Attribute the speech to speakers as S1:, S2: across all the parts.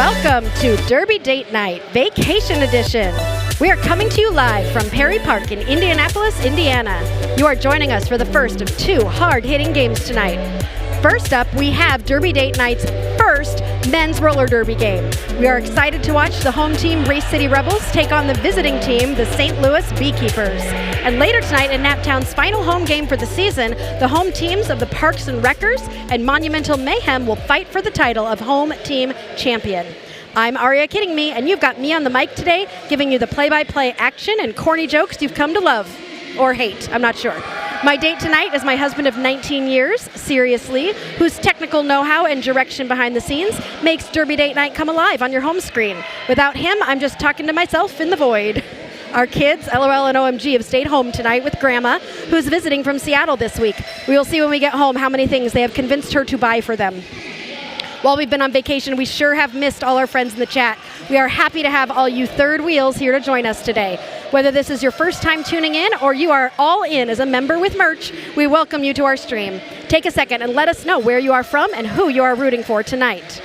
S1: Welcome to Derby Date Night, Vacation Edition. We are coming to you live from Perry Park in Indianapolis, Indiana. You are joining us for the first of two hard-hitting games tonight. First up, we have Derby Date Night's first men's roller derby game. We are excited to watch the home team Race City Rebels take on the visiting team, the St. Louis Beekeepers. And later tonight in Naptown's final home game for the season, the home teams of the Parks and Wreckers and Monumental Mayhem will fight for the title of home team champion. I'm Aria Kidding Me, and you've got me on the mic today, giving you the play-by-play action and corny jokes you've come to love. Or hate, I'm not sure. My date tonight is my husband of 19 years, Seriously, whose technical know-how and direction behind the scenes makes Derby Date Night come alive on your home screen. Without him, I'm just talking to myself in the void. Our kids, LOL and OMG, have stayed home tonight with Grandma, who's visiting from Seattle this week. We will see when we get home how many things they have convinced her to buy for them. While we've been on vacation, we sure have missed all our friends in the chat. We are happy to have all you third wheels here to join us today. Whether this is your first time tuning in or you are all in as a member with merch, we welcome you to our stream. Take a second and let us know where you are from and who you are rooting for tonight.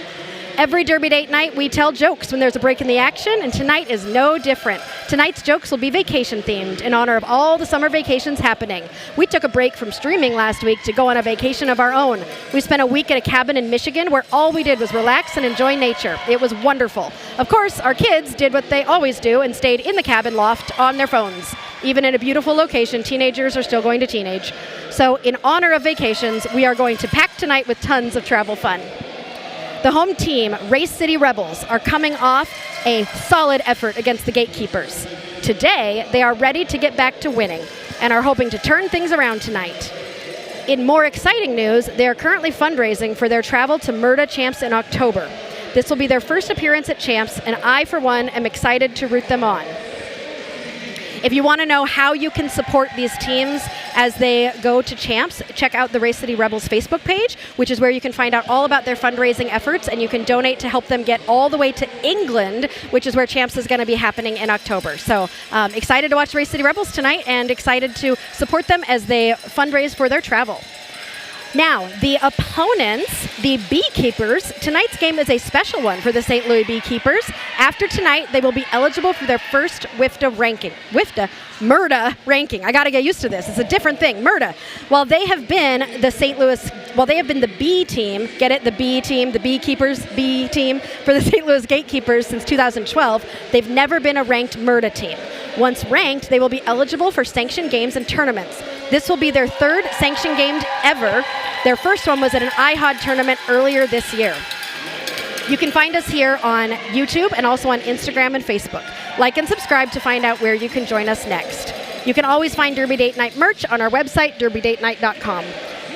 S1: Every Derby Date Night, we tell jokes when there's a break in the action, and tonight is no different. Tonight's jokes will be vacation-themed in honor of all the summer vacations happening. We took a break from streaming last week to go on a vacation of our own. We spent a week at a cabin in Michigan where all we did was relax and enjoy nature. It was wonderful. Of course, our kids did what they always do and stayed in the cabin loft on their phones. Even in a beautiful location, teenagers are still going to teenage. So in honor of vacations, we are going to pack tonight with tons of travel fun. The home team, Race City Rebels, are coming off a solid effort against the Gatekeepers. Today, they are ready to get back to winning and are hoping to turn things around tonight. In more exciting news, they are currently fundraising for their travel to Murda Champs in October. This will be their first appearance at Champs, and I, for one, am excited to root them on. If you want to know how you can support these teams as they go to Champs, check out the Race City Rebels Facebook page, which is where you can find out all about their fundraising efforts, and you can donate to help them get all the way to England, which is where Champs is going to be happening in October. So excited to watch Race City Rebels tonight and excited to support them as they fundraise for their travel. Now, the opponents, the Beekeepers, tonight's game is a special one for the St. Louis Beekeepers. After tonight, they will be eligible for their first Murda ranking. I got to get used to this. It's a different thing, Murda. While they have been the B team, get it, the B team, the Beekeepers, B team for the St. Louis Gatekeepers since 2012, they've never been a ranked Murda team. Once ranked, they will be eligible for sanctioned games and tournaments. This will be their third sanctioned game ever. Their first one was at an IHOD tournament earlier this year. You can find us here on YouTube and also on Instagram and Facebook. Like and subscribe to find out where you can join us next. You can always find Derby Date Night merch on our website, derbydatenight.com.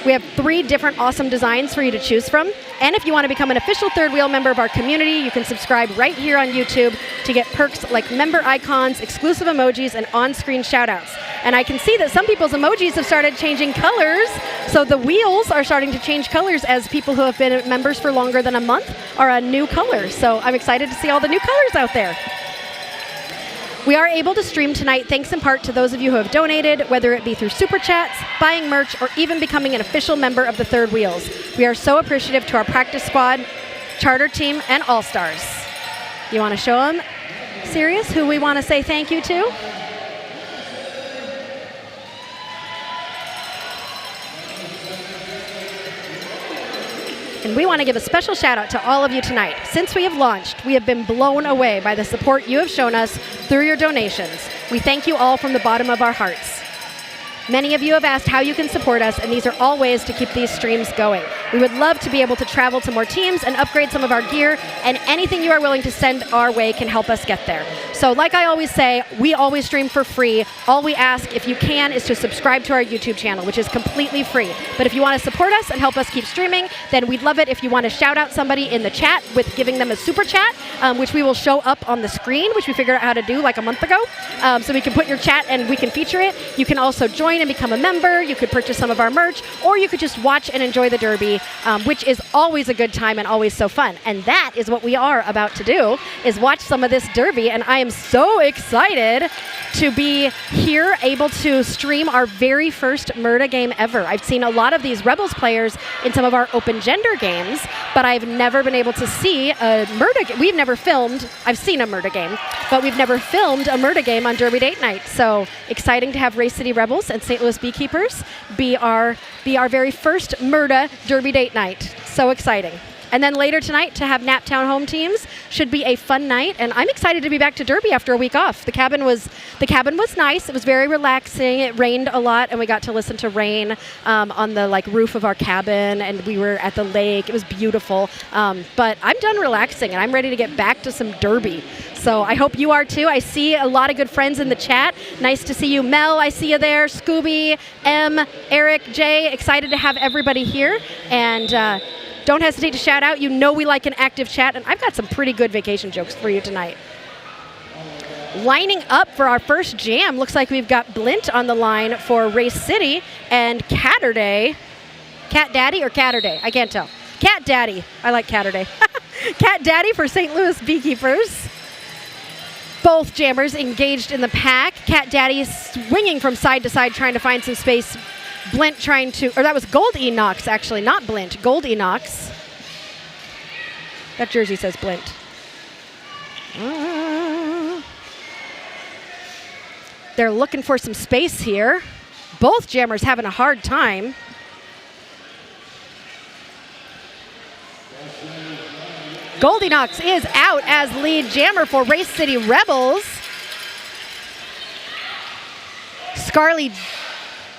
S1: We have 3 different awesome designs for you to choose from. And if you want to become an official third wheel member of our community, you can subscribe right here on YouTube to get perks like member icons, exclusive emojis, and on-screen shoutouts. And I can see that some people's emojis have started changing colors. So the wheels are starting to change colors as people who have been members for longer than a month are a new color. So I'm excited to see all the new colors out there. We are able to stream tonight thanks in part to those of you who have donated, whether it be through Super Chats, buying merch, or even becoming an official member of the Third Wheels. We are so appreciative to our practice squad, charter team, and all-stars. You want to show them, Sirius, who we want to say thank you to? And we want to give a special shout out to all of you tonight. Since we have launched, we have been blown away by the support you have shown us through your donations. We thank you all from the bottom of our hearts. Many of you have asked how you can support us, and these are all ways to keep these streams going. We would love to be able to travel to more teams and upgrade some of our gear, and anything you are willing to send our way can help us get there. So like I always say, we always stream for free. All we ask, if you can, is to subscribe to our YouTube channel, which is completely free. But if you want to support us and help us keep streaming, then we'd love it if you want to shout out somebody in the chat with giving them a super chat, which we will show up on the screen, which we figured out how to do like a month ago. So we can put your chat and we can feature it. You can also join and become a member. You could purchase some of our merch, or you could just watch and enjoy the Derby, which is always a good time and always so fun. And that is what we are about to do, is watch some of this Derby, and I am so excited to be here, able to stream our very first Murda game ever. I've seen a lot of these Rebels players in some of our open gender games, but I've never been able to see a Murda game. We've never filmed, I've seen a Murda game, but we've never filmed a Murda game on Derby Date Night. So exciting to have Race City Rebels and St. Louis Beekeepers be our very first Murda Derby Date Night. So exciting. And then later tonight to have Naptown Home Teams should be a fun night, and I'm excited to be back to Derby after a week off. The cabin was nice. It was very relaxing. It rained a lot, and we got to listen to rain on the roof of our cabin, and we were at the lake. It was beautiful. But I'm done relaxing, and I'm ready to get back to some Derby. So I hope you are too. I see a lot of good friends in the chat. Nice to see you, Mel. I see you there. Scooby, M, Eric, Jay. Excited to have everybody here, and. Don't hesitate to shout out. You know we like an active chat, and I've got some pretty good vacation jokes for you tonight. Lining up for our first jam, looks like we've got Blint on the line for Race City and Catterday. Cat Daddy or Catterday? I can't tell. Cat Daddy. I like Catterday. Cat Daddy for St. Louis Beekeepers. Both jammers engaged in the pack. Cat Daddy swinging from side to side, trying to find some space. Blint trying to, or that was Gold Enox actually, not Blint, Gold Enox. That jersey says Blint. They're looking for some space here. Both jammers having a hard time. Gold Enox is out as lead jammer for Race City Rebels.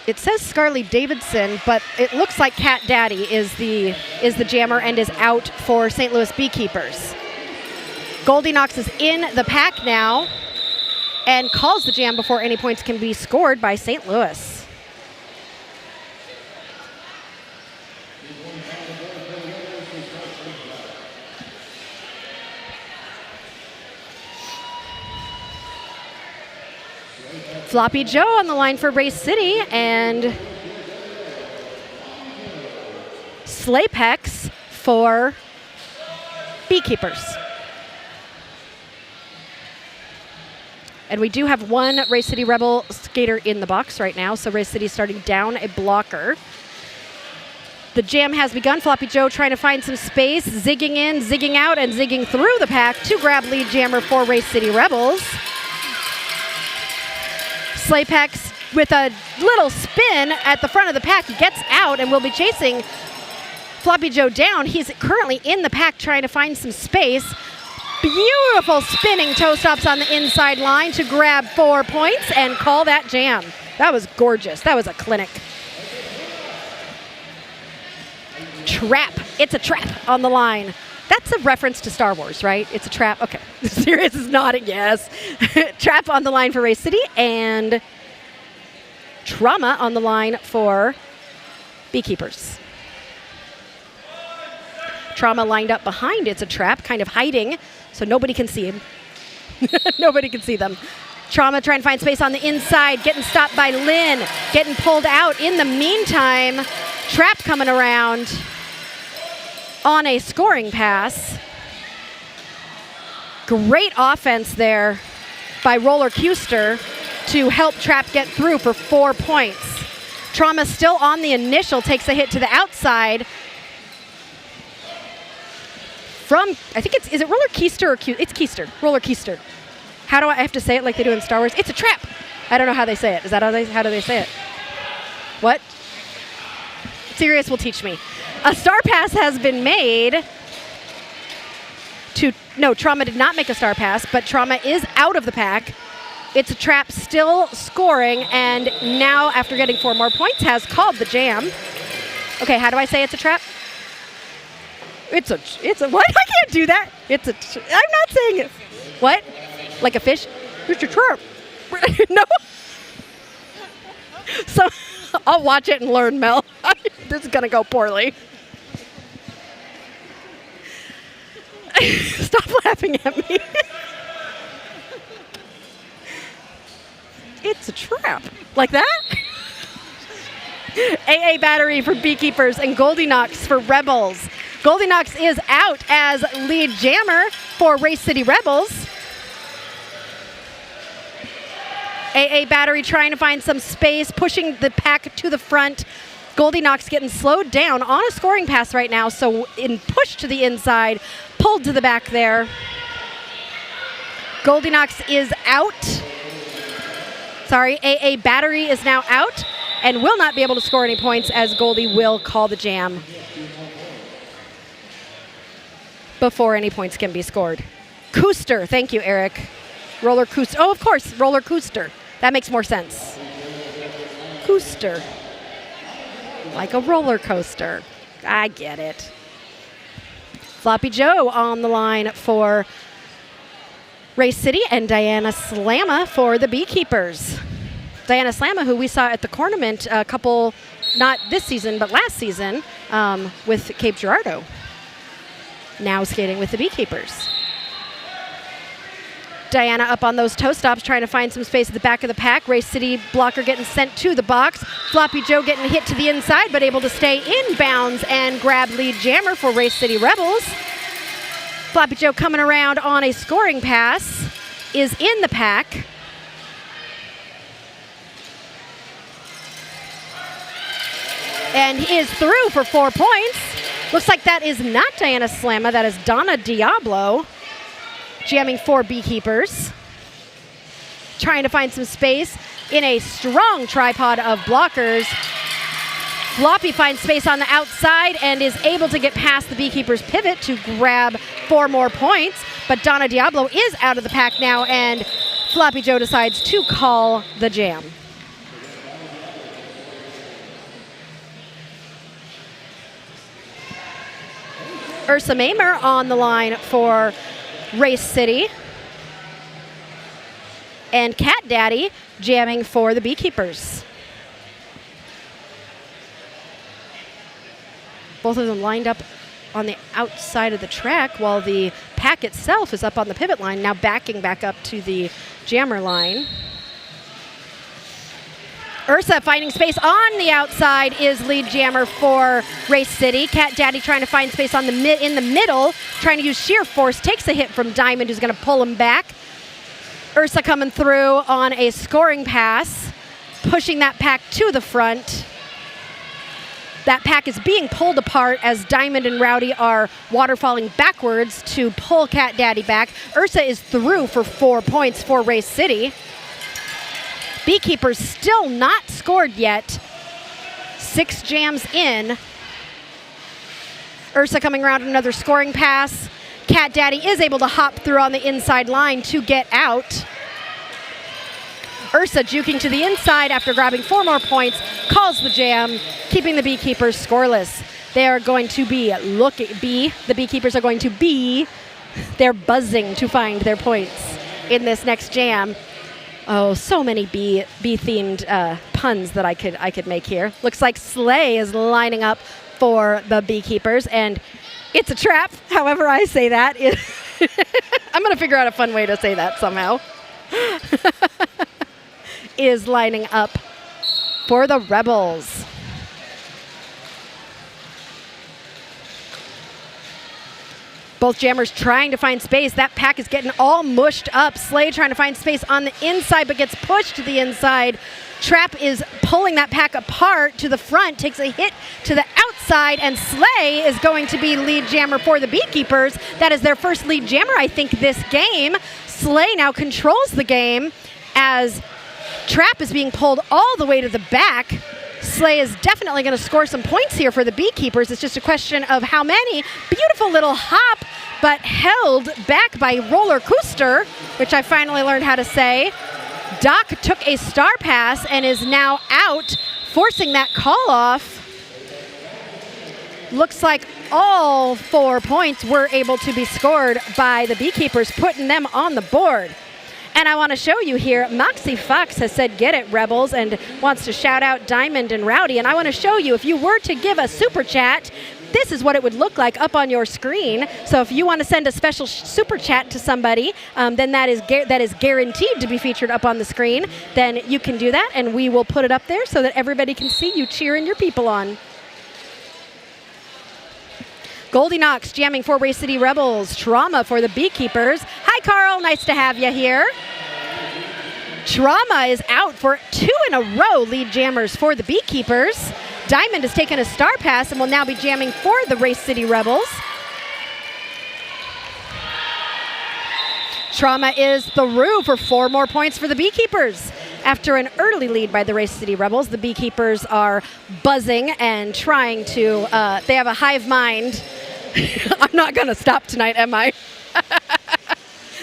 S1: It says Scarly Davidson, but it looks like Cat Daddy is the jammer and is out for St. Louis Beekeepers. Gold Enox is in the pack now and calls the jam before any points can be scored by St. Louis. Floppy Joe on the line for Race City, and Slaypex for Beekeepers. And we do have one Race City Rebel skater in the box right now, so Race City starting down a blocker. The jam has begun. Floppy Joe trying to find some space, zigging in, zigging out, and zigging through the pack to grab lead jammer for Race City Rebels. Slaypex with a little spin at the front of the pack. He gets out and will be chasing Floppy Joe down. He's currently in the pack trying to find some space. Beautiful spinning toe stops on the inside line to grab 4 points and call that jam. That was gorgeous. That was a clinic. Trap. It's a trap on the line. That's a reference to Star Wars, right? It's a trap. Okay. Sirius is nodding yes. Trap on the line for Race City, and Trauma on the line for Beekeepers. Trauma lined up behind It's a Trap, kind of hiding, so nobody can see him. Nobody can see them. Trauma trying to find space on the inside, getting stopped by Lynn, getting pulled out. In the meantime, Trap coming around on a scoring pass. Great offense there by Roller Custer to help Trap get through for 4 points. Trauma still on the initial, takes a hit to the outside. From, I think is it Roller Keister or It's Keister, Roller Keister. How do I have to say it like they do in Star Wars? It's a trap. I don't know how they say it. Is that how do they say it? What? Sirius will teach me. A star pass has been made to, no, Trauma did not make a star pass, but Trauma is out of the pack. It's a Trap still scoring, and now after getting 4 more points has called the jam. Okay, how do I say it's a trap? It's a, what? I can't do that. I'm not saying it. What? Like a fish? It's a trap. No. So I'll watch it and learn, Mel. This is going to go poorly. Stop laughing at me. It's a trap. Like that? AA Battery for Beekeepers and Goldinox for Rebels. Goldinox is out as lead jammer for Race City Rebels. AA Battery trying to find some space, pushing the pack to the front. Goldie Knox getting slowed down on a scoring pass right now, so in push to the inside, pulled to the back there. Goldie Knox is out. Sorry, AA Battery is now out and will not be able to score any points as Goldie will call the jam before any points can be scored. Coaster, thank you, Eric. Roller coaster, oh, of course, roller coaster. That makes more sense. Coaster. Like a roller coaster. I get it. Floppy Joe on the line for Race City and Diana Slamma for the Beekeepers. Diana Slamma, who we saw at the tournament a couple, not this season, but last season with Cape Girardeau. Now skating with the Beekeepers. Diana up on those toe stops, trying to find some space at the back of the pack. Race City blocker getting sent to the box. Floppy Joe getting hit to the inside, but able to stay in bounds and grab lead jammer for Race City Rebels. Floppy Joe coming around on a scoring pass is in the pack. And is through for 4 points. Looks like that is not Diana Slamma, that is Donna Diablo. Jamming for Beekeepers. Trying to find some space in a strong tripod of blockers. Floppy finds space on the outside and is able to get past the Beekeepers pivot to grab 4 more points. But Donna Diablo is out of the pack now, and Floppy Joe decides to call the jam. Ursa Maimer on the line for Race City. And Cat Daddy jamming for the Beekeepers. Both of them lined up on the outside of the track while the pack itself is up on the pivot line, now backing back up to the jammer line. Ursa finding space on the outside is lead jammer for Race City. Cat Daddy trying to find space on in the middle, trying to use sheer force, takes a hit from Diamond, who's going to pull him back. Ursa coming through on a scoring pass, pushing that pack to the front. That pack is being pulled apart as Diamond and Rowdy are waterfalling backwards to pull Cat Daddy back. Ursa is through for 4 points for Race City. Beekeepers still not scored yet. 6 jams in. Ursa coming around another scoring pass. Cat Daddy is able to hop through on the inside line to get out. Ursa juking to the inside after grabbing 4 more points, calls the jam, keeping the Beekeepers scoreless. They are going to the Beekeepers are going to be, they're buzzing to find their points in this next jam. Oh, so many bee-themed puns that I could make here. Looks like Slay is lining up for the Beekeepers, and it's a trap, however I say that. I'm going to figure out a fun way to say that somehow. Is lining up for the Rebels. Both jammers trying to find space. That pack is getting all mushed up. Slay trying to find space on the inside, but gets pushed to the inside. Trap is pulling that pack apart to the front, takes a hit to the outside, and Slay is going to be lead jammer for the Beekeepers. That is their first lead jammer, I think, this game. Slay now controls the game as Trap is being pulled all the way to the back. Slay is definitely going to score some points here for the Beekeepers. It's just a question of how many. Beautiful little hop, but held back by Roller Coaster, which I finally learned how to say. Doc took a star pass and is now out, forcing that call off. Looks like all 4 points were able to be scored by the Beekeepers, putting them on the board. And I want to show you here, Moxie Fox has said, "Get it, Rebels," and wants to shout out Diamond and Rowdy. And I want to show you, if you were to give a super chat, this is what it would look like up on your screen. So if you want to send a special super chat to somebody, then that is guaranteed to be featured up on the screen. Then you can do that, and we will put it up there so that everybody can see you cheering your people on. Goldie Knox jamming for Race City Rebels. Trauma for the Beekeepers. Hi, Carl. Nice to have you here. Trauma is out for 2 in a row lead jammers for the Beekeepers. Diamond has taken a star pass and will now be jamming for the Race City Rebels. Trauma is through for 4 more points for the Beekeepers. After an early lead by the Race City Rebels, the Beekeepers are buzzing and trying to, they have a hive mind. I'm not going to stop tonight, am I?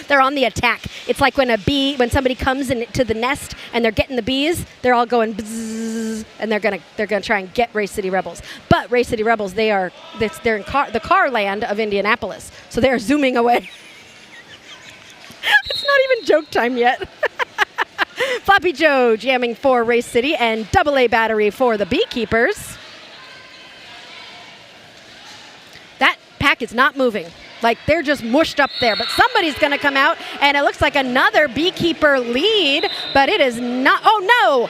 S1: They're on the attack. It's like when somebody comes into the nest and they're getting the bees, they're all going bzzz, and they're gonna try and get Race City Rebels. But Race City Rebels, they're in the car land of Indianapolis, so they are zooming away. It's not even joke time yet. Floppy Joe jamming for Race City and AA battery for the Beekeepers. That pack is not moving. Like, they're just mushed up there. But somebody's going to come out, and it looks like another Beekeeper lead, but it is not. Oh, no.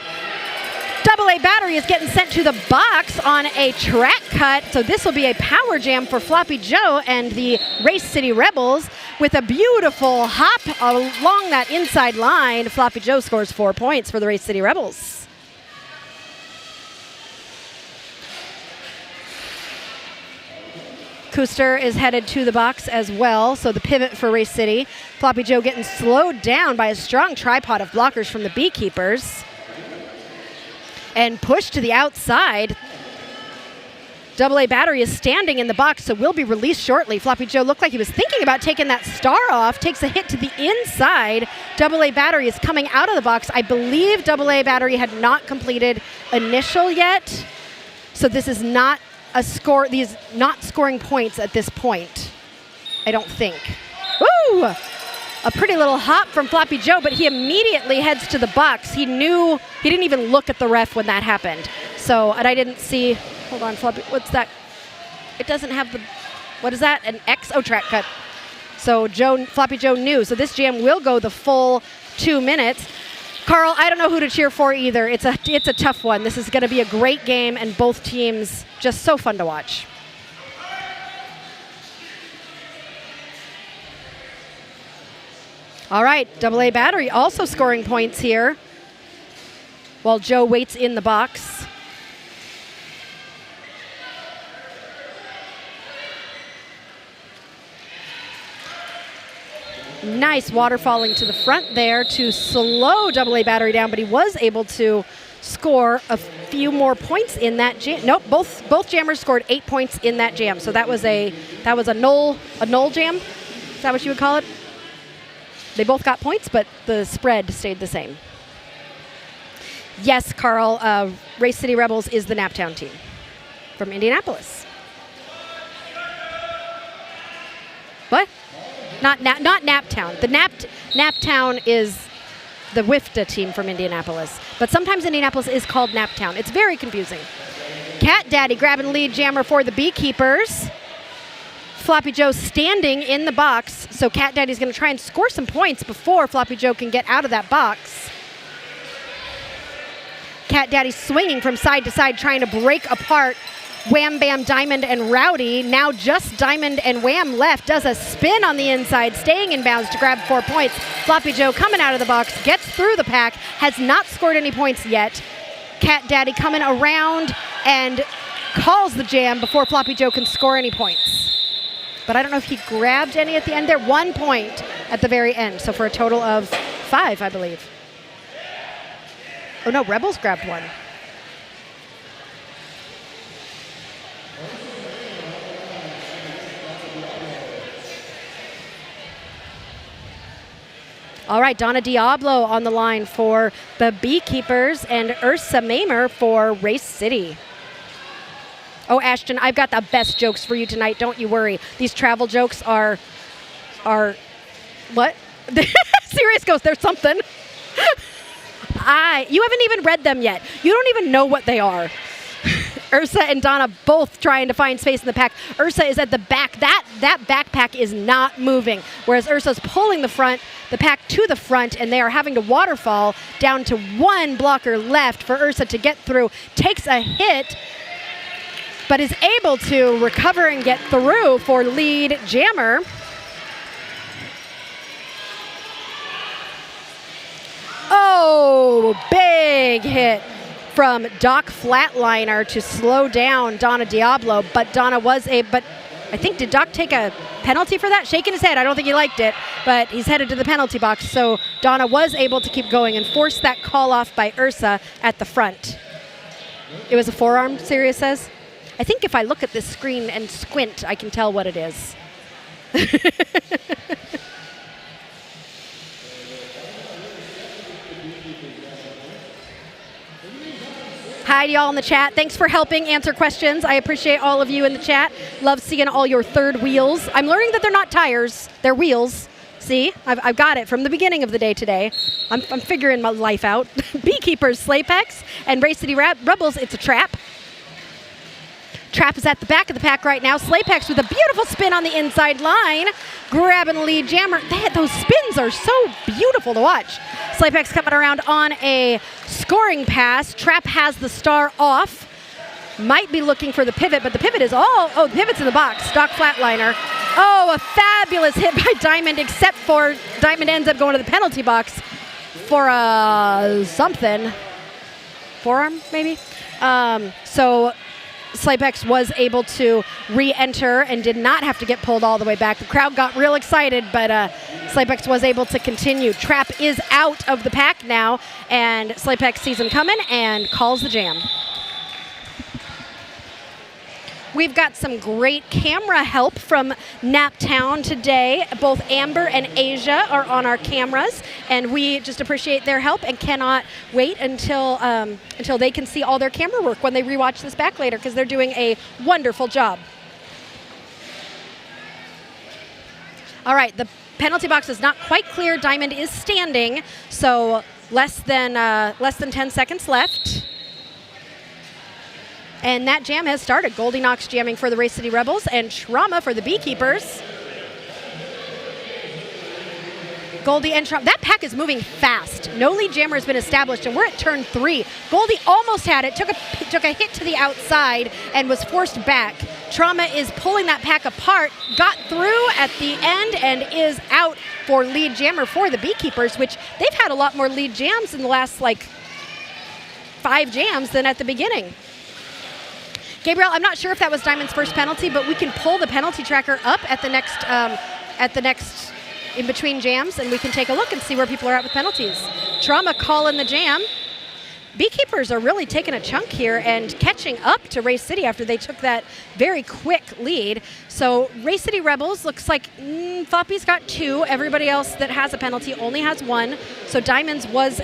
S1: AA battery is getting sent to the box on a track cut. So this will be a power jam for Floppy Joe and the Race City Rebels with a beautiful hop along that inside line. Floppy Joe scores 4 points for the Race City Rebels. Kuster is headed to the box as well, so the pivot for Race City. Floppy Joe getting slowed down by a strong tripod of blockers from the Beekeepers. And pushed to the outside. AA battery is standing in the box, so will be released shortly. Floppy Joe looked like he was thinking about taking that star off, takes a hit to the inside. AA battery is coming out of the box. I believe AA battery had not completed initial yet, so this is not a score. These not scoring points at this point, I don't think. Woo! A pretty little hop from Floppy Joe, but he immediately heads to the box. He knew, he didn't even look at the ref when that happened. So, and I didn't see, hold on, Floppy, what's that? It doesn't have the, what is that? An X, oh, track cut. So Floppy Joe knew. So this jam will go the full 2 minutes. Carl, I don't know who to cheer for either. It's a tough one. This is gonna be a great game and both teams just so fun to watch. All right, AA battery also scoring points here while Joe waits in the box. Nice waterfalling to the front there to slow AA battery down, but he was able to score a few more points in that jam. Nope, both jammers scored 8 points in that jam. So that was a null jam. Is that what you would call it? They both got points, but the spread stayed the same. Yes, Carl, Race City Rebels is the Naptown team from Indianapolis. What? Not Naptown. The Naptown is the WIFTA team from Indianapolis. But sometimes Indianapolis is called Naptown. It's very confusing. Cat Daddy grabbing lead jammer for the Beekeepers. Floppy Joe standing in the box, so Cat Daddy's going to try and score some points before Floppy Joe can get out of that box. Cat Daddy swinging from side to side, trying to break apart Wham Bam, Diamond, and Rowdy. Now just Diamond and Wham left. Does a spin on the inside, staying in bounds to grab 4 points. Floppy Joe coming out of the box, gets through the pack, has not scored any points yet. Cat Daddy coming around and calls the jam before Floppy Joe can score any points. But I don't know if he grabbed any at the end there. 1 point at the very end, so for a total of 5, I believe. Oh no, Rebels grabbed 1. All right, Donna Diablo on the line for the Beekeepers and Ursa Mamer for Race City. Oh, Ashton, I've got the best jokes for you tonight. Don't you worry. These travel jokes are what? Serious Ghost, there's something. You haven't even read them yet. You don't even know what they are. Ursa and Donna both trying to find space in the pack. Ursa is at the back. That backpack is not moving, whereas Ursa's pulling the pack to the front, and they are having to waterfall down to 1 blocker left for Ursa to get through. Takes a hit, but is able to recover and get through for lead jammer. Oh, Oh, big hit from Doc Flatliner to slow down Donna Diablo, but Donna was but I think, did Doc take a penalty for that? Shaking his head, I don't think he liked it, but he's headed to the penalty box, so Donna was able to keep going and force that call off by Ursa at the front. It was a forearm, Sirius says. I think if I look at this screen and squint, I can tell what it is. Hi to y'all in the chat. Thanks for helping answer questions. I appreciate all of you in the chat. Love seeing all your third wheels. I'm learning that they're not tires, they're wheels. See, I've got it from the beginning of the day today. I'm figuring my life out. Beekeepers, Slaypex, and Race City Rebels, it's a trap. Trap is at the back of the pack right now. Slaypex with a beautiful spin on the inside line, grabbing the lead jammer. Those spins are so beautiful to watch. Slaypex coming around on a scoring pass. Trap has the star off. Might be looking for the pivot, but the pivot is the pivot's in the box. Doc Flatliner. Oh, a fabulous hit by Diamond, except for Diamond ends up going to the penalty box for something. Forearm, maybe? So Slaypex was able to re-enter and did not have to get pulled all the way back. The crowd got real excited, but Slaypex was able to continue. Trap is out of the pack now, and Slaypex sees him coming and calls the jam. We've got some great camera help from Naptown today. Both Amber and Asia are on our cameras, and we just appreciate their help and cannot wait until they can see all their camera work when they rewatch this back later, because they're doing a wonderful job. All right, the penalty box is not quite clear. Diamond is standing, so less than 10 seconds left. And that jam has started. Goldie Knox jamming for the Race City Rebels and Trauma for the Beekeepers. Goldie and Trauma. That pack is moving fast. No lead jammer has been established, and we're at turn 3. Goldie almost had it, took a hit to the outside, and was forced back. Trauma is pulling that pack apart, got through at the end, and is out for lead jammer for the Beekeepers, which they've had a lot more lead jams in the last, 5 jams than at the beginning. Gabriel, I'm not sure if that was Diamond's first penalty, but we can pull the penalty tracker up at the next in between jams, and we can take a look and see where people are at with penalties. Trauma calling the jam. Beekeepers are really taking a chunk here and catching up to Race City after they took that very quick lead. So Race City Rebels looks like Floppy's got 2. Everybody else that has a penalty only has 1. So Diamond's was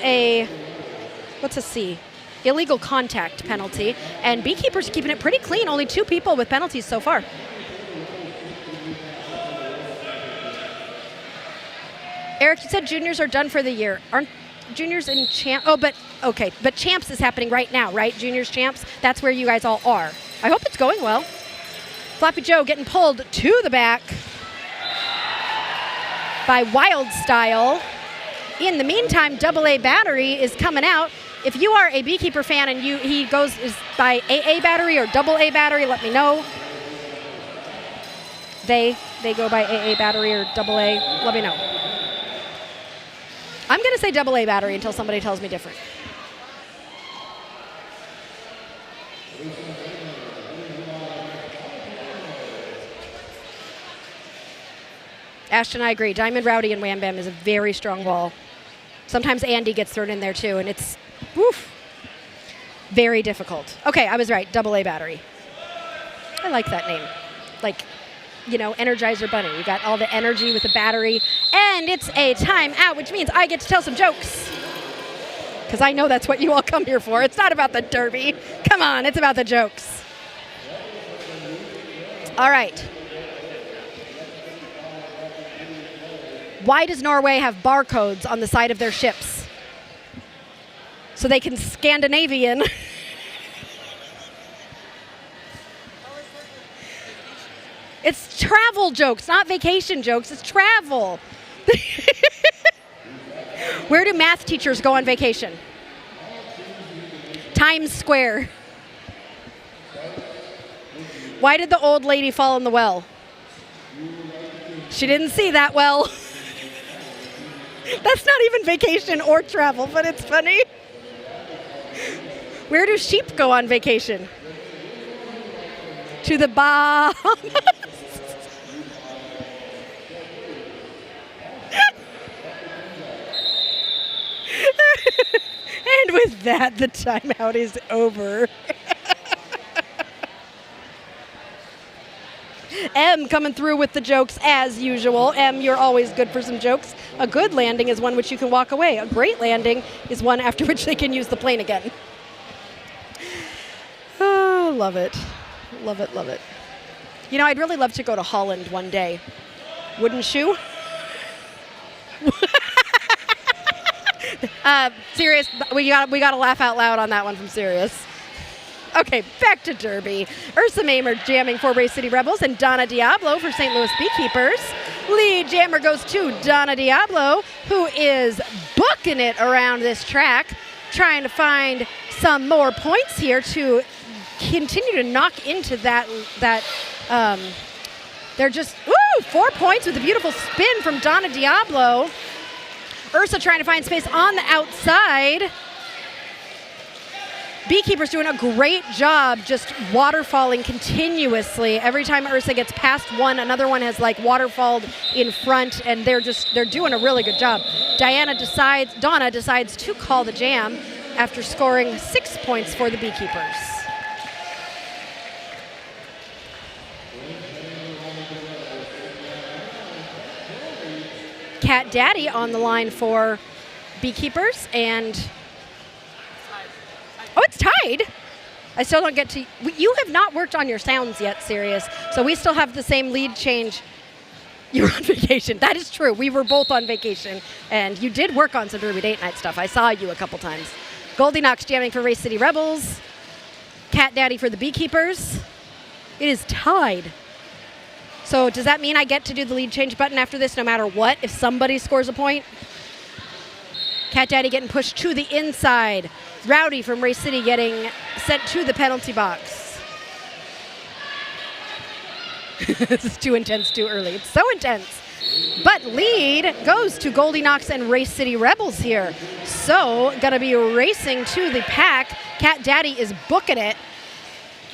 S1: what's a C? Illegal contact penalty, and Beekeepers keeping it pretty clean. Only 2 people with penalties so far. Eric, you said juniors are done for the year. Aren't juniors in champ? Oh, but okay. But champs is happening right now, right? Juniors champs. That's where you guys all are. I hope it's going well. Floppy Joe getting pulled to the back by Wild Style. In the meantime, AA Battery is coming out. If you are a Beekeeper fan and he goes by AA Battery or AA Battery, let me know. They go by AA Battery or AA, let me know. I'm going to say AA Battery until somebody tells me different. Ashton, I agree. Diamond, Rowdy, and Wham Bam is a very strong wall. Sometimes Andy gets thrown in there too, and it's very difficult. Okay, I was right. AA Battery. I like that name. Energizer Bunny. You got all the energy with the battery. And it's a timeout, which means I get to tell some jokes. Because I know that's what you all come here for. It's not about the derby. Come on, it's about the jokes. All right. Why does Norway have barcodes on the side of their ships? So they can Scandinavian. It's travel jokes, not vacation jokes. It's travel. Where do math teachers go on vacation? Times Square. Why did the old lady fall in the well? She didn't see that well. That's not even vacation or travel, but it's funny. Where do sheep go on vacation? To the Bahamas. And with that, the timeout is over. M coming through with the jokes as usual. M, you're always good for some jokes. A good landing is one which you can walk away. A great landing is one after which they can use the plane again. Oh, love it. Love it, love it. You know, I'd really love to go to Holland one day. Wouldn't you? Serious, we got to laugh out loud on that one from Sirius. Okay, back to Derby. Ursa Mamer jamming for Race City Rebels and Donna Diablo for St. Louis Beekeepers. Lead jammer goes to Donna Diablo, who is booking it around this track, trying to find some more points here to continue to knock into that they're just, 4 points with a beautiful spin from Donna Diablo. Ursa trying to find space on the outside. Beekeepers doing a great job just waterfalling continuously. Every time Ursa gets past one, another one has like waterfalled in front, and they're doing a really good job. Donna decides to call the jam after scoring 6 points for the Beekeepers. Cat Daddy on the line for Beekeepers, and oh, it's tied. I still don't get to, you have not worked on your sounds yet, Sirius, so we still have the same lead change. You were on vacation. That is true. We were both on vacation, and you did work on some Derby Date Night stuff. I saw you a couple times. Goldie Knox jamming for Race City Rebels. Cat Daddy for the Beekeepers. It is tied. So does that mean I get to do the lead change button after this no matter what if somebody scores a point? Cat Daddy getting pushed to the inside. Rowdy from Race City getting sent to the penalty box. This is too intense too early. It's so intense. But lead goes to Goldie Knox and Race City Rebels here. So gonna be racing to the pack. Cat Daddy is booking it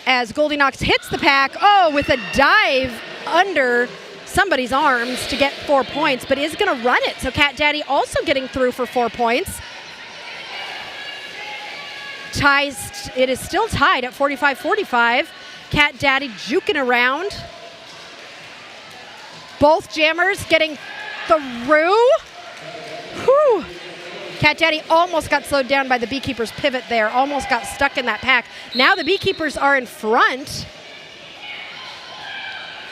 S1: as Goldie Knox hits the pack. Oh, with a dive under somebody's arms to get 4 points, but is going to run it. So Cat Daddy also getting through for 4 points. Ties. It is still tied at 45-45. Cat Daddy juking around. Both jammers getting through. Whew. Cat Daddy almost got slowed down by the Beekeepers' pivot there. Almost got stuck in that pack. Now the Beekeepers are in front.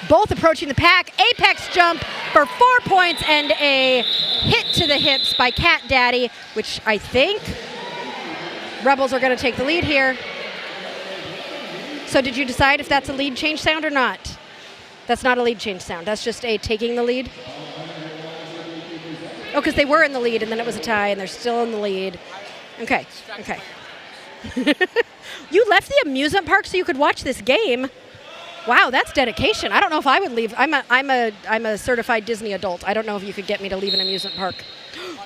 S1: Both approaching the pack. Apex jump for 4 points and a hit to the hips by Cat Daddy, which I think Rebels are going to take the lead here. So did you decide if that's a lead change sound or not? That's not a lead change sound. That's just a taking the lead. Oh, because they were in the lead and then it was a tie and they're still in the lead. Okay, okay. You left the amusement park so you could watch this game. Wow, that's dedication. I don't know if I would leave. I'm a certified Disney adult. I don't know if you could get me to leave an amusement park.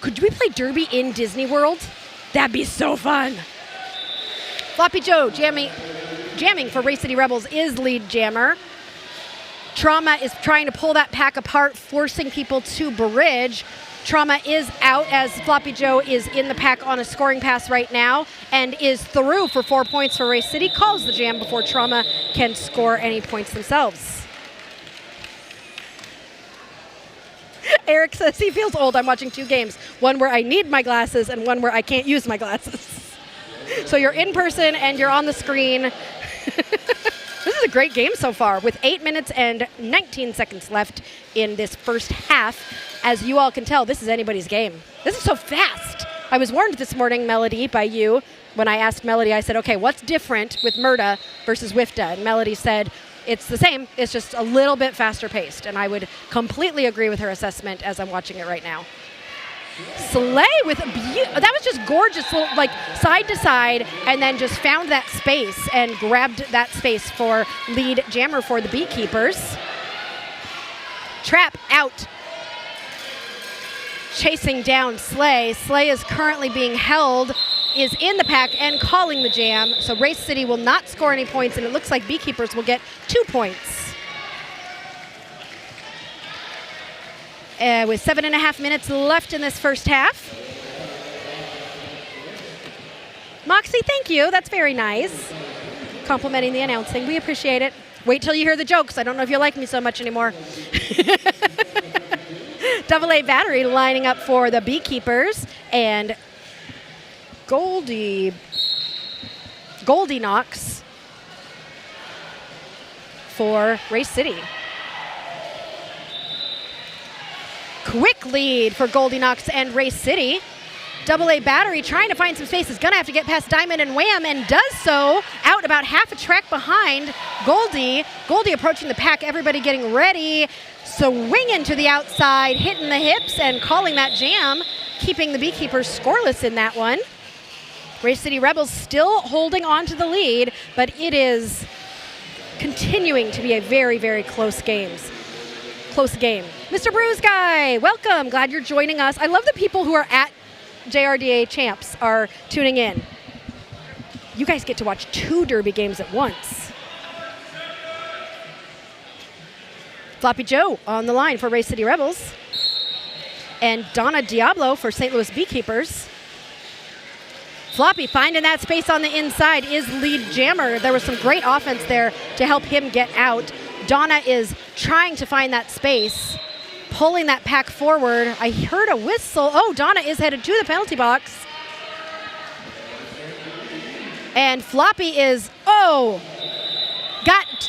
S1: Could we play Derby in Disney World? That'd be so fun. Floppy Joe jamming for Race City Rebels is lead jammer. Trauma is trying to pull that pack apart, forcing people to bridge. Trauma is out as Floppy Joe is in the pack on a scoring pass right now and is through for 4 points for Race City. Calls the jam before Trauma can score any points themselves. Eric says he feels old. I'm watching 2 games. One where I need my glasses and one where I can't use my glasses. So you're in person and you're on the screen. This is a great game so far with 8 minutes and 19 seconds left in this first half. As you all can tell, this is anybody's game. This is so fast. I was warned this morning, Melody, by you. When I asked Melody, I said, okay, what's different with Murda versus Wifta? And Melody said, it's the same. It's just a little bit faster paced. And I would completely agree with her assessment as I'm watching it right now. Slay with that was just gorgeous, like side to side, and then just found that space and grabbed that space for lead jammer for the Beekeepers. Trap out. Chasing down Slay. Slay is currently being held is in the pack and calling the jam. So Race City will not score any points, and it looks like Beekeepers will get 2 points. With 7.5 minutes left in this first half. Moxie, thank you. That's very nice. Complimenting the announcing. We appreciate it. Wait till you hear the jokes. I don't know if you like me so much anymore. AA Battery lining up for the Beekeepers, and Goldie Knox for Race City. Quick lead for Goldie Knox and Race City. AA Battery trying to find some space, is going to have to get past Diamond and Wham, and does so out about half a track behind Goldie. Goldie approaching the pack, everybody getting ready. Swinging to the outside, hitting the hips and calling that jam, keeping the Beekeepers scoreless in that one. Race City Rebels still holding on to the lead, but it is continuing to be a very, very close game. Mr. Bruise Guy, welcome. Glad you're joining us. I love the people who are at JRDA Champs are tuning in. You guys get to watch 2 Derby games at once. Floppy Joe on the line for Race City Rebels. And Donna Diablo for St. Louis Beekeepers. Floppy finding that space on the inside is lead jammer. There was some great offense there to help him get out. Donna is trying to find that space, pulling that pack forward. I heard a whistle. Oh, Donna is headed to the penalty box. And Floppy is, got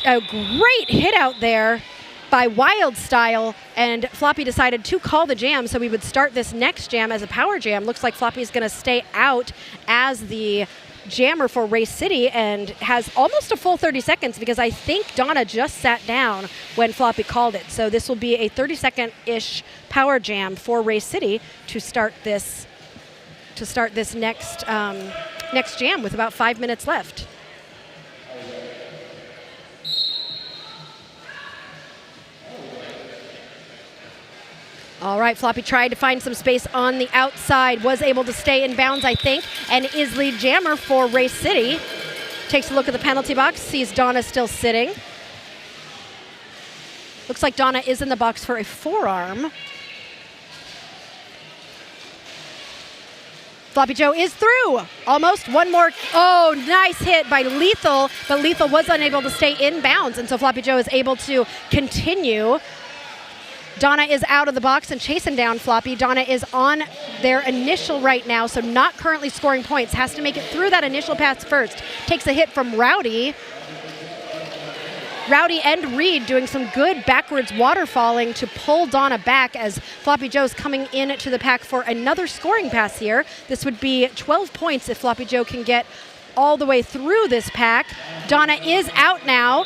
S1: a great hit out there by Wild Style, and Floppy decided to call the jam, so we would start this next jam as a power jam. Looks like Floppy is going to stay out as the jammer for Race City and has almost a full 30 seconds because I think Donna just sat down when Floppy called it. So this will be a 30-second-ish power jam for Race City to start this next jam with about 5 minutes left. All right, Floppy tried to find some space on the outside, was able to stay in bounds, I think, and is lead jammer for Race City. Takes a look at the penalty box, sees Donna still sitting. Looks like Donna is in the box for a forearm. Floppy Joe is through. Almost one more. Oh, nice hit by Lethal, but Lethal was unable to stay in bounds, and so Floppy Joe is able to continue. Donna is out of the box and chasing down Floppy. Donna is on their initial right now, so not currently scoring points. Has to make it through that initial pass first. Takes a hit from Rowdy. Rowdy and Reed doing some good backwards waterfalling to pull Donna back as Floppy Joe's coming in to the pack for another scoring pass here. This would be 12 points if Floppy Joe can get all the way through this pack. Donna is out now,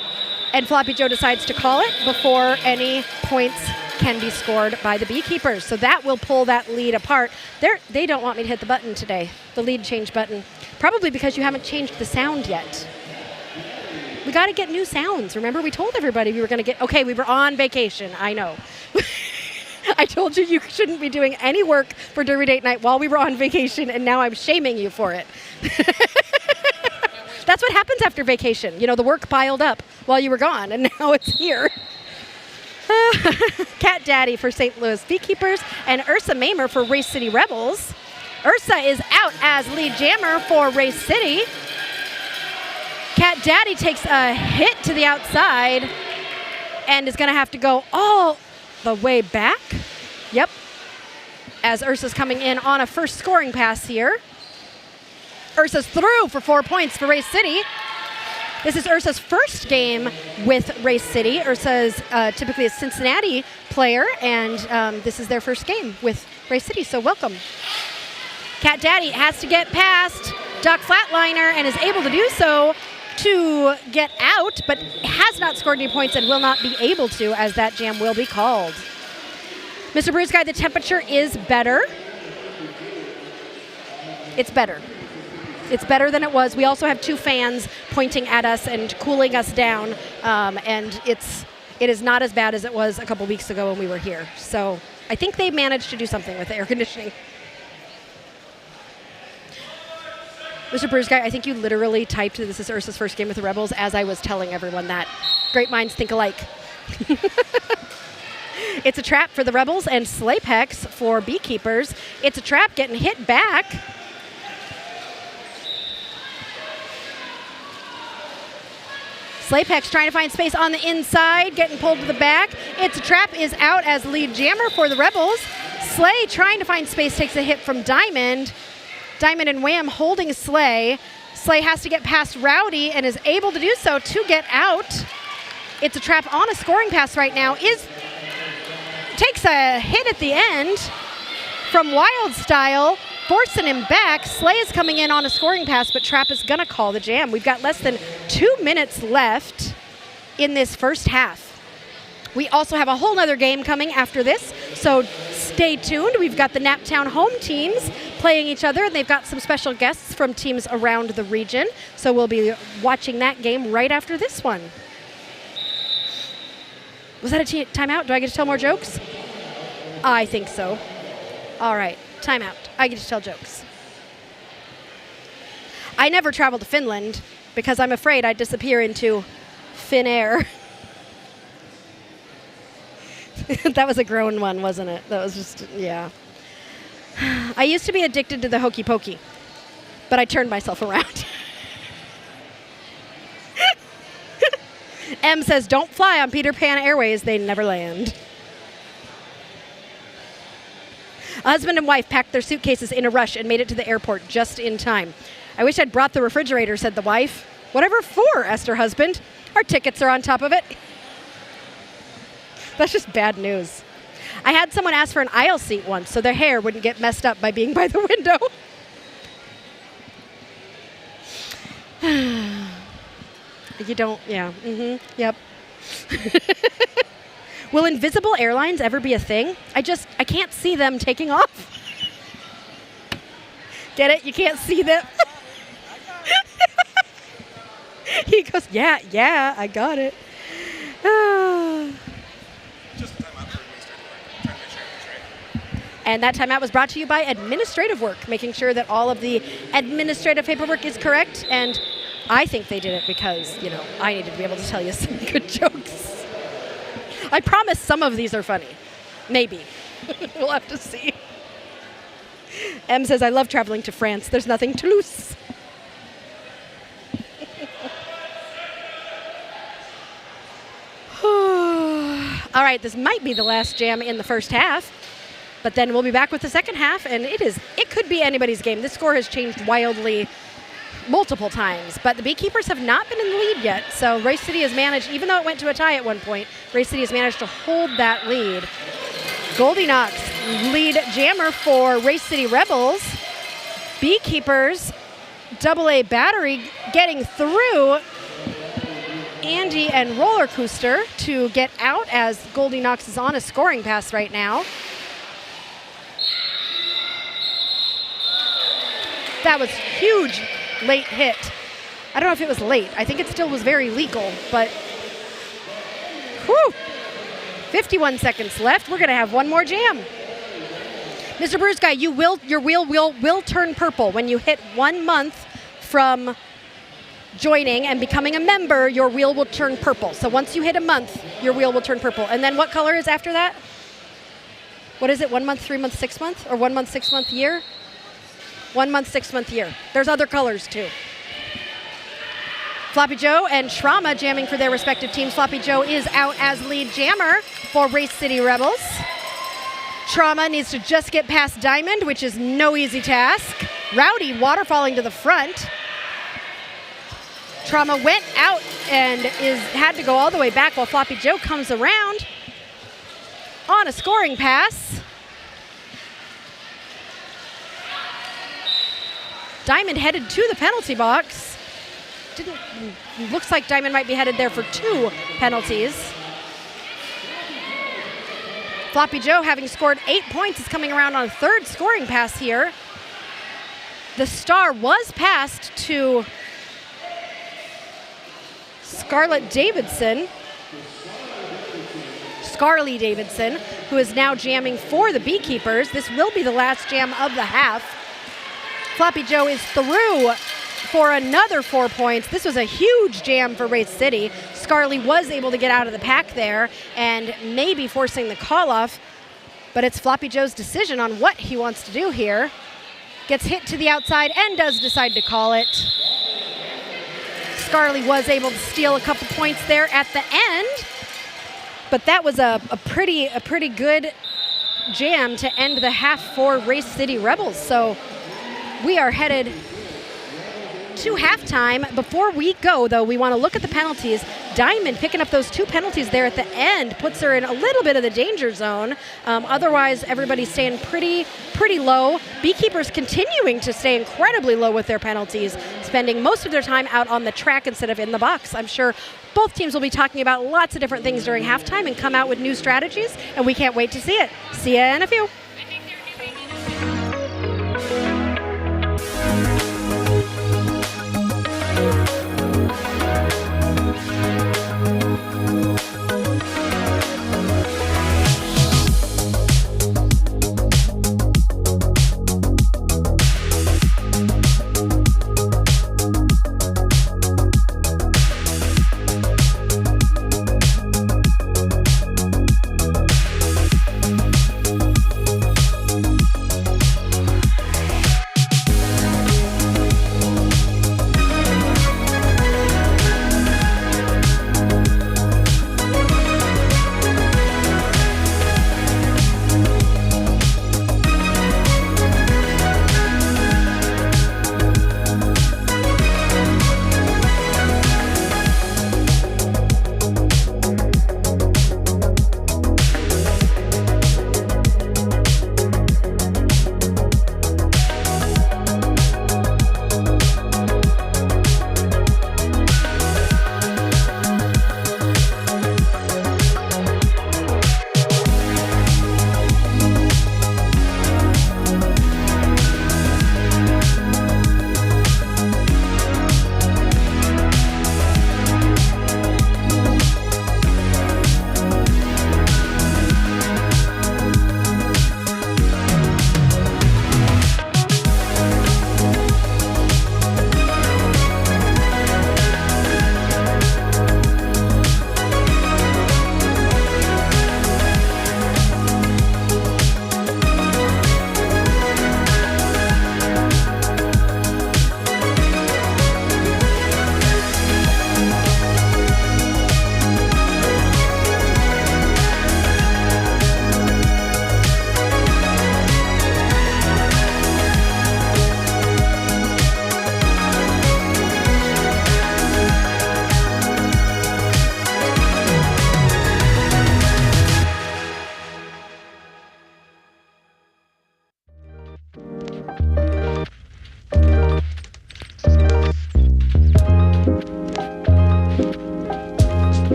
S1: and Floppy Joe decides to call it before any points can be scored by the Beekeepers. So that will pull that lead apart. They don't want me to hit the button today, the lead change button. Probably because you haven't changed the sound yet. We got to get new sounds. Remember, we told everybody we were going to get, okay, we were on vacation, I know. I told you shouldn't be doing any work for Derby Date Night while we were on vacation, and now I'm shaming you for it. That's what happens after vacation. You know, the work piled up while you were gone, and now it's here. Cat Daddy for St. Louis Beekeepers and Ursa Mamer for Race City Rebels. Ursa is out as lead jammer for Race City. Cat Daddy takes a hit to the outside and is going to have to go all the way back. Yep. As Ursa's coming in on a first scoring pass here. Ursa's through for 4 points for Race City. This is Ursa's first game with Race City. Ursa is typically a Cincinnati player, and this is their first game with Race City, so welcome. Cat Daddy has to get past Duck Flatliner and is able to do so to get out, but has not scored any points and will not be able to, as that jam will be called. Mr. Bruce Guy, the temperature is better. It's better. It's better than it was. We also have 2 fans pointing at us and cooling us down, and it is not as bad as it was a couple weeks ago when we were here. So I think they managed to do something with the air conditioning. Mr. Bruce Guy, I think you literally typed this is Ursa's first game with the Rebels as I was telling everyone that. Great minds think alike. It's a trap for the Rebels and Slaypex for Beekeepers. It's a trap getting hit back. Slaypex trying to find space on the inside, getting pulled to the back. It's a trap is out as lead jammer for the Rebels. Slay trying to find space, takes a hit from Diamond. Diamond and Wham holding Slay. Slay has to get past Rowdy and is able to do so to get out. It's a trap on a scoring pass right now. Takes a hit at the end from Wild Style, forcing him back. Slay is coming in on a scoring pass, but Trap is gonna call the jam. We've got less than 2 minutes left in this first half. We also have a whole nother game coming after this, so stay tuned. We've got the Naptown Home Teams playing each other, and they've got some special guests from teams around the region, so we'll be watching that game right after this one. Was that a timeout? Do I get to tell more jokes? I think so. All right, timeout. I get to tell jokes. I never travel to Finland because I'm afraid I'd disappear into thin air. That was a grown one, wasn't it? That was just, yeah. I used to be addicted to the hokey pokey, but I turned myself around. M says, don't fly on Peter Pan Airways, they never land. A husband and wife packed their suitcases in a rush and made it to the airport just in time. I wish I'd brought the refrigerator, said the wife. Whatever for, asked her husband. Our tickets are on top of it. That's just bad news. I had someone ask for an aisle seat once so their hair wouldn't get messed up by being by the window. You don't, yeah, yep. Will invisible airlines ever be a thing? I can't see them taking off. Get it? You can't see them. He goes, yeah, I got it.
S2: Just a timeout for administrative work. Trying to make sure everything's right.
S1: And that timeout was brought to you by administrative work, making sure that all of the administrative paperwork is correct. And I think they did it because, you know, I needed to be able to tell you some good jokes. I promise some of these are funny. Maybe. We'll have to see. M says, I love traveling to France. There's nothing to lose. All right, this might be the last jam in the first half, but then we'll be back with the second half, and it could be anybody's game. This score has changed wildly multiple times, but the Beekeepers have not been in the lead yet, so Race City has managed, even though it went to a tie at one point, Race City has managed to hold that lead. Goldie Knox, lead jammer for Race City Rebels. Beekeepers, AA battery getting through Andy and Roller Coaster to get out as Goldie Knox is on a scoring pass right now. That was huge late hit. I don't know if it was late. I think it still was very legal, but whew, 51 seconds left. We're gonna have one more jam. Mr. Bruce Guy, your wheel will turn purple when you hit 1 month from joining and becoming a member. Your wheel will turn purple. So once you hit a month, your wheel will turn purple. And then what color is after that? What is it? 1 month, 3 month, 6 month, or 1 month, 6 month year? 1 month, 6 month year. There's other colors too. Floppy Joe and Trauma jamming for their respective teams. Floppy Joe is out as lead jammer for Race City Rebels. Trauma needs to just get past Diamond, which is no easy task. Rowdy waterfalling to the front. Trauma went out and had to go all the way back while Floppy Joe comes around on a scoring pass. Diamond headed to the penalty box. Looks like Diamond might be headed there for 2 penalties. Floppy Joe, having scored 8 points, is coming around on a 3rd scoring pass here. The star was passed to Scarlett Davidson. Scarly Davidson, who is now jamming for the Beekeepers. This will be the last jam of the half. Floppy Joe is through for another 4 points. This was a huge jam for Race City. Scarlett was able to get out of the pack there and maybe forcing the call off, but it's Floppy Joe's decision on what he wants to do here. Gets hit to the outside and does decide to call it. Scarlett was able to steal a couple points there at the end, but that was a pretty good jam to end the half for Race City Rebels. So we are headed to halftime. Before we go, though, we want to look at the penalties. Diamond picking up those 2 penalties there at the end puts her in a little bit of the danger zone. Otherwise, everybody's staying pretty low. Beekeepers continuing to stay incredibly low with their penalties, spending most of their time out on the track instead of in the box. I'm sure both teams will be talking about lots of different things during halftime and come out with new strategies, and we can't wait to see it. See ya in a few.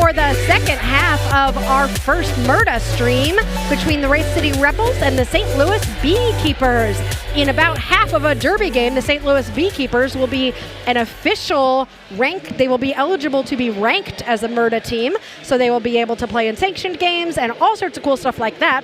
S1: for the second half of our first Murda stream between the Race City Rebels and the St. Louis Beekeepers. In about half of a derby game, the St. Louis Beekeepers will be an official rank. They will be eligible to be ranked as a Murda team, so they will be able to play in sanctioned games and all sorts of cool stuff like that.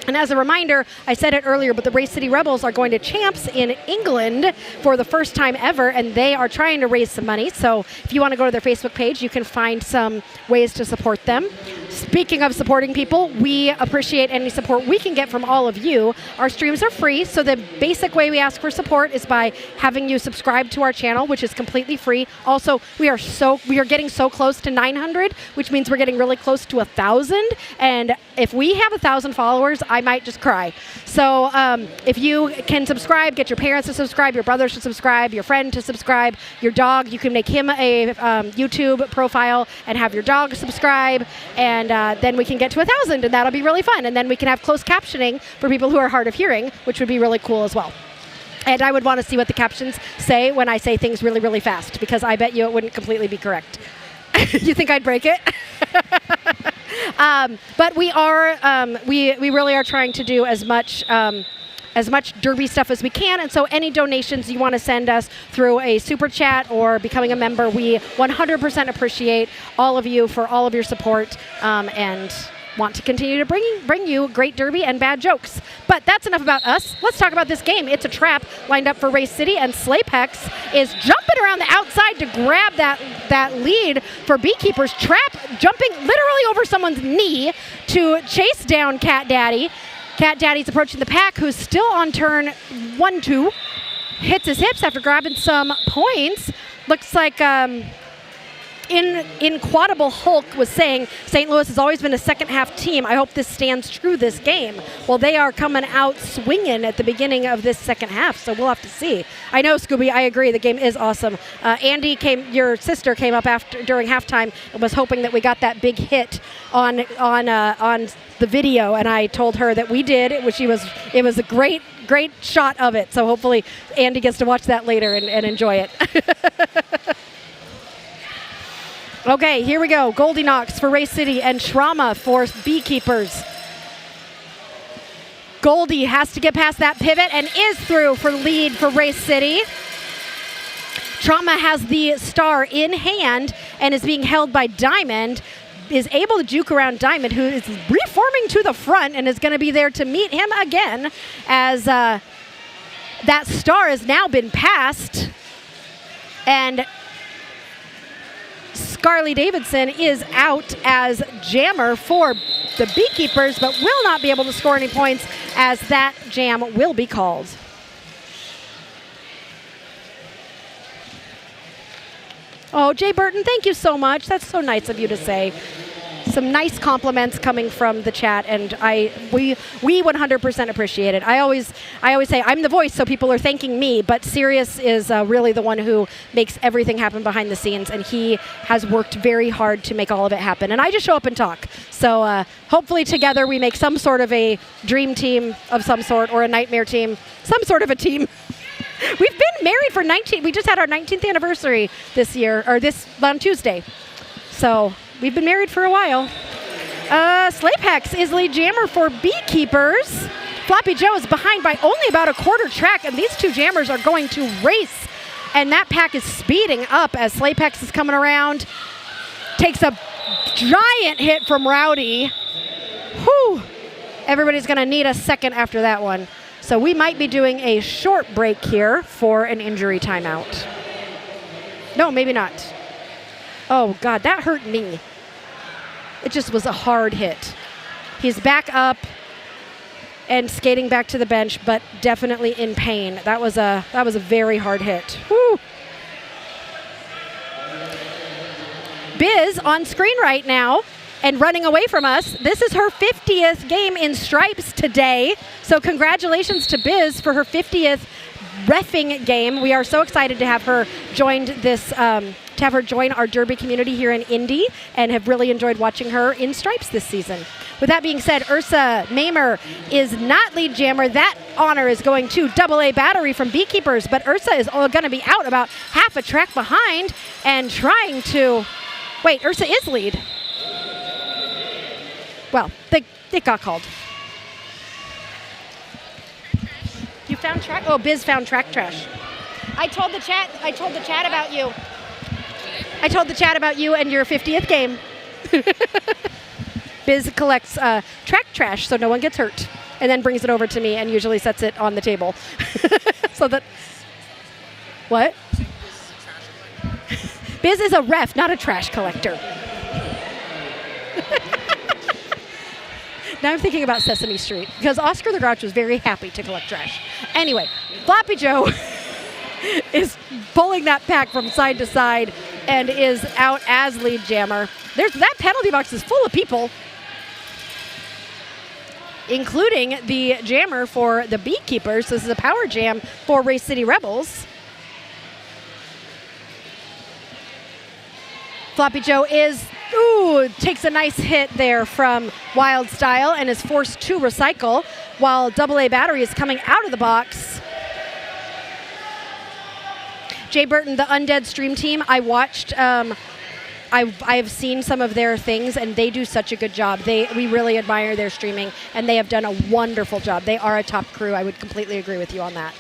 S1: And as a reminder, I said it earlier, but the Race City Rebels are going to Champs in England for the first time ever, and they are trying to raise some money. So if you want to go to their Facebook page, you can find some ways to support them. Speaking of supporting people, we appreciate any support we can get from all of you. Our streams are free, so the basic way we ask for support is by having you subscribe to our channel, which is completely free. Also, we are getting so close to 900, which means we're getting really close to 1,000. And if we have 1,000 followers, I might just cry. So if you can subscribe, get your parents to subscribe, your brothers to subscribe, your friend to subscribe, your dog, you can make him a YouTube profile and have your dog subscribe, and then we can get to 1,000, and that'll be really fun. And then we can have closed captioning for people who are hard of hearing, which would be really cool as well. And I would want to see what the captions say when I say things really, really fast, because I bet you it wouldn't completely be correct. You think I'd break it? But we are, we really are trying to do as much derby stuff as we can, and so any donations you want to send us through a super chat or becoming a member, we 100% appreciate all of you for all of your support, and want to continue to bring you great derby and bad jokes. But that's enough about us. Let's talk about this game. It's a trap lined up for Race City, and Slapex is jumping around the outside to grab that lead for Beekeepers. Trap jumping literally over someone's knee to chase down Cat Daddy. Cat Daddy's approaching the pack, who's still on turn 1-2. Hits his hips after grabbing some points. Looks like Inquadable Hulk was saying St. Louis has always been a second half team. I hope this stands true this game. Well, they are coming out swinging at the beginning of this second half, so we'll have to see. I know, Scooby, I agree. The game is awesome. Andy your sister came up during halftime and was hoping that we got that big hit on the video, and I told her that we did. It was a great shot of it. So hopefully Andy gets to watch that later and enjoy it. Okay, here we go. Goldie Knox for Race City and Trauma for Beekeepers. Goldie has to get past that pivot and is through for lead for Race City. Trauma has the star in hand and is being held by Diamond. Is able to juke around Diamond, who is reforming to the front and is going to be there to meet him again, as that star has now been passed. And Scarly Davidson is out as jammer for the Beekeepers, but will not be able to score any points as that jam will be called. Oh, Jay Burton, thank you so much. That's so nice of you to say. Some nice compliments coming from the chat, and we 100% appreciate it. I always say I'm the voice, so people are thanking me, but Sirius is really the one who makes everything happen behind the scenes, and he has worked very hard to make all of it happen. And I just show up and talk. So hopefully together we make some sort of a dream team of some sort, or a nightmare team, some sort of a team. We've been married for 19. We just had our 19th anniversary this year, or on Tuesday. So we've been married for a while. Slapex is lead jammer for Beekeepers. Floppy Joe is behind by only about a quarter track, and these two jammers are going to race. And that pack is speeding up as Slapex is coming around. Takes a giant hit from Rowdy. Whew. Everybody's going to need a second after that one. So we might be doing a short break here for an injury timeout. No, maybe not. Oh, God, that hurt me. It just was a hard hit. He's back up and skating back to the bench, but definitely in pain. That was a very hard hit. Whew. Biz on screen right now and running away from us. This is her 50th game in Stripes today. So congratulations to Biz for her 50th reffing game. We are so excited to have her join our Derby community here in Indy, and have really enjoyed watching her in Stripes this season. With that being said, Ursa Mamer is not lead jammer. That honor is going to AA Battery from Beekeepers, but Ursa is going to be out about half a track behind and trying to... Wait, Ursa is lead. Well, it got called. You found track? Oh, Biz found track trash. I told the chat about you. I told the chat about you and your 50th game. Biz collects track trash so no one gets hurt, and then brings it over to me and usually sets it on the table. So that. What? Biz is a ref, not a trash collector. Now I'm thinking about Sesame Street, because Oscar the Grouch was very happy to collect trash. Anyway, Floppy Joe is pulling that pack from side to side and is out as lead jammer. That penalty box is full of people, including the jammer for the Beekeepers. This is a power jam for Race City Rebels. Floppy Joe takes a nice hit there from Wild Style and is forced to recycle, while AA Battery is coming out of the box. Jay Burton, the Undead Stream Team, I watched. I've seen some of their things, and they do such a good job. We really admire their streaming, and they have done a wonderful job. They are a top crew. I would completely agree with you on that.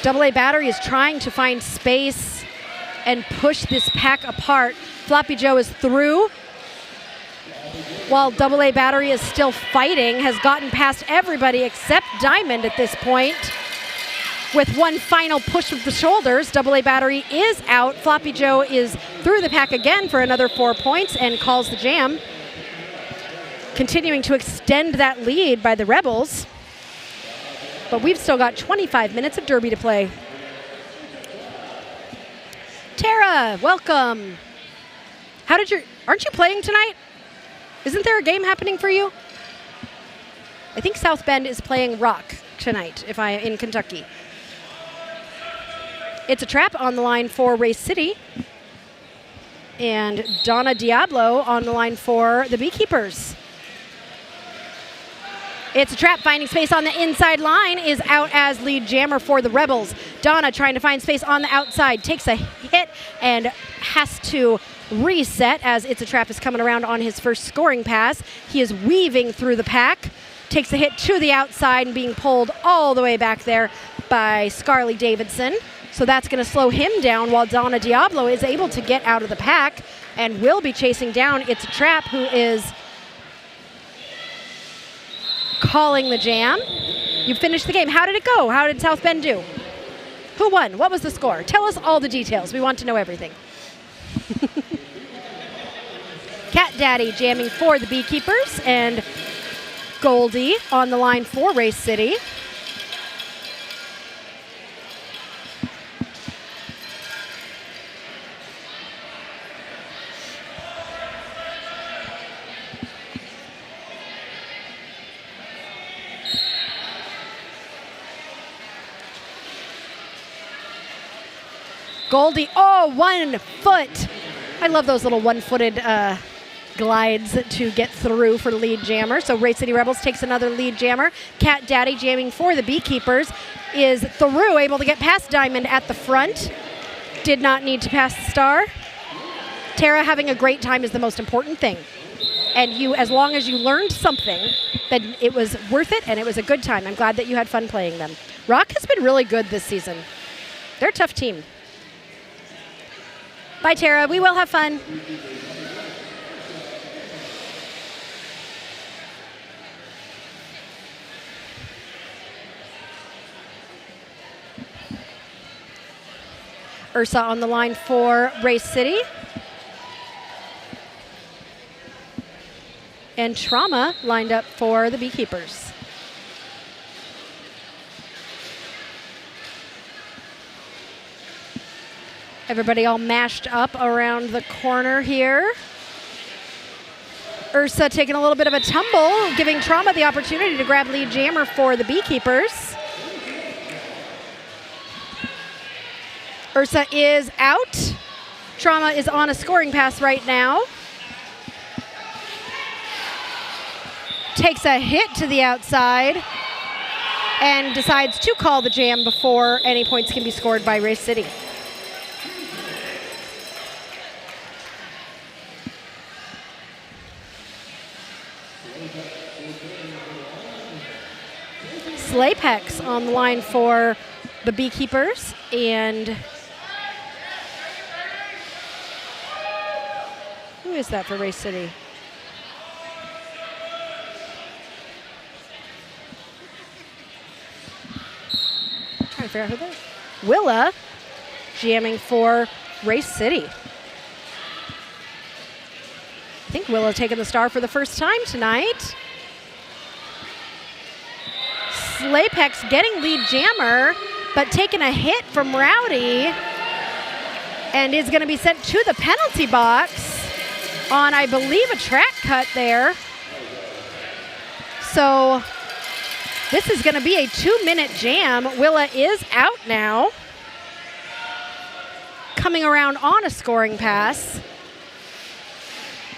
S1: AA Battery is trying to find space and push this pack apart. Floppy Joe is through, while AA Battery is still fighting, has gotten past everybody except Diamond at this point. With one final push with the shoulders, AA Battery is out. Floppy Joe is through the pack again for another 4 points and calls the jam, continuing to extend that lead by the Rebels. But we've still got 25 minutes of Derby to play. Tara, welcome. Aren't you playing tonight? Isn't there a game happening for you? I think South Bend is playing Rock tonight, in Kentucky. It's a trap on the line for Race City. And Donna Diablo on the line for the Beekeepers. It's a trap, finding space on the inside line, is out as lead jammer for the Rebels. Donna trying to find space on the outside, takes a hit and has to reset as It's a Trap is coming around on his first scoring pass. He is weaving through the pack, takes a hit to the outside and being pulled all the way back there by Scarlett Davidson. So that's going to slow him down, while Donna Diablo is able to get out of the pack and will be chasing down It's a Trap, who is calling the jam. You finished the game. How did it go? How did South Bend do? Who won? What was the score? Tell us all the details. We want to know everything. Cat Daddy jamming for the Beekeepers, and Goldie on the line for Race City. Goldie, 1 foot. I love those little one-footed glides to get through for the lead jammer. So Race City Rebels takes another lead jammer. Cat Daddy jamming for the Beekeepers is through, able to get past Diamond at the front. Did not need to pass the star. Tara, having a great time is the most important thing. And you, as long as you learned something, then it was worth it and it was a good time. I'm glad that you had fun playing them. Rock has been really good this season. They're a tough team. Bye, Tara. We will have fun. Ursa on the line for Race City. And Trauma lined up for the Beekeepers. Everybody all mashed up around the corner here. Ursa taking a little bit of a tumble, giving Trauma the opportunity to grab lead jammer for the Beekeepers. Ursa is out. Trauma is on a scoring pass right now. Takes a hit to the outside and decides to call the jam before any points can be scored by Race City. Slapex on the line for the Beekeepers, and who is that for Race City? Trying to figure out who that is. Willa jamming for Race City. I think Willa taking the star for the first time tonight. Slapex getting lead jammer, but taking a hit from Rowdy, and is going to be sent to the penalty box on, I believe, a track cut there. So this is going to be a 2-minute jam. Willa is out now. Coming around on a scoring pass.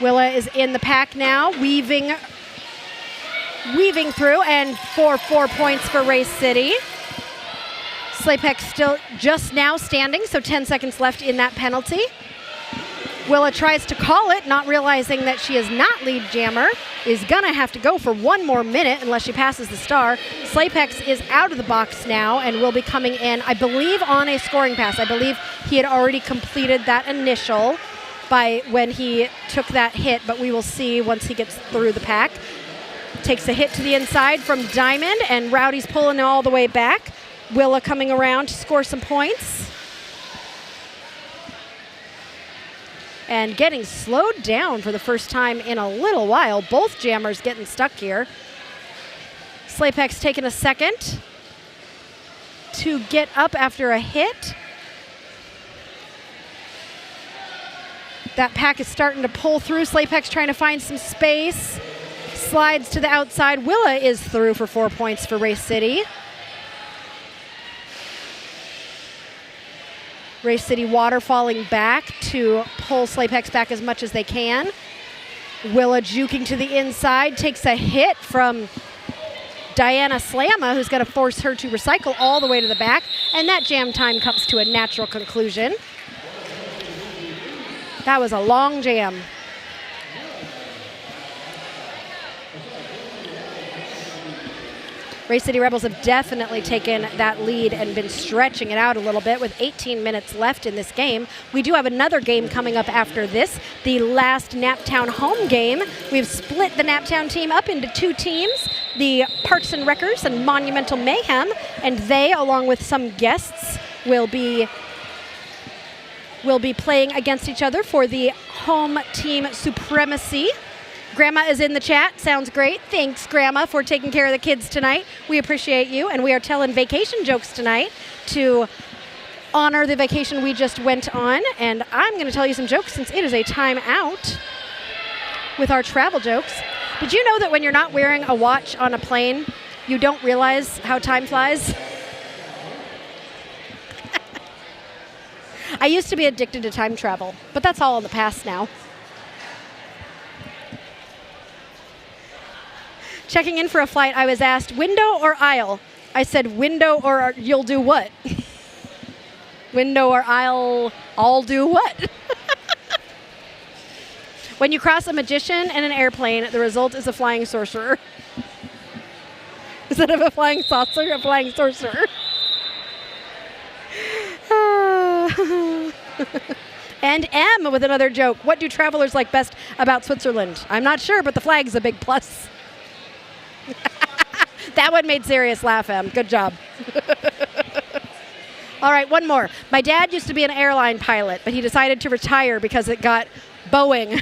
S1: Willa is in the pack now, weaving through, and for 4 points for Race City. Slapex still just now standing, so 10 seconds left in that penalty. Willa tries to call it, not realizing that she is not lead jammer, is gonna have to go for 1 more minute unless she passes the star. Slapex is out of the box now and will be coming in, I believe, on a scoring pass. I believe he had already completed that initial by when he took that hit, but we will see once he gets through the pack. Takes a hit to the inside from Diamond, and Rowdy's pulling all the way back. Willa coming around to score some points. And getting slowed down for the first time in a little while. Both jammers getting stuck here. Slapex taking a second to get up after a hit. That pack is starting to pull through. Slapex trying to find some space. Slides to the outside. Willa is through for 4 points for Race City. Race City waterfalling back to pull Slapex back as much as they can. Willa juking to the inside, takes a hit from Diana Slamma, who's going to force her to recycle all the way to the back, and that jam time comes to a natural conclusion. That was a long jam. Race City Rebels have definitely taken that lead and been stretching it out a little bit with 18 minutes left in this game. We do have another game coming up after this, the last Naptown home game. We've split the Naptown team up into 2 teams, the Parks and Wreckers and Monumental Mayhem, and they, along with some guests, will be playing against each other for the home team supremacy. Grandma is in the chat. Sounds great. Thanks, Grandma, for taking care of the kids tonight. We appreciate you. And we are telling vacation jokes tonight to honor the vacation we just went on. And I'm going to tell you some jokes since it is a timeout with our travel jokes. Did you know that when you're not wearing a watch on a plane, you don't realize how time flies? I used to be addicted to time travel, but that's all in the past now. Checking in for a flight, I was asked, window or aisle? I said, window or you'll do what? Window or aisle, I'll do what? When you cross a magician and an airplane, the result is a flying sorcerer. Instead of a flying saucer, a flying sorcerer. And M with another joke. What do travelers like best about Switzerland? I'm not sure, but the flag's a big plus. That one made Sirius laugh, Em. Good job. All right, one more. My dad used to be an airline pilot, but he decided to retire because it got Boeing.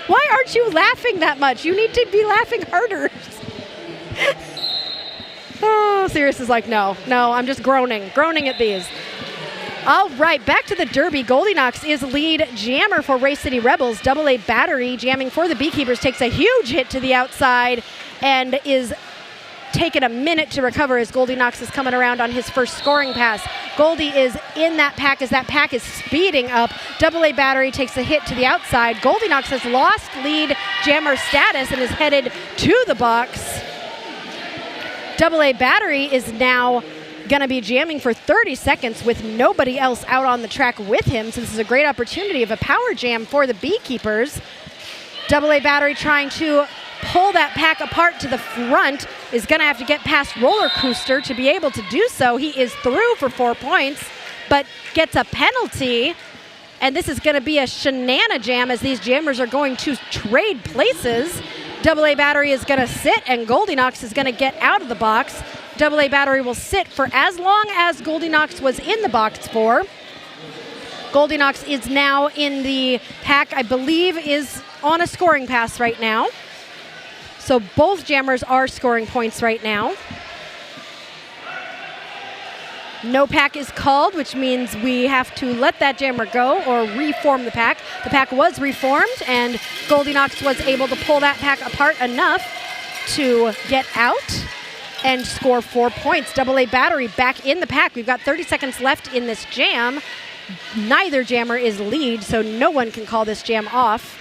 S1: Why aren't you laughing that much? You need to be laughing harder. Oh, Sirius is like, no, I'm just groaning at these. All right, back to the Derby. Goldie Knox is lead jammer for Race City Rebels. AA Battery jamming for the Beekeepers takes a huge hit to the outside and is taking a minute to recover as Goldie Knox is coming around on his first scoring pass. Goldie is in that pack as that pack is speeding up. AA Battery takes a hit to the outside. Goldie Knox has lost lead jammer status and is headed to the box. AA Battery is now going to be jamming for 30 seconds with nobody else out on the track with him. So this is a great opportunity of a power jam for the Beekeepers. AA Battery trying to pull that pack apart to the front, is going to have to get past Roller Coaster to be able to do so. He is through for 4 points, but gets a penalty. And this is going to be a shenana jam as these jammers are going to trade places. AA Battery is going to sit and Goldilocks is going to get out of the box. AA Battery will sit for as long as Goldilocks was in the box for. Goldilocks is now in the pack, I believe is on a scoring pass right now. So both jammers are scoring points right now. No pack is called, which means we have to let that jammer go or reform the pack. The pack was reformed, and Goldilocks was able to pull that pack apart enough to get out and score 4 points. AA Battery back in the pack. We've got 30 seconds left in this jam. Neither jammer is lead, so no one can call this jam off.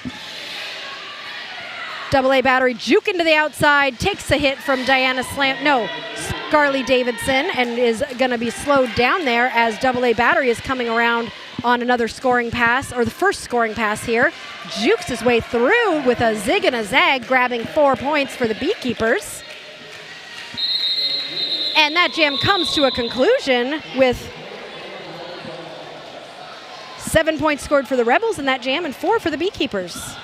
S1: AA Battery juking to the outside, takes a hit from Scarly Davidson, and is going to be slowed down there as AA Battery is coming around on another scoring pass, or the first scoring pass here. Jukes his way through with a zig and a zag, grabbing 4 points for the Beekeepers. And that jam comes to a conclusion with 7 points scored for the Rebels in that jam and 4 for the Beekeepers.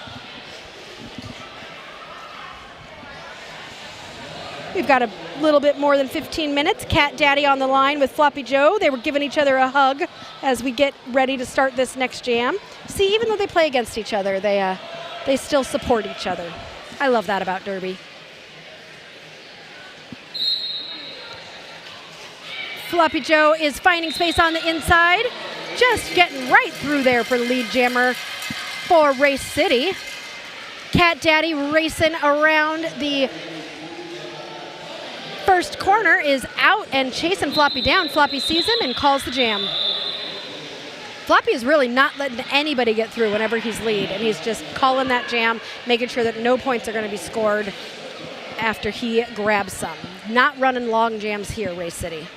S1: We've got a little bit more than 15 minutes. Cat Daddy on the line with Floppy Joe. They were giving each other a hug as we get ready to start this next jam. See, even though they play against each other, they still support each other. I love that about Derby. Floppy Joe is finding space on the inside. Just getting right through there for the lead jammer for Race City. Cat Daddy racing around the first corner, is out and chasing Floppy down. Floppy sees him and calls the jam. Floppy is really not letting anybody get through whenever he's lead, and he's just calling that jam, making sure that no points are going to be scored after he grabs some. Not running long jams here, Race City.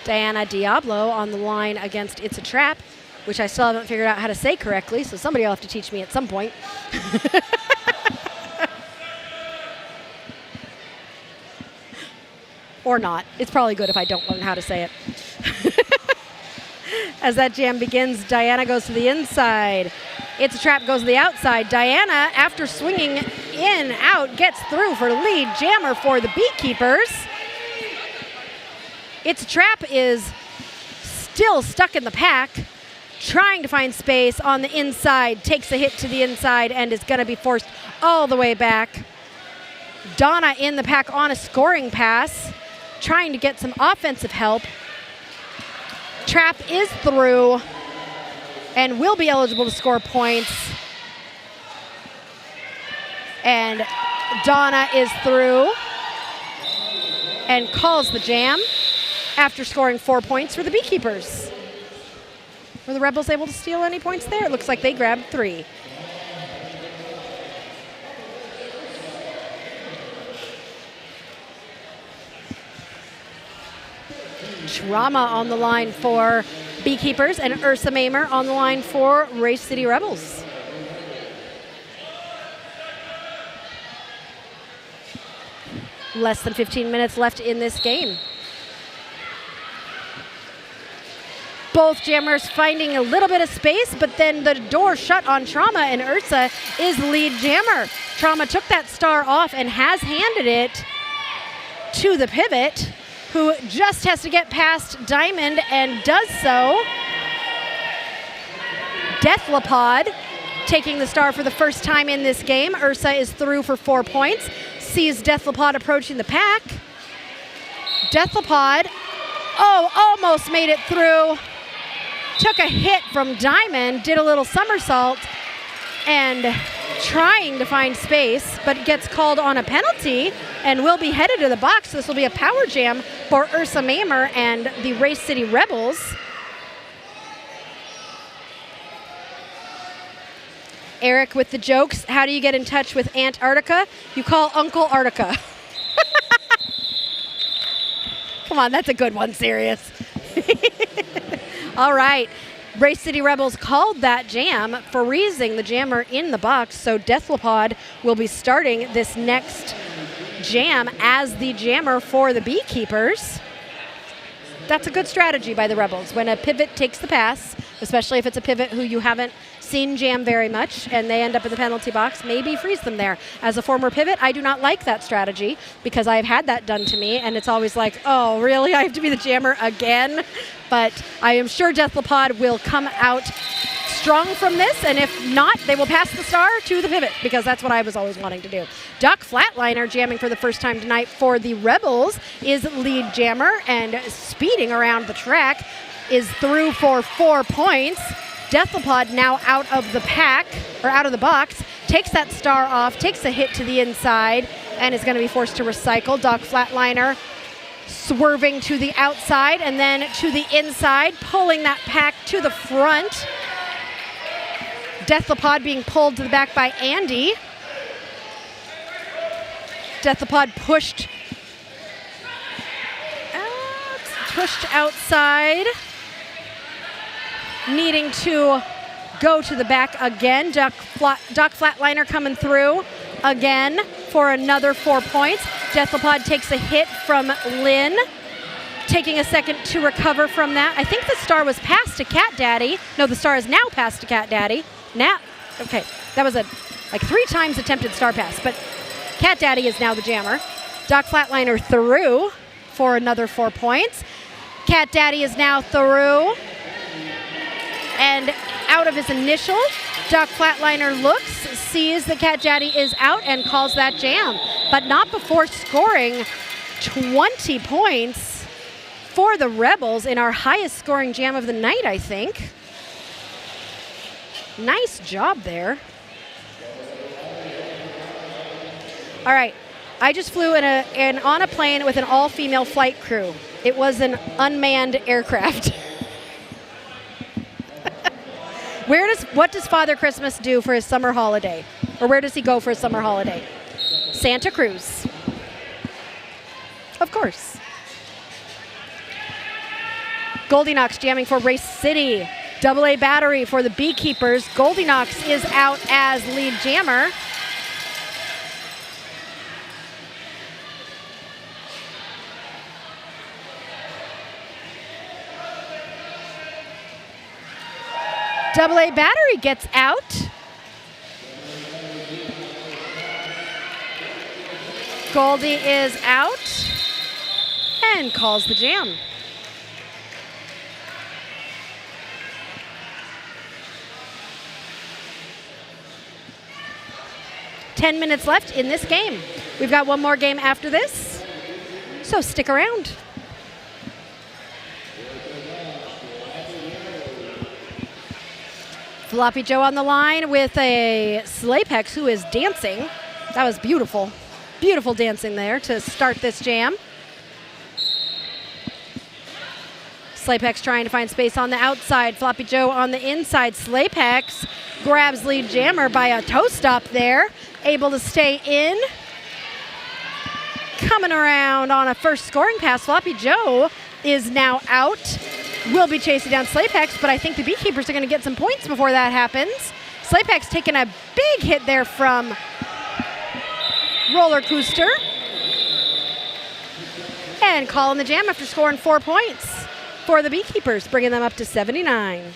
S1: Diana Diablo on the line against It's a Trap, which I still haven't figured out how to say correctly, so somebody will have to teach me at some point. Or not. It's probably good if I don't learn how to say it. As that jam begins, Diana goes to the inside. It's a Trap goes to the outside. Diana, after swinging in, out, gets through for the lead jammer for the Beekeepers. It's a Trap is still stuck in the pack, trying to find space on the inside, takes a hit to the inside, and is going to be forced all the way back. Donna in the pack on a scoring pass, trying to get some offensive help. Trap is through and will be eligible to score points. And Donna is through and calls the jam after scoring 4 points for the Beekeepers. Were the Rebels able to steal any points there? It looks like they grabbed 3. Trauma on the line for Beekeepers, and Ursa Maimer on the line for Race City Rebels. Less than 15 minutes left in this game. Both jammers finding a little bit of space, but then the door shut on Trauma, and Ursa is lead jammer. Trauma took that star off and has handed it to the pivot, who just has to get past Diamond and does so. Deathlapod taking the star for the first time in this game. Ursa is through for 4 points. Sees Deathlapod approaching the pack. Deathlapod, almost made it through. Took a hit from Diamond, did a little somersault, and trying to find space, but gets called on a penalty and will be headed to the box. This will be a power jam for Ursa Maimer and the Race City Rebels. Eric with the jokes. How do you get in touch with Antarctica? You call Uncle Arctica. Come on, that's a good one, Sirius. All right. Race City Rebels called that jam, freezing the jammer in the box, so Deathlopod will be starting this next jam as the jammer for the Beekeepers. That's a good strategy by the Rebels. When a pivot takes the pass, especially if it's a pivot who you haven't seen jam very much and they end up in the penalty box, maybe freeze them there. As a former pivot, I do not like that strategy because I've had that done to me, and it's always like, oh, really? I have to be the jammer again? But I am sure Deathlopod will come out strong from this, and if not, they will pass the star to the pivot because that's what I was always wanting to do. Duck Flatliner jamming for the first time tonight for the Rebels is lead jammer, and speeding around the track is through for 4 points. Deathlopod now out of the pack, or out of the box, takes that star off, takes a hit to the inside, and is going to be forced to recycle. Duck Flatliner swerving to the outside and then to the inside, pulling that pack to the front. Deathlopod being pulled to the back by Andy. Deathlopod pushed outside, needing to go to the back again. Duck Flatliner coming through again for another 4 points. Deathlopod takes a hit from Lynn, taking a second to recover from that. I think the star was passed to Cat Daddy. No, the star is now passed to Cat Daddy. Now, okay, that was a 3 times attempted star pass, but Cat Daddy is now the jammer. Duck Flatliner through for another 4 points. Cat Daddy is now through and out of his initial. Duck Flatliner looks, sees that Cat Daddy is out, and calls that jam, but not before scoring 20 points for the Rebels in our highest scoring jam of the night, I think. Nice job there. All right, I just flew on a plane with an all-female flight crew. It was an unmanned aircraft. What does Father Christmas do for his summer holiday? Or where does he go for his summer holiday? Santa Cruz. Of course. Goldilocks jamming for Race City. AA battery for the Beekeepers. Goldilocks is out as lead jammer. AA battery gets out. Goldie is out and calls the jam. "10 minutes left in this game. We've got one more game after this, so stick around. Floppy Joe on the line with a Slapex who is dancing. That was beautiful. Beautiful dancing there to start this jam. Slapex trying to find space on the outside. Floppy Joe on the inside. Slapex grabs lead jammer by a toe stop there. Able to stay in. Coming around on a first scoring pass. Floppy Joe is now out. Will be chasing down Slapex, but I think the Beekeepers are going to get some points before that happens. Slapex taking a big hit there from Roller Coaster. And calling the jam after scoring 4 points for the Beekeepers, bringing them up to 79.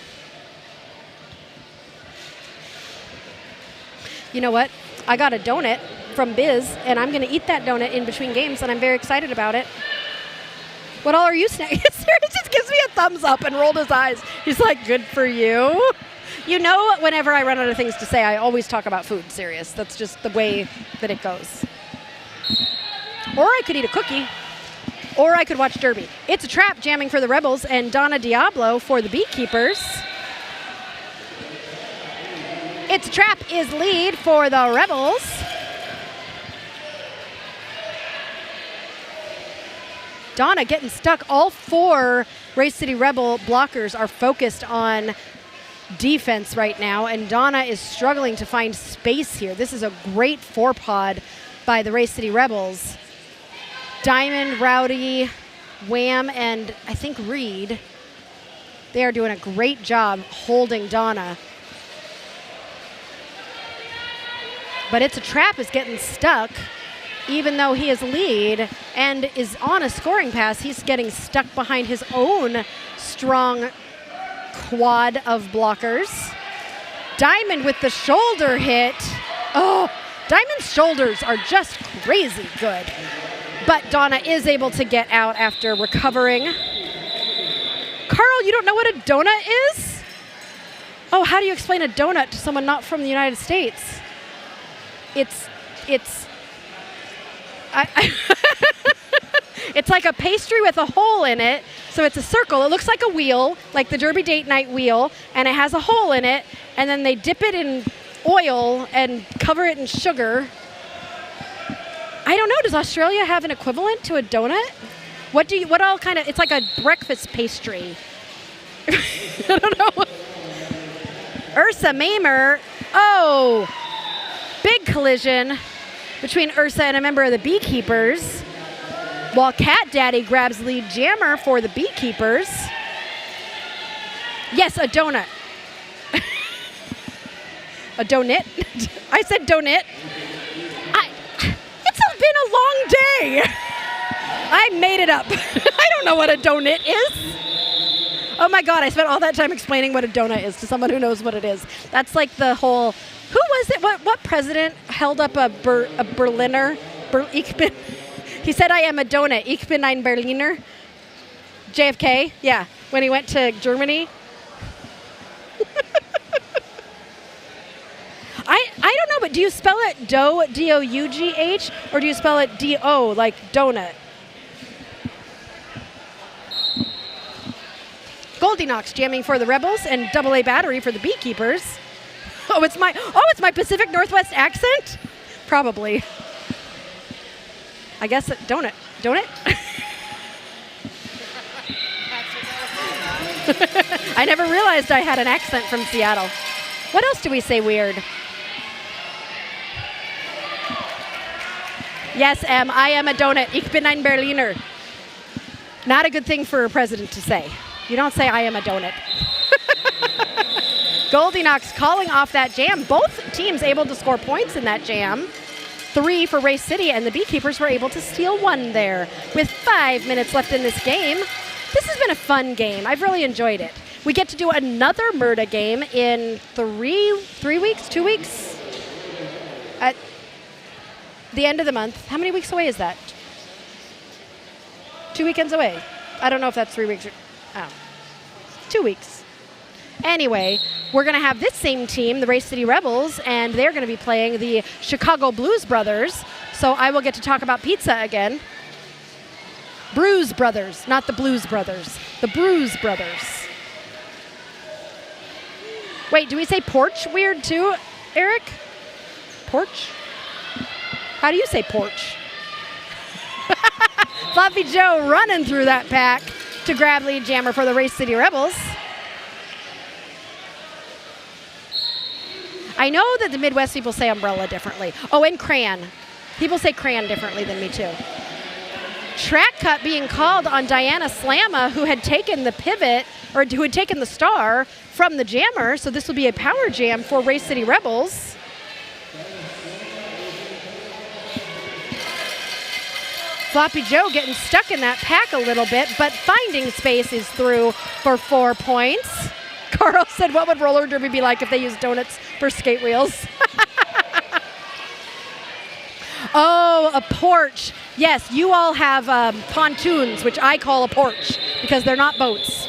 S1: You know what? I got a donut from Biz, and I'm going to eat that donut in between games, and I'm very excited about it. What all are you snacking? Sarah just gives me a thumbs up and rolled his eyes. He's like, good for you. You know, whenever I run out of things to say, I always talk about food, Sirius. That's just the way that it goes. Or I could eat a cookie. Or I could watch Derby. It's a trap jamming for the Rebels and Donna Diablo for the Beekeepers. It's a trap is lead for the Rebels. Donna getting stuck. All 4 Race City Rebel blockers are focused on defense right now, and Donna is struggling to find space here. This is a great 4-pod by the Race City Rebels. Diamond, Rowdy, Wham and I think Reed, they are doing a great job holding Donna. But It's a Trap is getting stuck, even though he is lead and is on a scoring pass. He's getting stuck behind his own strong quad of blockers. Diamond with the shoulder hit. Oh, Diamond's shoulders are just crazy good. But Donna is able to get out after recovering. Carl, you don't know what a donut is? Oh, how do you explain a donut to someone not from the United States? It's like a pastry with a hole in it. So it's a circle. It looks like a wheel, like the Derby Date Night wheel, and it has a hole in it. And then they dip it in oil and cover it in sugar. I don't know. Does Australia have an equivalent to a donut? What all kind of? It's like a breakfast pastry. I don't know. Ursa Mamer. Oh, big collision between Ursa and a member of the Beekeepers. While Cat Daddy grabs lead jammer for the Beekeepers. Yes, a donut. A donut? I said donut. It's been a long day. I made it up. I don't know what a donut is. Oh my God, I spent all that time explaining what a donut is to someone who knows what it is. That's like the whole, who was it? What president held up a Berliner? He said, I am a donut. Ich bin ein Berliner. JFK, yeah, when he went to Germany. I don't know, but do you spell it dough, D-O-U-G-H, or do you spell it D-O, like donut? Goldilocks jamming for the Rebels and AA battery for the Beekeepers. Oh, it's my Pacific Northwest accent? Probably. I guess donut. Donut? I never realized I had an accent from Seattle. What else do we say weird? Yes, I am a donut. Ich bin ein Berliner. Not a good thing for a president to say. You don't say I am a donut. Goldilocks calling off that jam. Both teams able to score points in that jam. 3 for Race City, and the Beekeepers were able to steal 1 there. With 5 minutes left in this game, this has been a fun game. I've really enjoyed it. We get to do another Murda game in 2 weeks? At the end of the month. How many weeks away is that? 2 weekends away. I don't know if that's 3 weeks or 2 weeks. Anyway, we're going to have this same team, the Race City Rebels, and they're going to be playing the Chicago Blues Brothers. So I will get to talk about pizza again. Bruise Brothers, not the Blues Brothers. The Bruise Brothers. Wait, do we say porch weird too, Eric? Porch? How do you say porch? Floppy Joe running through that pack to grab lead jammer for the Race City Rebels. I know that the Midwest people say umbrella differently. Oh, and crayon. People say crayon differently than me too. Track cut being called on Diana Slamma, who had taken the pivot, or who had taken the star from the jammer. So this will be a power jam for Race City Rebels. Floppy Joe getting stuck in that pack a little bit, but finding space is through for 4 points. Carl said, what would roller derby be like if they used donuts for skate wheels? Oh, a porch. Yes, you all have pontoons, which I call a porch, because they're not boats.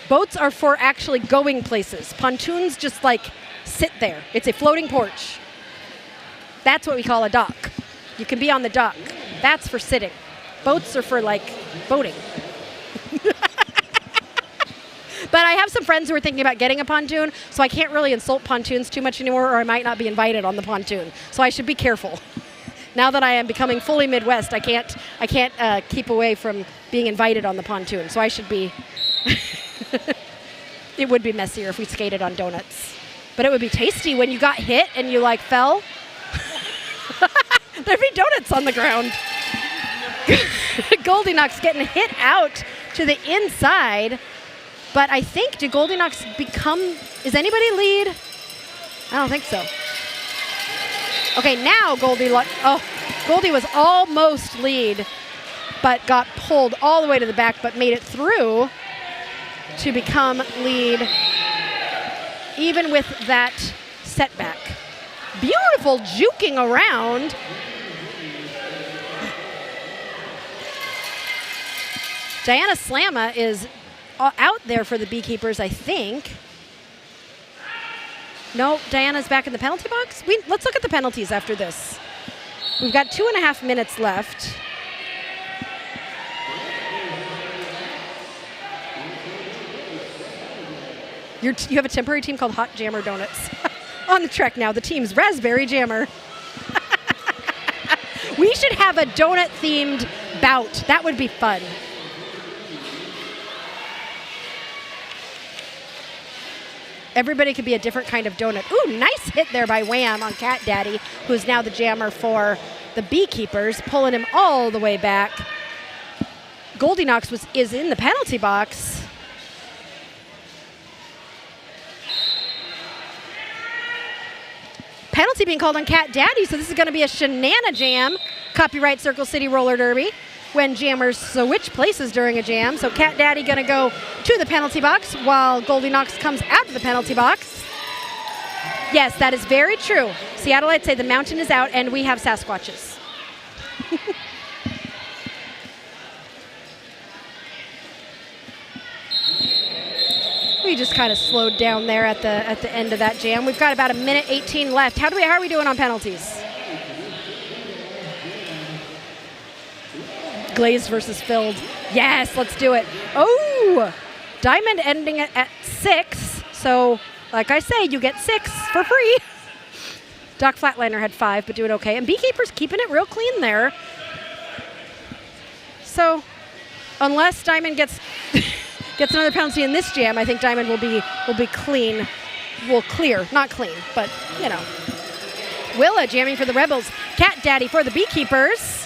S1: Boats are for actually going places. Pontoons just like sit there. It's a floating porch. That's what we call a dock. You can be on the dock. That's for sitting. Boats are for like boating. But I have some friends who are thinking about getting a pontoon, so I can't really insult pontoons too much anymore, or I might not be invited on the pontoon. So I should be careful. Now that I am becoming fully Midwest, I can't keep away from being invited on the pontoon. So I should be. It would be messier if we skated on donuts, but it would be tasty when you got hit and you like fell. There'd be donuts on the ground. Goldilocks getting hit out to the inside. But I think, did Goldilocks become, is anybody lead? I don't think so. Okay, now Goldie was almost lead, but got pulled all the way to the back, but made it through to become lead, even with that setback. Beautiful juking around. Diana Slamma is out there for the Beekeepers, I think. No, Diana's back in the penalty box. Let's look at the penalties after this. We've got 2.5 minutes left. You have a temporary team called Hot Jammer Donuts. On the trek now, the team's Raspberry Jammer. We should have a donut-themed bout. That would be fun. Everybody could be a different kind of donut. Ooh, nice hit there by Wham on Cat Daddy, who's now the jammer for the Beekeepers, pulling him all the way back. Goldilocks is in the penalty box. Penalty being called on Cat Daddy, so this is going to be a Shenana Jam. Copyright Circle City Roller Derby. When jammers switch places during a jam. So Cat Daddy going to go to the penalty box while Goldilocks comes out of the penalty box. Yes, that is very true. Seattleites say the mountain is out and we have Sasquatches. We just kind of slowed down there at the end of that jam. We've got about 1:18 left. How are we doing on penalties? Glazed versus filled. Yes, let's do it. Oh, Diamond ending it at 6. So, like I say, you get 6 for free. Doc Flatliner had 5, but doing okay. And Beekeepers keeping it real clean there. So, unless Diamond gets another penalty in this jam, I think Diamond will be clean. Well, clear, not clean, but you know. Willa jamming for the Rebels. Cat Daddy for the Beekeepers.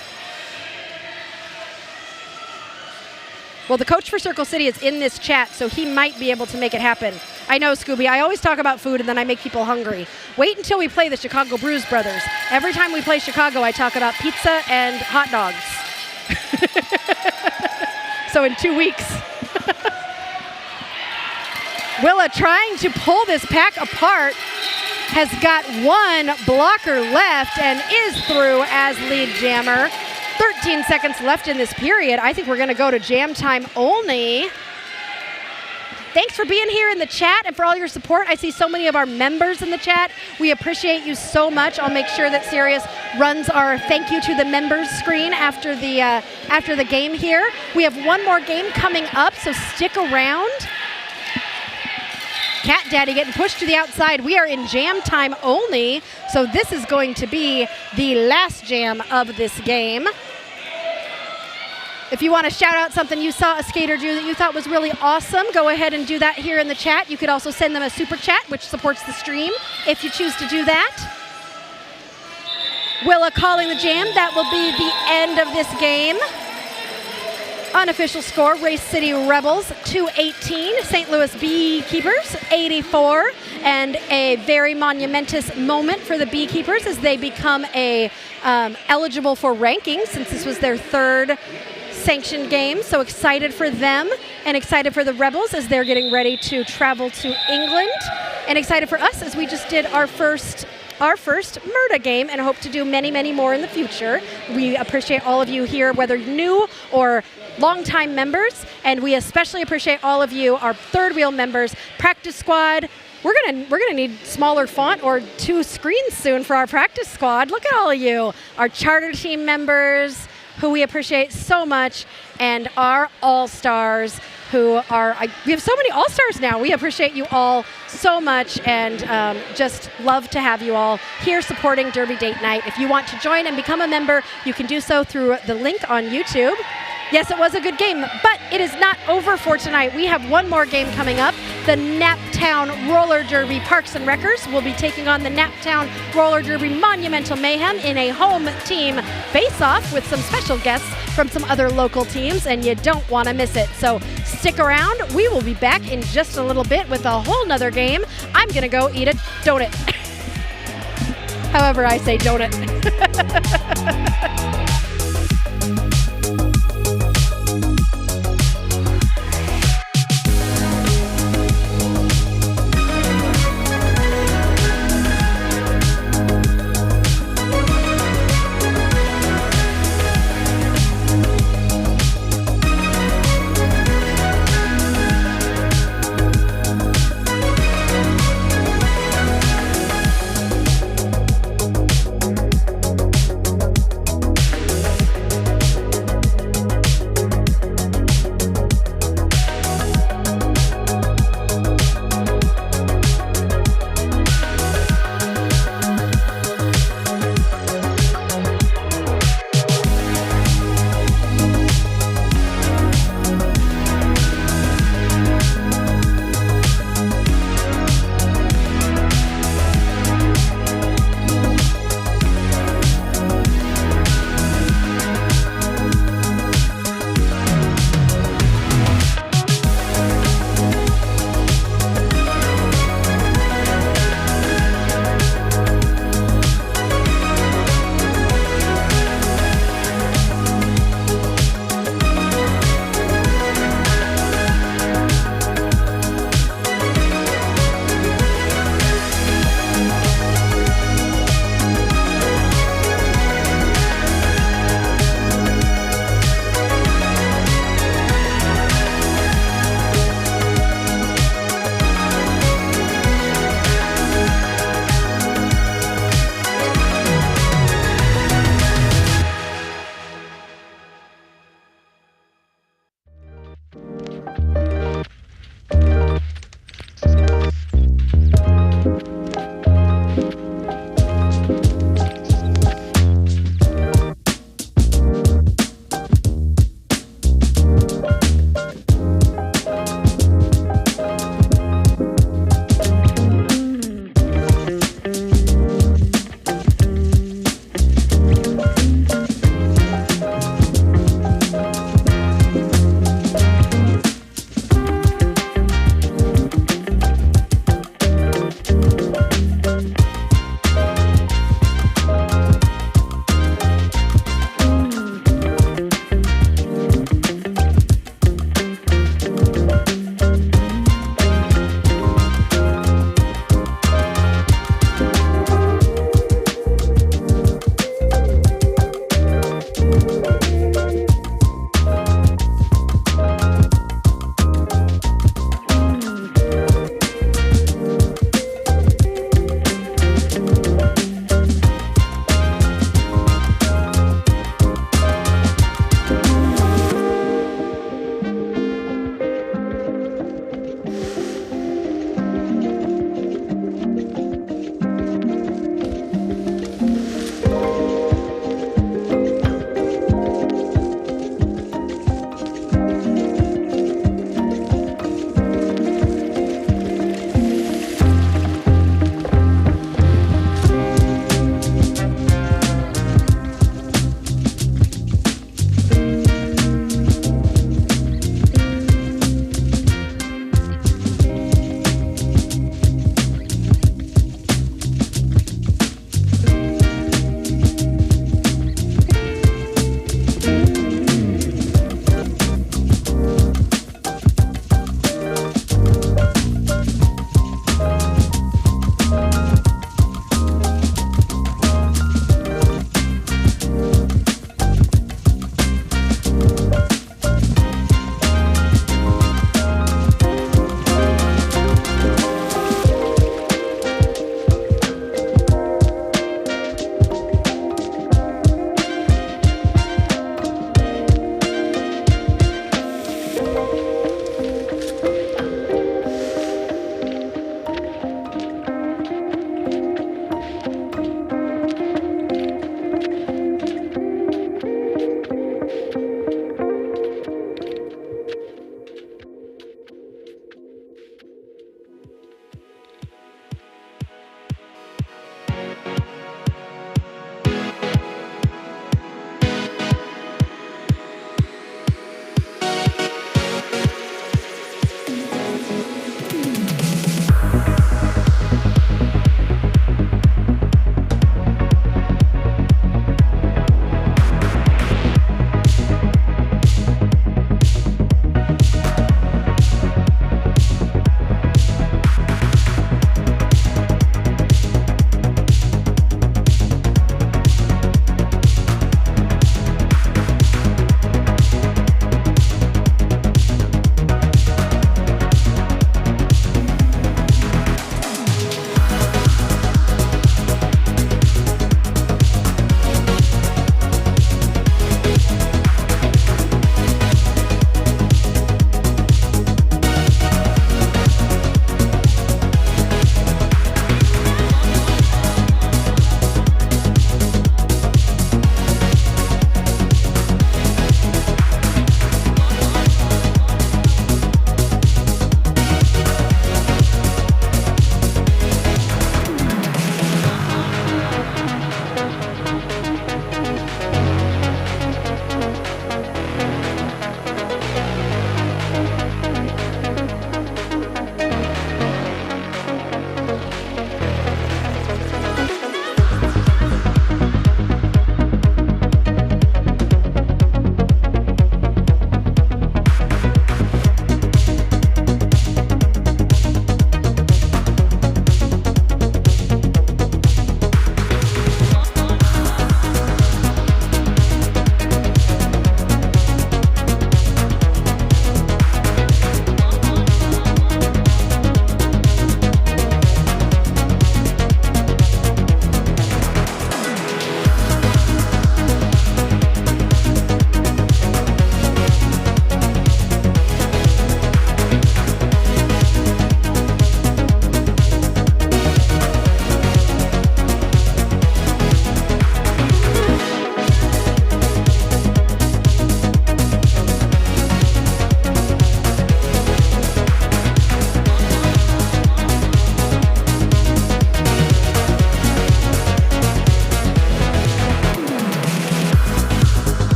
S1: Well, the coach for Circle City is in this chat, so he might be able to make it happen. I know, Scooby, I always talk about food and then I make people hungry. Wait until we play the Chicago Brews Brothers. Every time we play Chicago, I talk about pizza and hot dogs. So in 2 weeks. Willa trying to pull this pack apart, has got one blocker left and is through as lead jammer. 13 seconds left in this period. I think we're going to go to jam time only. Thanks for being here in the chat and for all your support. I see so many of our members in the chat. We appreciate you so much. I'll make sure that Sirius runs our thank you to the members screen after the game here. We have one more game coming up, so stick around. Cat Daddy getting pushed to the outside. We are in jam time only, so this is going to be the last jam of this game. If you want to shout out something you saw a skater do that you thought was really awesome, go ahead and do that here in the chat. You could also send them a super chat, which supports the stream, if you choose to do that. Willa calling the jam. That will be the end of this game. Unofficial score, Race City Rebels 218, St. Louis Beekeepers 84, and a very monumentous moment for the Beekeepers as they become eligible for ranking since this was their third sanctioned game. So excited for them and excited for the Rebels as they're getting ready to travel to England, and excited for us as we just did our first MURDA game and hope to do many, many more in the future. We appreciate all of you here, whether new or longtime members, and we especially appreciate all of you, our third wheel members, practice squad. We're gonna need smaller font or 2 screens soon for our practice squad. Look at all of you, our charter team members, who we appreciate so much, and our all-stars who are, we have so many all-stars now. We appreciate you all so much, and just love to have you all here supporting Derby Date Night. If you want to join and become a member, you can do so through the link on YouTube. Yes, it was a good game, but it is not over for tonight. We have one more game coming up. The Naptown Roller Derby Parks and Wreckers will be taking on the Naptown Roller Derby Monumental Mayhem in a home team face-off with some special guests from some other local teams, and you don't want to miss it. So stick around. We will be back in just a little bit with a whole nother game. I'm going to go eat a donut. However I say donut.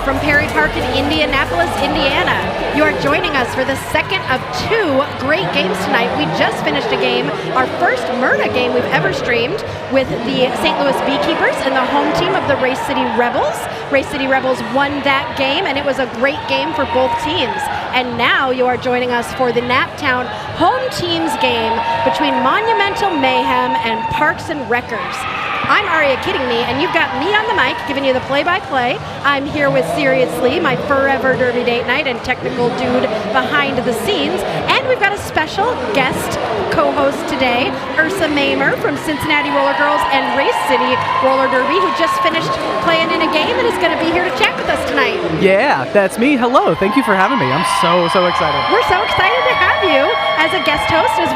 S1: from Perry Park in Indianapolis, Indiana. You are joining us for the second of 2 great games tonight. We just finished a game, our first Myrna game we've ever streamed, with the St. Louis Beekeepers and the home team of the Race City Rebels. Race City Rebels won that game, and it was a great game for both teams. And now you are joining us for the Naptown Home Teams game between Monumental Mayhem and Parks and Wreckers. I'm Aria Kidding Me, and you've got me on the mic giving you the play-by-play. I'm here with Seriously, my forever Derby Date Night and technical dude behind the scenes. And we've got a special guest co-host today, Ursa Mamer from Cincinnati Roller Girls and Race City Roller Derby, who just finished playing in a game and is going to be here to chat with us tonight.
S3: Yeah, that's me. Hello. Thank you for having me. I'm so excited.
S1: We're so excited to have you as a guest host as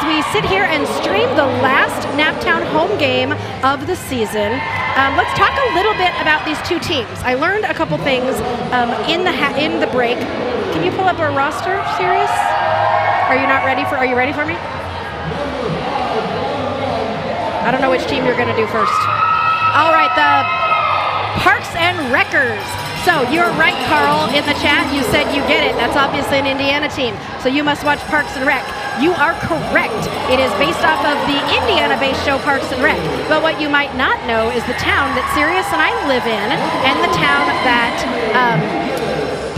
S1: we sit here and stream the last Naptown home game of the season. Let's talk a little bit about these 2 teams. I learned a couple things in the break. Can you pull up our roster, Sirius? Are you ready for me? I don't know which team you're going to do first. All right, the Parks and Wreckers. So you're right, Carl, in the chat. You said you get it. That's obviously an Indiana team. So you must watch Parks and Rec. You are correct. It is based off of the Indiana-based show Parks and Rec. But what you might not know is the town that Sirius and I live in, and the town that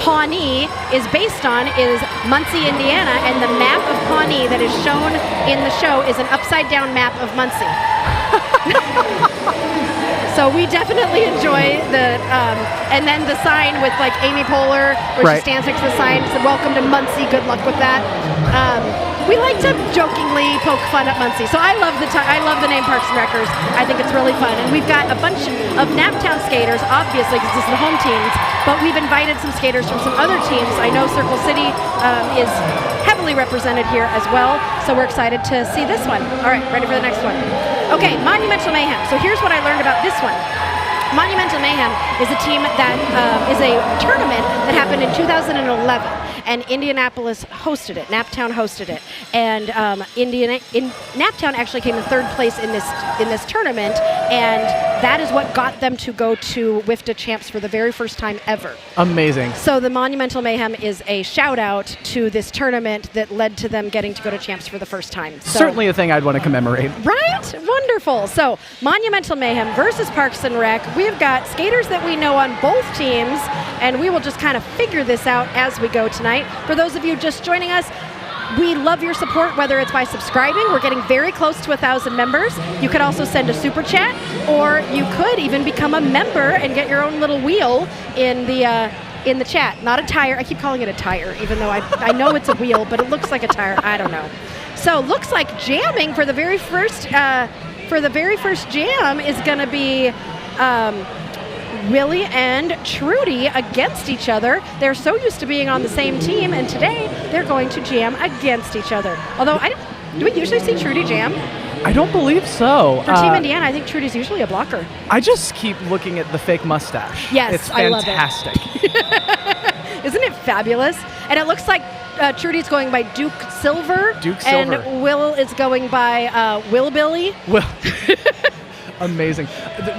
S1: Pawnee is based on is Muncie, Indiana, and the map of Pawnee that is shown in the show is an upside-down map of Muncie. So we definitely enjoy and then the sign with like Amy Poehler, where she stands next to the sign, said, "Welcome to Muncie, good luck with that." We like to jokingly poke fun at Muncie. So I love the name Parks and Wreckers. I think it's really fun. And we've got a bunch of Naptown skaters, obviously, because this is the home teams, but we've invited some skaters from some other teams. I know Circle City is heavily represented here as well, so we're excited to see this one. All right, ready for the next one. Okay, Monumental Mayhem. So here's what I learned about this one. Monumental Mayhem is a team that is a tournament that happened in 2011, and Indianapolis hosted it. Naptown hosted it, and Naptown actually came in 3rd place in this tournament, and that is what got them to go to WIFTA Champs for the very first time ever.
S3: Amazing.
S1: So the Monumental Mayhem is a shout out to this tournament that led to them getting to go to Champs for the first time. So,
S3: certainly a thing I'd want to commemorate.
S1: Right? Wonderful. So Monumental Mayhem versus Parks and Rec. We've got skaters that we know on both teams, and we will just kind of figure this out as we go tonight. For those of you just joining us, we love your support, whether it's by subscribing. We're getting very close to 1,000 members. You could also send a super chat, or you could even become a member and get your own little wheel in the chat. Not a tire. I keep calling it a tire, even though I know it's a wheel, but it looks like a tire. I don't know. So looks like jamming for the very first jam is going to be Willie and Trudy against each other. They're so used to being on the same team, and today they're going to jam against each other. Although, do we usually see Trudy jam?
S3: I don't believe so.
S1: For Team Indiana, I think Trudy's usually a blocker.
S3: I just keep looking at the fake mustache.
S1: Yes,
S3: it's
S1: I love it.
S3: Fantastic.
S1: Isn't it fabulous? And it looks like Trudy's going by Duke Silver. And Will is going by Will Billy.
S3: Well, amazing.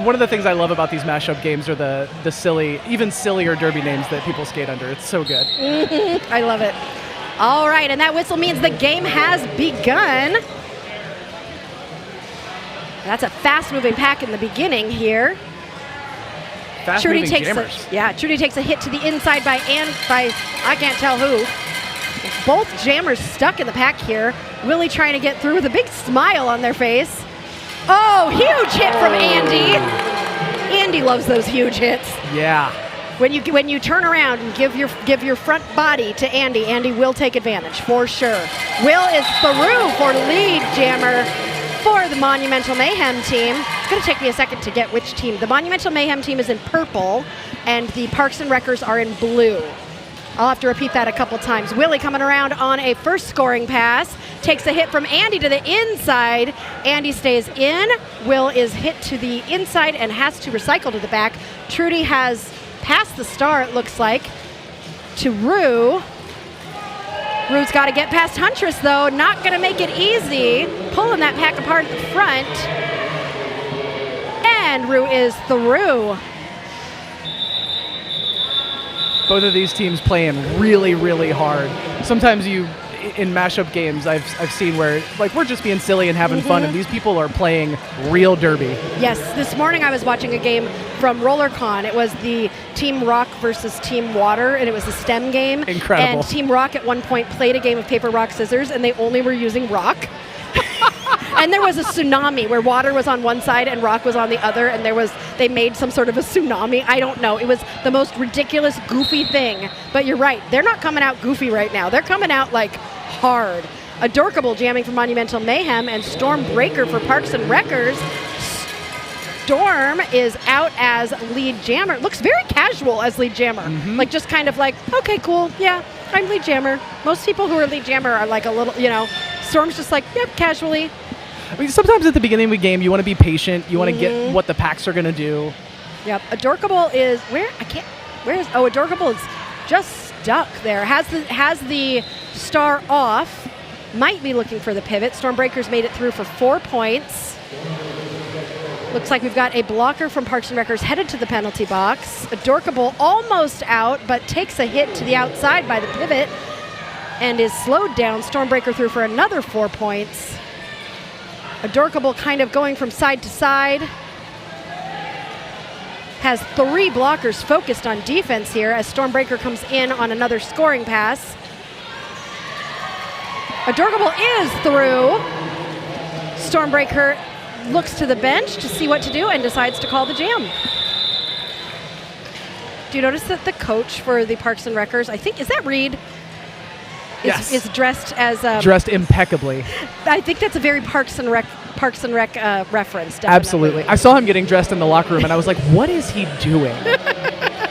S3: One of the things I love about these mashup games are the silly, even sillier derby names that people skate under. It's so good.
S1: I love it. All right, and that whistle means the game has begun. That's a fast-moving pack in the beginning here.
S3: Fast-moving jammers.
S1: Trudy takes a hit to the inside by I can't tell who. Both jammers stuck in the pack here. Willie trying to get through with a big smile on their face. Oh, huge hit from Andy. Andy loves those huge hits.
S3: Yeah.
S1: When you turn around and give your front body to Andy, Andy will take advantage for sure. Will is through for lead jammer for the Monumental Mayhem team. It's going to take me a second to get which team. The Monumental Mayhem team is in purple, and the Parks and Wreckers are in blue. I'll have to repeat that a couple times. Willie coming around on a first scoring pass. Takes a hit from Andy to the inside. Andy stays in. Will is hit to the inside and has to recycle to the back. Trudy has passed the star, it looks like, to Rue. Rue's got to get past Huntress, though. Not going to make it easy. Pulling that pack apart at the front. And Rue is through.
S3: Both of these teams playing really, really hard. Sometimes in mashup games, I've seen where like we're just being silly and having fun, and these people are playing real derby.
S1: Yes, this morning I was watching a game from RollerCon. It was the Team Rock versus Team Water, and it was a STEM game.
S3: Incredible.
S1: And Team Rock at one point played a game of paper, rock, scissors, and they only were using rock. And there was a tsunami where water was on one side and rock was on the other, and they made some sort of a tsunami. I don't know. It was the most ridiculous, goofy thing. But you're right. They're not coming out goofy right now. They're coming out like hard. Adorkable jamming for Monumental Mayhem and Stormbreaker for Parks and Wreckers. Storm is out as lead jammer. Looks very casual as lead jammer. Like just kind of like, okay, cool. Yeah, I'm lead jammer. Most people who are lead jammer are like a little, Storm's just like, yep, casually.
S3: I mean, sometimes at the beginning of a game, you want to be patient. You want to get what the packs are going to do.
S1: Yep. Adorkable is Adorkable is just stuck there. Has the star off. Might be looking for the pivot. Stormbreaker's made it through for 4 points. Looks like we've got a blocker from Parks and Wreckers headed to the penalty box. Adorkable almost out, but takes a hit to the outside by the pivot and is slowed down. Stormbreaker through for another 4 points. Adorkable kind of going from side to side. Has 3 blockers focused on defense here as Stormbreaker comes in on another scoring pass. Adorkable is through. Stormbreaker looks to the bench to see what to do and decides to call the jam. Do you notice that the coach for the Parks and Wreckers, I think, is that Reed?
S3: Yes.
S1: Is dressed as
S3: dressed impeccally.
S1: I think that's a very Parks and Rec reference. Definitely.
S3: Absolutely. I saw him getting dressed in the locker room, and I was like, "What is he doing?"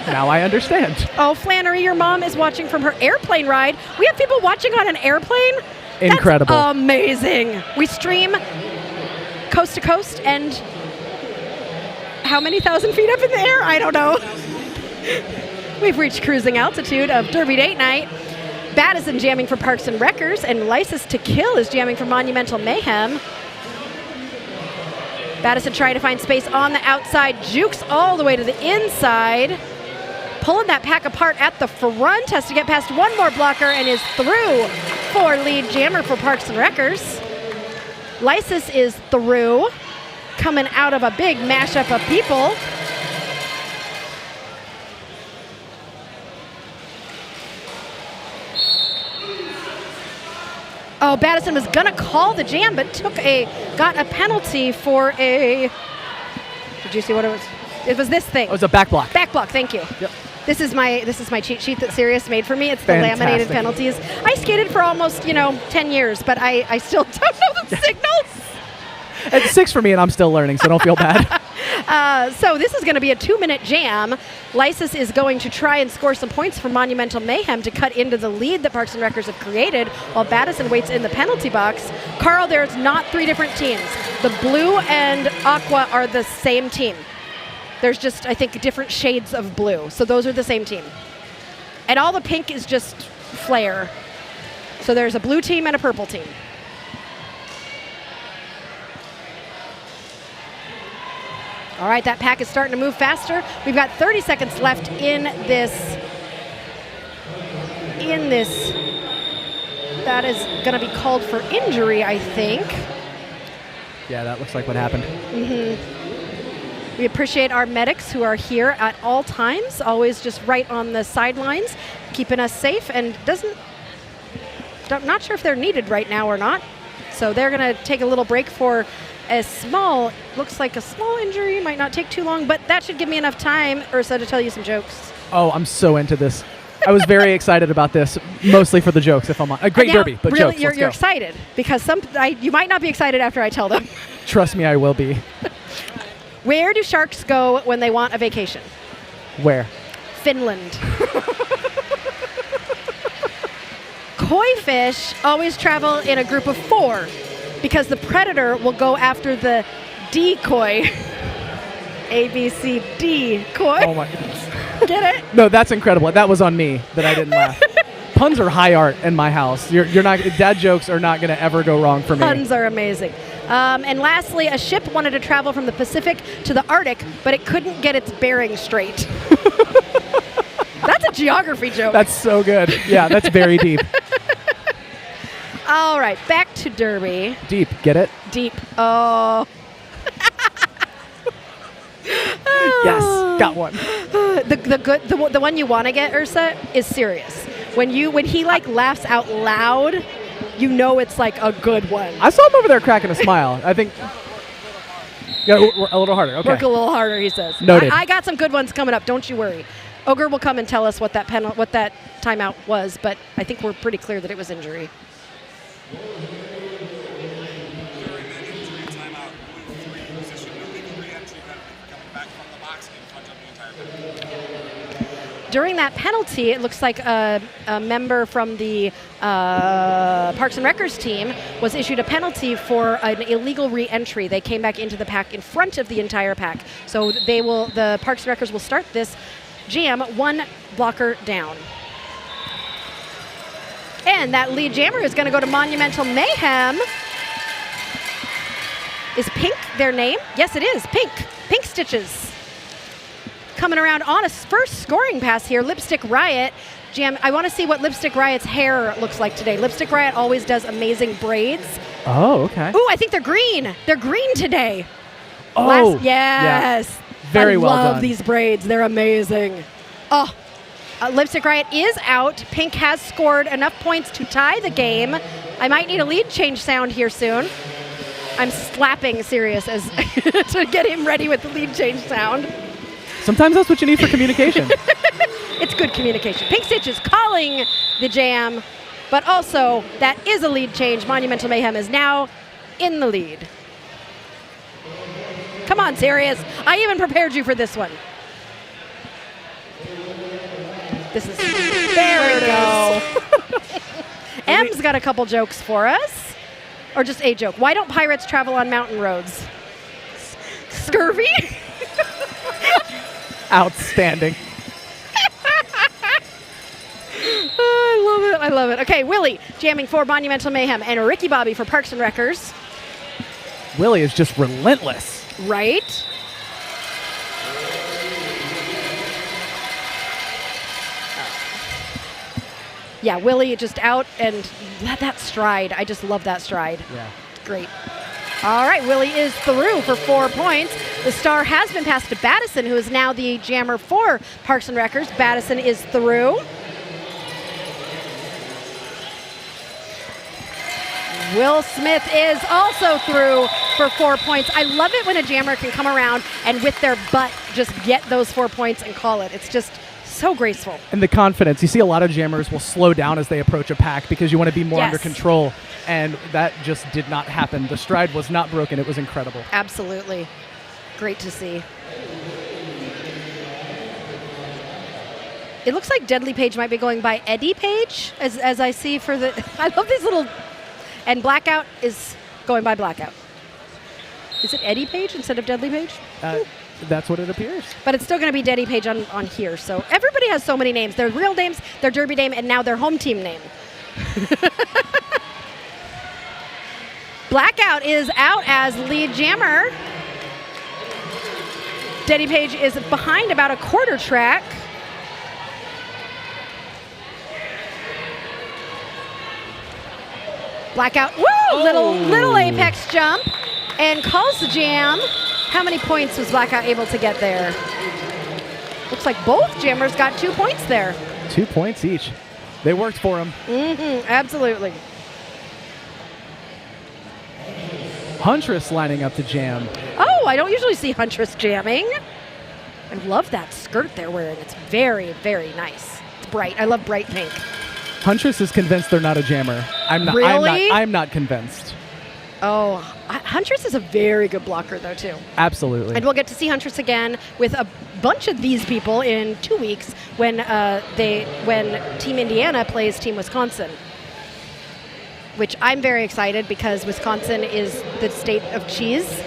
S3: Now I understand.
S1: Oh, Flannery, your mom is watching from her airplane ride. We have people watching on an airplane.
S3: Incredible.
S1: That's amazing. We stream coast to coast, and how many thousand feet up in the air? I don't know. We've reached cruising altitude of Derby Date Night. Battison jamming for Parks and Wreckers, and Lysis to Kill is jamming for Monumental Mayhem. Battison trying to find space on the outside, jukes all the way to the inside. Pulling that pack apart at the front, has to get past one more blocker and is through for lead jammer for Parks and Wreckers. Lysis is through, coming out of a big mashup of people. Oh, Battison was gonna call the jam, but got a penalty for a. Did you see what it was? It was this thing.
S3: It was a back block.
S1: Back block. Thank you.
S3: Yep.
S1: This is my cheat sheet that Sirius made for me. It's the
S3: Fantastic.
S1: laminated penalties. I skated for almost 10 years, but I still don't know the signals.
S3: It's 6 for me, and I'm still learning, so don't feel bad.
S1: So this is going to be a 2-minute jam. Lysis is going to try and score some points for Monumental Mayhem to cut into the lead that Parks and Wreckers have created, while Battison waits in the penalty box. Carl, there's not 3 different teams. The blue and aqua are the same team. There's just, I think, different shades of blue. So those are the same team. And all the pink is just flare. So there's a blue team and a purple team. All right, that pack is starting to move faster. We've got 30 seconds left in this. That is going to be called for injury, I think.
S3: Yeah, that looks like what happened.
S1: We appreciate our medics who are here at all times, always just right on the sidelines, keeping us safe, and not sure if they're needed right now or not. So they're going to take a little break for looks like a small injury, might not take too long, but that should give me enough time, Ursa, to tell you some jokes.
S3: Oh, I'm so into this. I was very excited about this, mostly for the jokes, if I'm on. A great derby, but
S1: really,
S3: jokes,
S1: you're excited, because you might not be excited after I tell them.
S3: Trust me, I will be.
S1: Where do sharks go when they want a vacation?
S3: Where?
S1: Finland. Koi fish always travel in a group of 4 because the predator will go after the decoy. A-B-C-D, koi.
S3: Oh my goodness.
S1: Get it?
S3: No, that's incredible. That was on me that I didn't laugh. Puns are high art in my house. You're not. Dad jokes are not going to ever go wrong for me.
S1: Puns are amazing. And lastly, a ship wanted to travel from the Pacific to the Arctic, but it couldn't get its bearing straight. That's a geography joke.
S3: That's so good. Yeah, that's very deep.
S1: All right, back to Derby.
S3: Deep, get it?
S1: Deep. Oh.
S3: Yes, got one.
S1: The one you want to get, Ursa, is serious. When he like laughs out loud, you know it's like a good one.
S3: I saw him over there cracking a smile. I think. Yeah, a little harder. Okay.
S1: Work a little harder, he says.
S3: Noted.
S1: I got some good ones coming up. Don't you worry. Ogre will come and tell us what that timeout was, but I think we're pretty clear that it was injury.
S2: During that injury timeout, blue 3 position, illegal re-entry penalty for coming back from the box in front of the entire field.
S1: During that penalty, it looks like a member from the Parks and Records team was issued a penalty for an illegal re-entry. They came back into the pack in front of the entire pack. So the Parks and Records will start this jam 1 blocker down. And that lead jammer is going to go to Monumental Mayhem. Is Pink their name? Yes, it is. Pink. Pink Stitches. Coming around on a first scoring pass here. Lipstick Riot. Jam. I want to see what Lipstick Riot's hair looks like today. Lipstick Riot always does amazing braids.
S3: Oh, okay.
S1: Ooh, I think they're green. They're green today.
S3: Oh,
S1: yes.
S3: yeah. Very well done.
S1: I love these braids. They're amazing. Oh. Lipstick Riot is out. Pink has scored enough points to tie the game. I might need a lead change sound here soon. I'm slapping Sirius as to get him ready with the lead change sound.
S3: Sometimes that's what you need for communication.
S1: It's good communication. Pink Stitch is calling the jam, but also that is a lead change. Monumental Mayhem is now in the lead. Come on, Sirius. I even prepared you for this one. This is there we go. M's got a couple jokes for us, or just a joke. Why don't pirates travel on mountain roads? Scurvy.
S3: Outstanding.
S1: I love it. I love it. Okay, Willie jamming for Monumental Mayhem and Ricky Bobby for Parks and Wreckers.
S3: Willie is just relentless.
S1: Right. Yeah, Willie just out and that stride. I just love that stride.
S3: Yeah.
S1: Great. All right, Willie is through for 4 points. The star has been passed to Battison, who is now the jammer for Parks and Wreckers. Battison is through. Will Smith is also through for 4 points. I love it when a jammer can come around and with their butt just get those 4 points and call it. It's just so graceful.
S3: And the confidence. You see a lot of jammers will slow down as they approach a pack because you want to be more under control. And that just did not happen. The stride was not broken. It was incredible.
S1: Absolutely. Great to see. It looks like Deadly Page might be going by Eddie Page, as I see for the... I love these little... And Blackout is going by Blackout. Is it Eddie Page instead of Deadly Page?
S3: That's what it appears.
S1: But it's still going to be Deadly Page on here. So everybody has so many names. Their real names, their derby name, and now their home team name. Blackout is out as lead jammer. Deadly Page is behind about a quarter track. Blackout, woo!
S3: Oh.
S1: Little apex jump and calls the jam. How many points was Blackout able to get there? Looks like both jammers got 2 points there.
S3: 2 points each. They worked for him.
S1: Mm-hmm, absolutely.
S3: Huntress lining up to jam.
S1: Oh, I don't usually see Huntress jamming. I love that skirt they're wearing. It's very, very nice. It's bright. I love bright pink.
S3: Huntress is convinced they're not a jammer. I'm not.
S1: Really?
S3: I'm not convinced.
S1: Oh, Huntress is a very good blocker, though, too.
S3: Absolutely.
S1: And we'll get to see Huntress again with a bunch of these people in 2 weeks when Team Indiana plays Team Wisconsin. Which I'm very excited because Wisconsin is the state of cheese.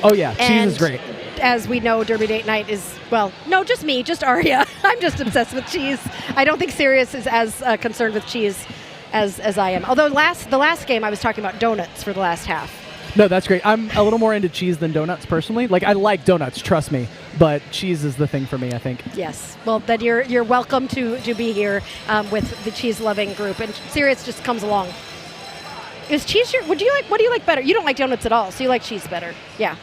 S3: Oh, yeah. Cheese is great.
S1: As we know, Derby Date Night is, well, no, just me, just Aria. I'm just obsessed with cheese. I don't think Sirius is as concerned with cheese as I am. Although the last game I was talking about donuts for the last half.
S3: No, that's great. I'm a little more into cheese than donuts personally. Like, I like donuts, trust me. but cheese is the thing for me, I think.
S1: Yes. Well, then you're welcome to be here with the cheese-loving group, and Sirius just comes along. Is cheese what do you like better? You don't like donuts at all, so you like cheese better. Yeah.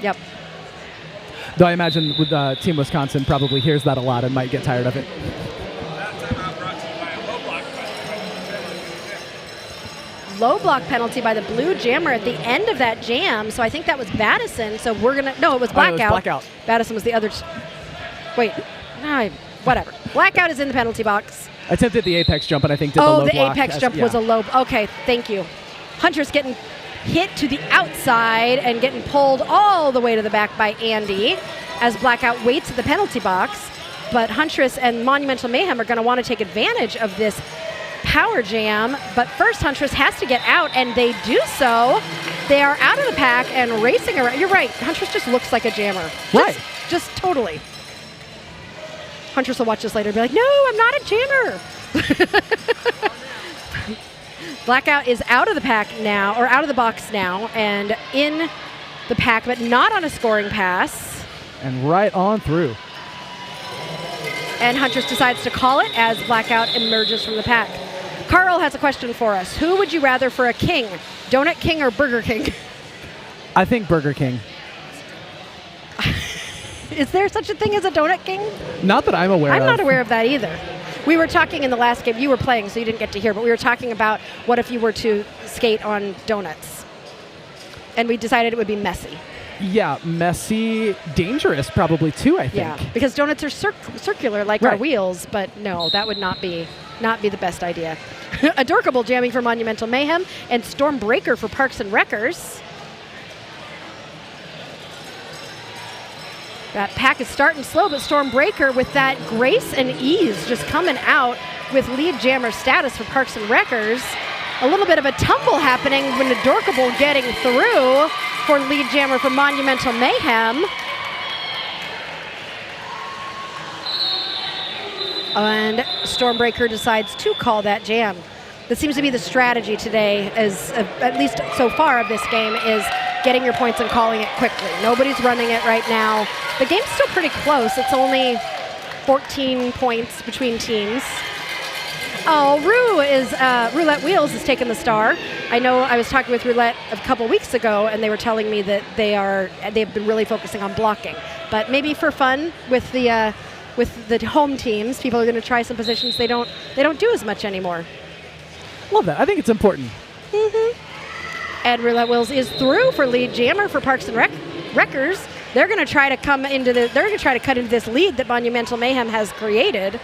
S1: Yep.
S3: Though I imagine with Team Wisconsin probably hears that a lot and might get tired of it.
S2: That timeout brought to you by a low block.
S1: Low block penalty by the blue jammer at the end of that jam. So I think that was Battison. So we're going to... No, it was Blackout.
S3: It was Blackout.
S1: Battison was the other... Wait. No, whatever. Blackout is in the penalty box.
S3: Attempted the apex jump, and I think did the low block.
S1: Oh, the apex jump was a low... Okay, thank you. Huntress getting hit to the outside and getting pulled all the way to the back by Andy as Blackout waits at the penalty box. But Huntress and Monumental Mayhem are going to want to take advantage of this power jam. But first, Huntress has to get out, and they do so. They are out of the pack and racing around. You're right. Huntress just looks like a jammer.
S3: Right.
S1: Just totally. Huntress will watch this later and be like, no, I'm not a jammer. Blackout is out of the pack now, or out of the box now, and in the pack, but not on a scoring pass.
S3: And right on through.
S1: And Huntress decides to call it as Blackout emerges from the pack. Carl has a question for us. Who would you rather for a king? Donut King or Burger King?
S3: I think Burger King.
S1: Is there such a thing as a Donut King?
S3: Not that I'm aware of.
S1: I'm not aware of that either. We were talking in the last game. You were playing, so you didn't get to hear, but we were talking about what if you were to skate on donuts. And we decided it would be messy.
S3: Yeah, messy, dangerous probably too, I think.
S1: Yeah, because donuts are circular like our wheels, but no, that would not be the best idea. Adorkable jamming for Monumental Mayhem and Stormbreaker for Parks and Wreckers. That pack is starting slow, but Stormbreaker with that grace and ease just coming out with lead jammer status for Parks and Wreckers. A little bit of a tumble happening when Adorkable getting through for lead jammer for Monumental Mayhem. And Stormbreaker decides to call that jam. That seems to be the strategy today, as at least so far of this game, is getting your points and calling it quickly. Nobody's running it right now. The game's still pretty close. It's only 14 points between teams. Oh, Roulette Wheels is taking the star. I know I was talking with Roulette a couple weeks ago, and they were telling me that they've been really focusing on blocking. But maybe for fun with the home teams, people are going to try some positions they don't do as much anymore.
S3: Love that. I think it's important.
S1: Mm-hmm. And Roulette Wheels is through for lead jammer for Parks and Wreckers. They're going to try to cut into this lead that Monumental Mayhem has created.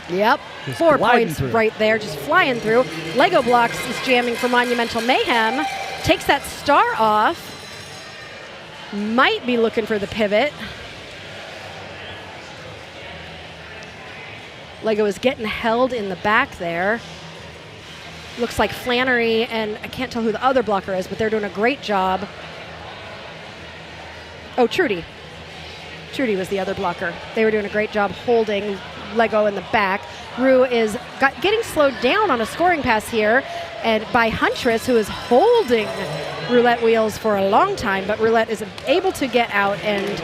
S1: Yep,
S3: Just
S1: 4 points
S3: through.
S1: Right there, just flying through. Lego Blocks is jamming for Monumental Mayhem. Takes that star off. Might be looking for the pivot. Lego is getting held in the back there. Looks like Flannery, and I can't tell who the other blocker is, but they're doing a great job. Oh, Trudy. Trudy was the other blocker. They were doing a great job holding Lego in the back. Rue is getting slowed down on a scoring pass here, and by Huntress, who is holding Roulette Wheels for a long time, but Roulette is able to get out and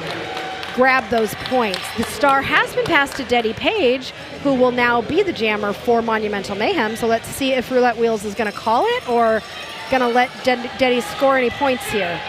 S1: grab those points. The star has been passed to Deddy Page, who will now be the jammer for Monumental Mayhem. So let's see if Roulette Wheels is going to call it or going to let Deddy score any points here.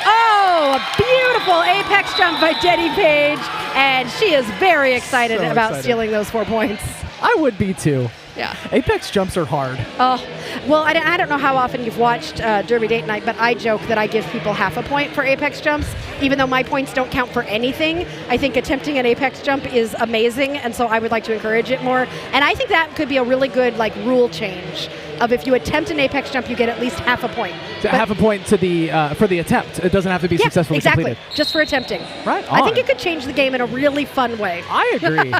S1: Oh, a beautiful apex jump by Deddy Page, and she is very excited about stealing those 4 points.
S3: I would be too.
S1: Yeah.
S3: Apex jumps are hard.
S1: Oh, well, I don't know how often you've watched Derby Date Night, but I joke that I give people half a point for apex jumps, even though my points don't count for anything. I think attempting an apex jump is amazing, and so I would like to encourage it more. And I think that could be a really good rule change of if you attempt an apex jump, you get at least half a point.
S3: Half a point to the for the attempt. It doesn't have to be successfully completed.
S1: Just for attempting.
S3: Right on.
S1: I think it could change the game in a really fun way.
S3: I agree.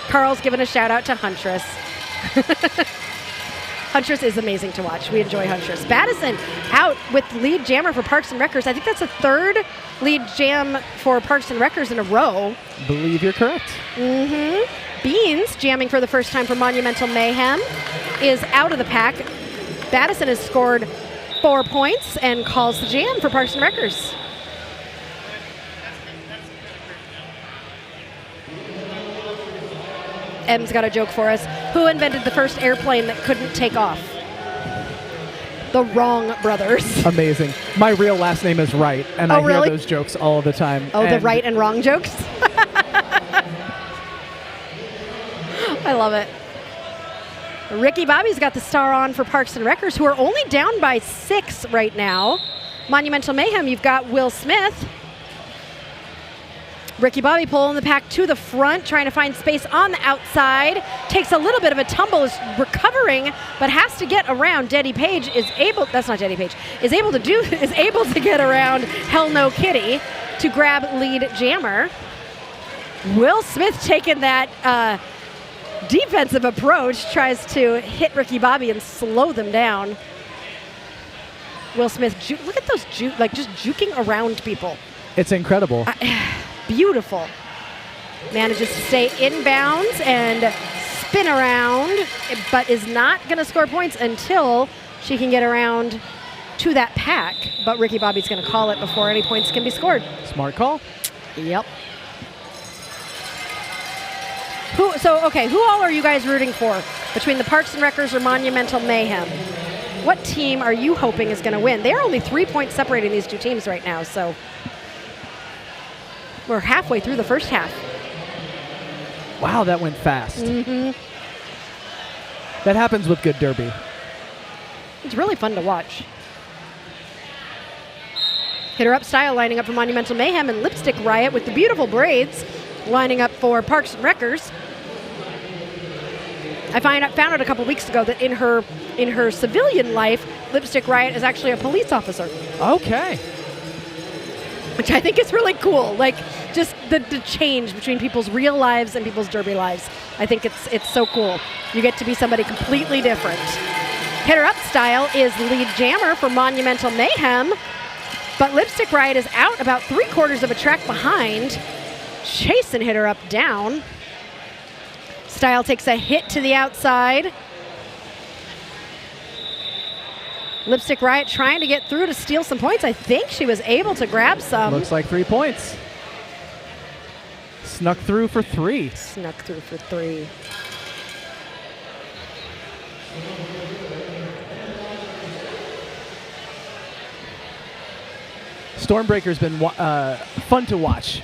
S1: Carl's giving a shout out to Huntress. Huntress is amazing to watch. We enjoy Huntress. Battison out with lead jammer for Parks and Wreckers. I think that's the third lead jam for Parks and Wreckers in a row.
S3: Believe you're correct.
S1: Mm-hmm. Beans jamming for the first time for Monumental Mayhem is out of the pack. Battison has scored 4 points and calls the jam for Parks and Wreckers. M's got a joke for us. Who invented the first airplane that couldn't take off? The Wrong brothers.
S3: Amazing. My real last name is Wright, and I
S1: really?
S3: hear those jokes all the time.
S1: Oh, the right and wrong jokes? I love it. Ricky Bobby's got the star on for Parks and Wreckers, who are only down by 6 right now. Monumental Mayhem, you've got Will Smith. Ricky Bobby pulling the pack to the front, trying to find space on the outside. Takes a little bit of a tumble, is recovering, but has to get around. Daddy Page is able, that's not Daddy Page, is able to get around Hell No Kitty to grab lead jammer. Will Smith taking that defensive approach, tries to hit Ricky Bobby and slow them down. Will Smith, look at those, just juking around people.
S3: It's incredible.
S1: Beautiful. Manages to stay inbounds and spin around, but is not going to score points until she can get around to that pack. But Ricky Bobby's going to call it before any points can be scored.
S3: Smart call.
S1: Yep. Who all are you guys rooting for between the Parks and Wreckers or Monumental Mayhem? What team are you hoping is going to win? They are only 3 points separating these two teams right now, so we're halfway through the first half.
S3: Wow, that went fast.
S1: Mm-hmm.
S3: That happens with good derby.
S1: It's really fun to watch. Hitter Up Style lining up for Monumental Mayhem, and Lipstick Riot with the beautiful braids lining up for Parks and Wreckers. I found out a couple weeks ago that in her civilian life, Lipstick Riot is actually a police officer.
S3: Okay.
S1: Which I think is really cool. Like, just the change between people's real lives and people's derby lives. I think it's so cool. You get to be somebody completely different. Hitter Up Style is lead jammer for Monumental Mayhem, but Lipstick Riot is out about 3/4 of a track behind, chasing Hitter Up down. Style takes a hit to the outside. Lipstick Riot trying to get through to steal some points. I think she was able to grab some.
S3: Looks like 3 points. Snuck through for 3.
S1: Snuck through for 3.
S3: Stormbreaker's been fun to watch.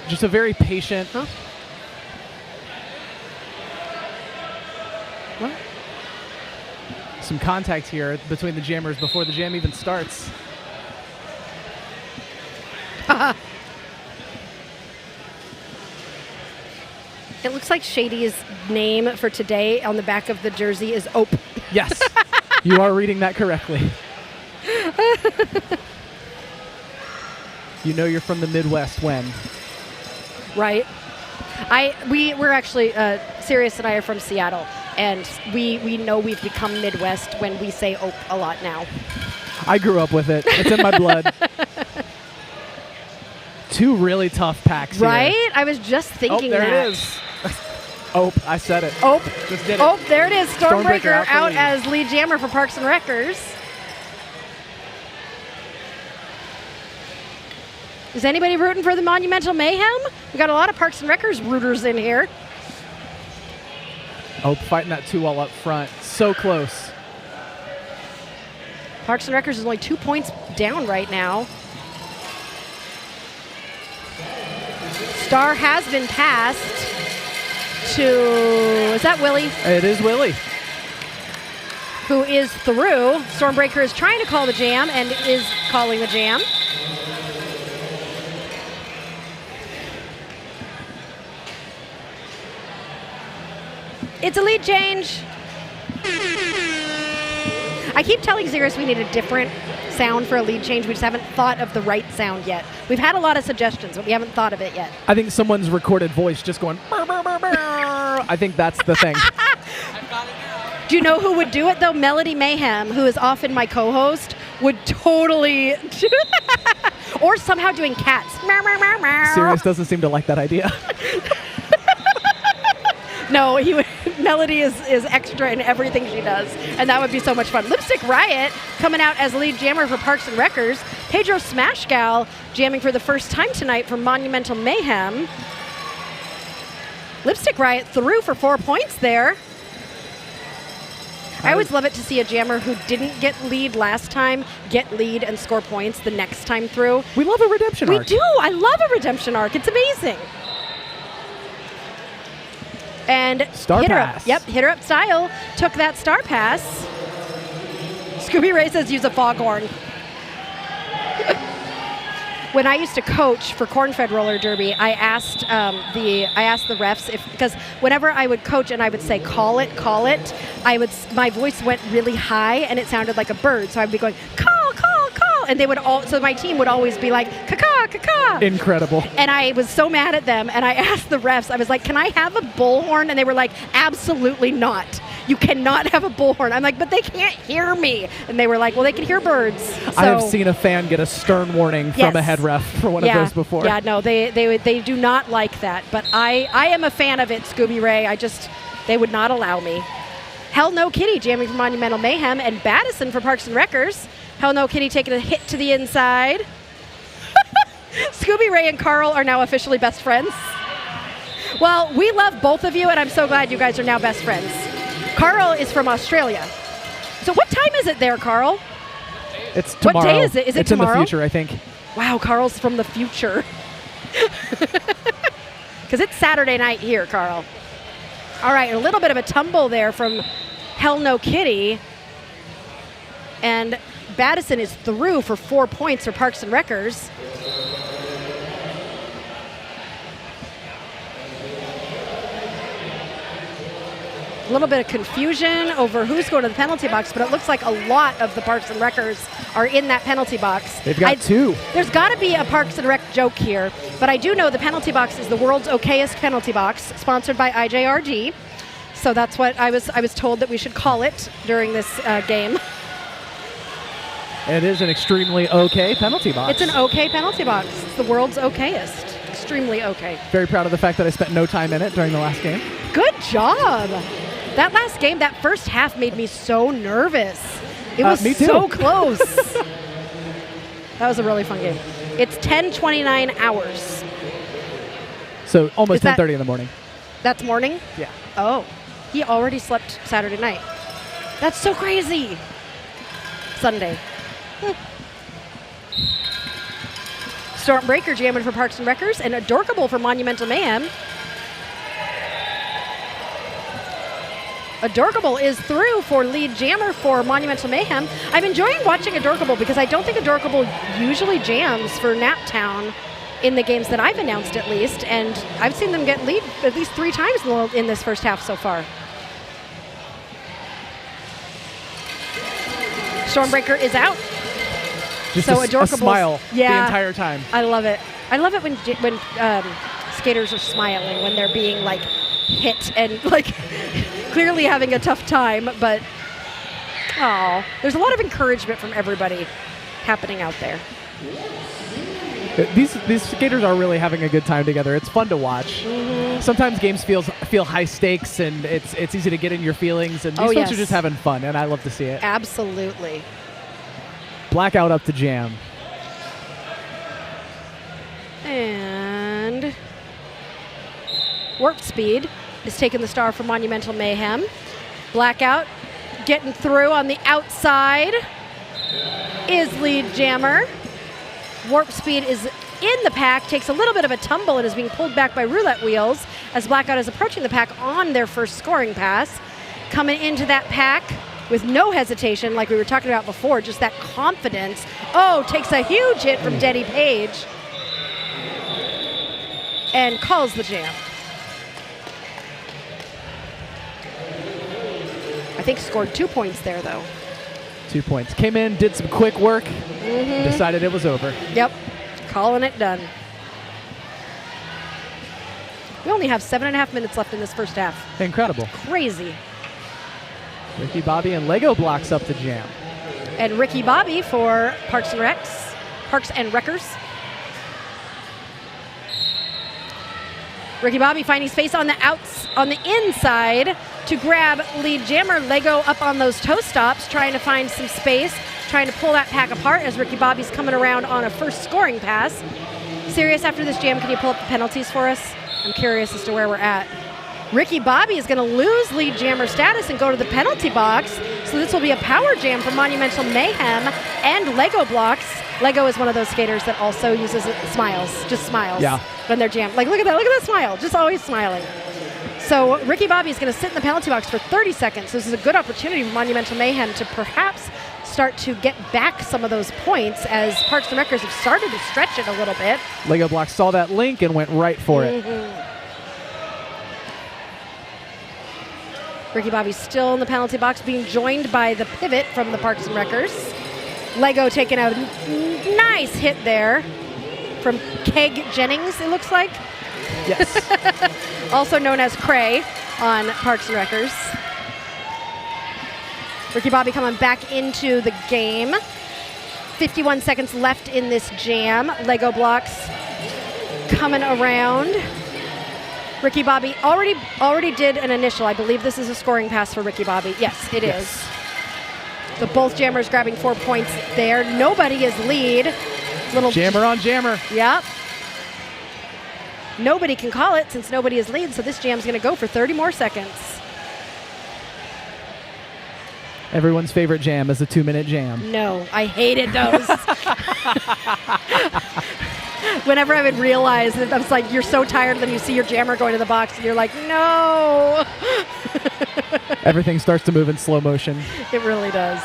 S3: Just a very patient.
S1: Huh? What?
S3: Some contact here between the jammers before the jam even starts.
S1: It looks like Shady's name for today on the back of the jersey is Ope.
S3: Yes, you are reading that correctly. You know you're from the Midwest when?
S1: Right. We're actually, Sirius and I are from Seattle, and we know we've become Midwest when we say Ope a lot now.
S3: I grew up with it. It's in my blood. 2 really tough packs here.
S1: Right? I was just thinking that.
S3: There it is. Ope, I said it.
S1: Ope.
S3: Just did it.
S1: Ope, there it is. Stormbreaker out
S3: lead.
S1: as lead jammer for Parks and Wreckers. Is anybody rooting for the Monumental Mayhem? We got a lot of Parks and Wreckers rooters in here.
S3: Ope fighting that 2 all up front. So close.
S1: Parks and Wreckers is only 2 points down right now. Star has been passed to, is that Willie?
S3: It is Willie.
S1: Who is through. Stormbreaker is trying to call the jam and is calling the jam. It's a lead change. I keep telling Xeris we need a different sound for a lead change. We just haven't thought of the right sound yet. We've had a lot of suggestions, but we haven't thought of it yet.
S3: I think someone's recorded voice just going, burr, burr, burr, burr. I think that's the thing.
S2: I've got it now.
S1: Do you know who would do it, though? Melody Mayhem, who is often my co-host, would totally do that. Or somehow doing cats.
S3: Sirius doesn't seem to like that idea.
S1: No, he would, Melody is extra in everything she does, and that would be so much fun. Lipstick Riot coming out as lead jammer for Parks and Wreckers. Pedro Smashgal jamming for the first time tonight for Monumental Mayhem. Lipstick Riot through for 4 points there. I always love it to see a jammer who didn't get lead last time get lead and score points the next time through.
S3: We love a redemption arc.
S1: We do. I love a redemption arc. It's amazing. And
S3: Star
S1: Hit Her
S3: Pass.
S1: Up. Yep, Hit Her Up Style took that Star Pass. Scooby Ray says use a foghorn. When I used to coach for Corn-Fed Roller Derby, I asked the refs because whenever I would coach and I would say call it, my voice went really high and it sounded like a bird, so I'd be going call, and they would so my team would always be like caca, caca.
S3: Incredible.
S1: And I was so mad at them, and I asked the refs, I was like, can I have a bullhorn? And they were like, absolutely not. You cannot have a bullhorn. I'm like, but they can't hear me. And they were like, well, they can hear birds. So,
S3: I have seen a fan get a stern warning from a head ref for one of those before.
S1: Yeah, no, they do not like that. But I am a fan of it, Scooby Ray. They would not allow me. Hell No Kitty jamming for Monumental Mayhem, and Battison for Parks and Wreckers. Hell No Kitty taking a hit to the inside. Scooby Ray and Carl are now officially best friends. Well, we love both of you, and I'm so glad you guys are now best friends. Carl is from Australia. So what time is it there, Carl?
S3: It's tomorrow.
S1: What day is it? Is it
S3: it's
S1: tomorrow?
S3: in the future, I think.
S1: Wow, Carl's from the future. Because it's Saturday night here, Carl. All right, a little bit of a tumble there from Hell No Kitty. And Battison is through for 4 points for Parks and Wreckers. A little bit of confusion over who's going to the penalty box, but it looks like a lot of the Parks and Wreckers are in that penalty box.
S3: They've got two.
S1: There's got to be a Parks and Rec joke here, but I do know the penalty box is the world's okayest penalty box, sponsored by IJRD. So that's what I was told that we should call it during this game.
S3: It is an extremely okay penalty box.
S1: It's an okay penalty box. It's the world's okayest. Extremely okay.
S3: Very proud of the fact that I spent no time in it during the last game.
S1: Good job. That last game, that first half made me so nervous. It was
S3: me too.
S1: so close. That was a really fun game. It's 10:29 hours.
S3: So almost
S1: Is that-
S3: 10:30 in the morning.
S1: That's morning?
S3: Yeah.
S1: Oh, he already slept Saturday night. That's so crazy. Sunday. Stormbreaker jamming for Parks and Wreckers, and Adorkable for Monumental Mayhem. Adorkable is through for lead jammer for Monumental Mayhem. I'm enjoying watching Adorkable because I don't think Adorkable usually jams for Naptown in the games that I've announced, at least, and I've seen them get lead at least 3 times in this first half so far. Stormbreaker is out.
S3: Just
S1: So
S3: a
S1: Adorkable's-
S3: smile
S1: yeah.
S3: the entire time.
S1: I love it. I love it when skaters are smiling, when they're being like hit and like clearly having a tough time, but there's a lot of encouragement from everybody happening out there.
S3: These skaters are really having a good time together. It's fun to watch.
S1: Mm-hmm.
S3: Sometimes games feel high stakes, and it's easy to get in your feelings, and these folks are just having fun, and I love to see it.
S1: Absolutely.
S3: Blackout up to jam.
S1: And Warp Speed is taking the star for Monumental Mayhem. Blackout getting through on the outside is lead jammer. Warp Speed is in the pack, takes a little bit of a tumble and is being pulled back by roulette wheels as Blackout is approaching the pack on their first scoring pass. Coming into that pack with no hesitation, like we were talking about before, just that confidence. Oh, takes a huge hit from Denny Page and calls the jam. I think scored 2 points there, though.
S3: 2 points. Came in, did some quick work, decided it was over.
S1: Yep, calling it done. We only have 7.5 minutes left in this first half.
S3: Incredible.
S1: Crazy.
S3: Ricky Bobby and Lego blocks up the jam.
S1: And Ricky Bobby for Parks and Wreckers. Ricky Bobby finding space on the inside to grab lead jammer. Lego up on those toe stops, trying to find some space, trying to pull that pack apart as Ricky Bobby's coming around on a first scoring pass. Sirius, after this jam, can you pull up the penalties for us? I'm curious as to where we're at. Ricky Bobby is going to lose lead jammer status and go to the penalty box. So this will be a power jam for Monumental Mayhem and Lego blocks. Lego is one of those skaters that also uses smiles, just smiles when they're jammed. Like, look at that smile, just always smiling. So Ricky Bobby is going to sit in the penalty box for 30 seconds. So this is a good opportunity for Monumental Mayhem to perhaps start to get back some of those points as Parks and Wreckers have started to stretch it a little bit.
S3: Lego blocks saw that link and went right for it.
S1: Ricky Bobby's still in the penalty box, being joined by the pivot from the Parks and Wreckers. Lego taking a nice hit there from Keg Jennings, it looks like.
S3: Yes.
S1: Also known as Cray on Parks and Wreckers. Ricky Bobby coming back into the game. 51 seconds left in this jam. Lego blocks coming around. Ricky Bobby already did an initial. I believe this is a scoring pass for Ricky Bobby. Yes, it is. So both jammers grabbing 4 points there. Nobody is lead. Little
S3: jammer on jammer.
S1: Yep. Nobody can call it since nobody is lead, so this jam's going to go for 30 more seconds.
S3: Everyone's favorite jam is a 2-minute jam.
S1: No, I hated those. Whenever I would realize that, I was like, you're so tired, then you see your jammer going to the box, and you're like, no.
S3: Everything starts to move in slow motion.
S1: It really does.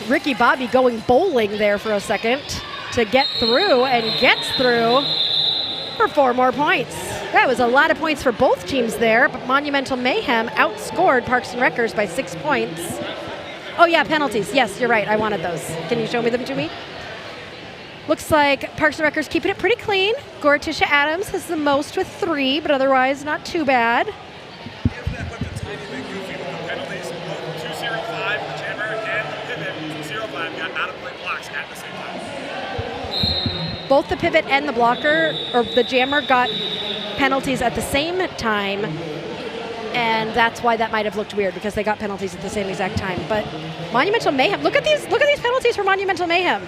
S1: Ricky Bobby going bowling there for a second to get through, and gets through for 4 more points. That was a lot of points for both teams there, but Monumental Mayhem outscored Parks and Wreckers by 6 points. Oh yeah, penalties. Yes, you're right. I wanted those. Can you show me them to me? Looks like Parks and Wreckers keeping it pretty clean. Gorticia Adams has the most with 3, but otherwise not too bad.
S2: If that looked a tiny bit goofy with the penalties, both 205, the jammer, and the pivot, 205 got out of play blocks at the same time.
S1: Both the pivot and the blocker, or the jammer, got penalties at the same time, and that's why that might have looked weird, because they got penalties at the same exact time. But Monumental Mayhem, look at these penalties for Monumental Mayhem.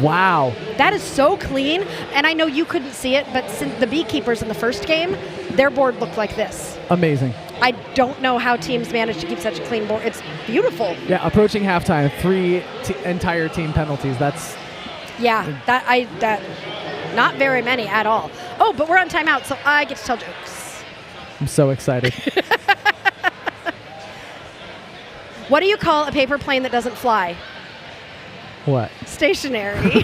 S3: Wow.
S1: That is so clean, and I know you couldn't see it, but since the Beekeepers in the first game, their board looked like this.
S3: Amazing.
S1: I don't know how teams manage to keep such a clean board. It's beautiful.
S3: Yeah, approaching halftime, 3 entire team penalties. That's
S1: not very many at all. Oh, but we're on timeout, so I get to tell jokes.
S3: I'm so excited.
S1: What do you call a paper plane that doesn't fly?
S3: What?
S1: Stationary.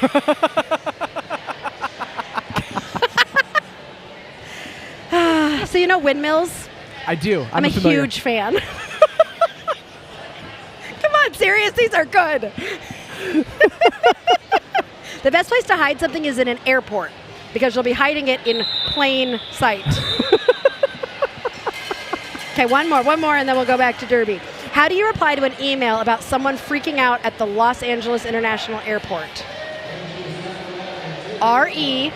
S1: So you know windmills?
S3: I do.
S1: I'm a huge fan. Come on, serious, these are good. The best place to hide something is in an airport, because you'll be hiding it in plain sight. Okay, one more, and then we'll go back to Derby. How do you reply to an email about someone freaking out at the Los Angeles International Airport? RE:LAX.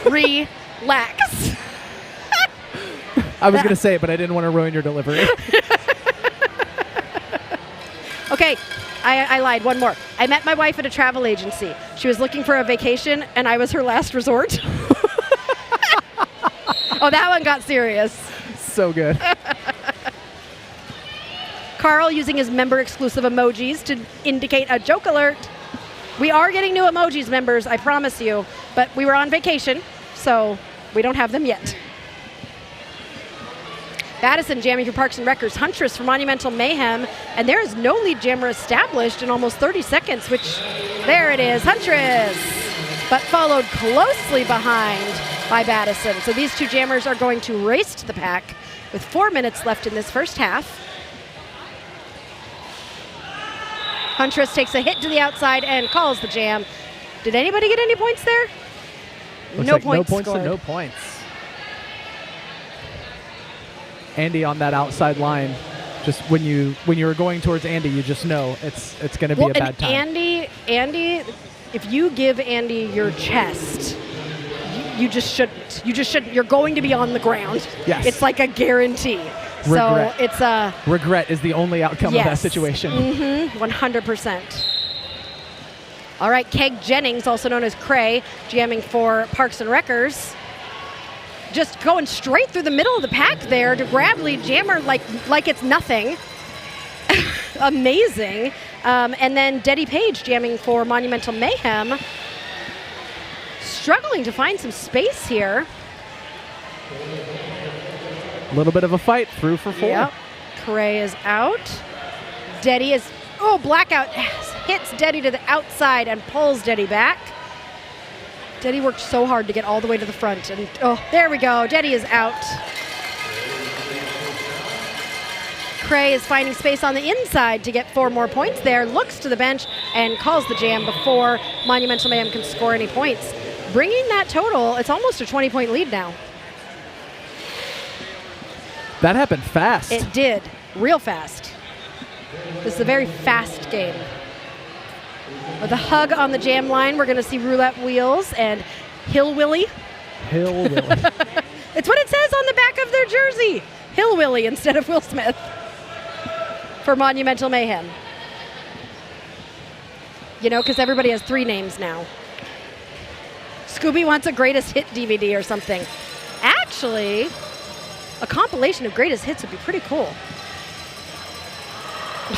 S1: Relax.
S3: I was going to say it, but I didn't want to ruin your delivery.
S1: Okay, I lied. One more. I met my wife at a travel agency. She was looking for a vacation, and I was her last resort. Oh, that one got serious.
S3: So good.
S1: Carl using his member-exclusive emojis to indicate a joke alert. We are getting new emojis, members, I promise you. But we were on vacation, so we don't have them yet. Addison jamming for Parks and Wreckers. Huntress for Monumental Mayhem. And there is no lead jammer established in almost 30 seconds, which, there it is, Huntress. But followed closely behind by Battison. So these two jammers are going to race to the pack with 4 minutes left in this first half. Huntress takes a hit to the outside and calls the jam. Did anybody get any points there?
S3: Looks
S1: no
S3: like
S1: points
S3: no points
S1: scored.
S3: to no points. Andy on that outside line Just when you're going towards Andy, you just know it's going to be a bad time.
S1: Andy, if you give Andy your chest, you just shouldn't. You just shouldn't. You're going to be on the ground.
S3: Yes.
S1: It's like a guarantee.
S3: Regret.
S1: So it's a
S3: regret is the only outcome of that situation.
S1: 100%. All right, Keg Jennings, also known as Cray, jamming for Parks and Wreckers. Just going straight through the middle of the pack there to grab lead jammer like it's nothing. Amazing. And then Deddy Page jamming for Monumental Mayhem. Struggling to find some space here.
S3: A little bit of a fight, through for 4.
S1: Yep. Cray is out. Deddy is, blackout hits Deddy to the outside and pulls Deddy back. Deddy worked so hard to get all the way to the front, and there we go. Deddy is out. Cray is finding space on the inside to get 4 more points there, looks to the bench and calls the jam before Monumental Mayhem can score any points. Bringing that total, it's almost a 20-point lead now.
S3: That happened fast.
S1: It did, real fast. This is a very fast game. With a hug on the jam line, we're going to see roulette wheels and Hill Willie.
S3: Hill Willie.
S1: It's what it says on the back of their jersey. Hill Willie instead of Will Smith for Monumental Mayhem. You know, because everybody has 3 names now. Scooby wants a greatest hit DVD or something. Actually, a compilation of greatest hits would be pretty cool.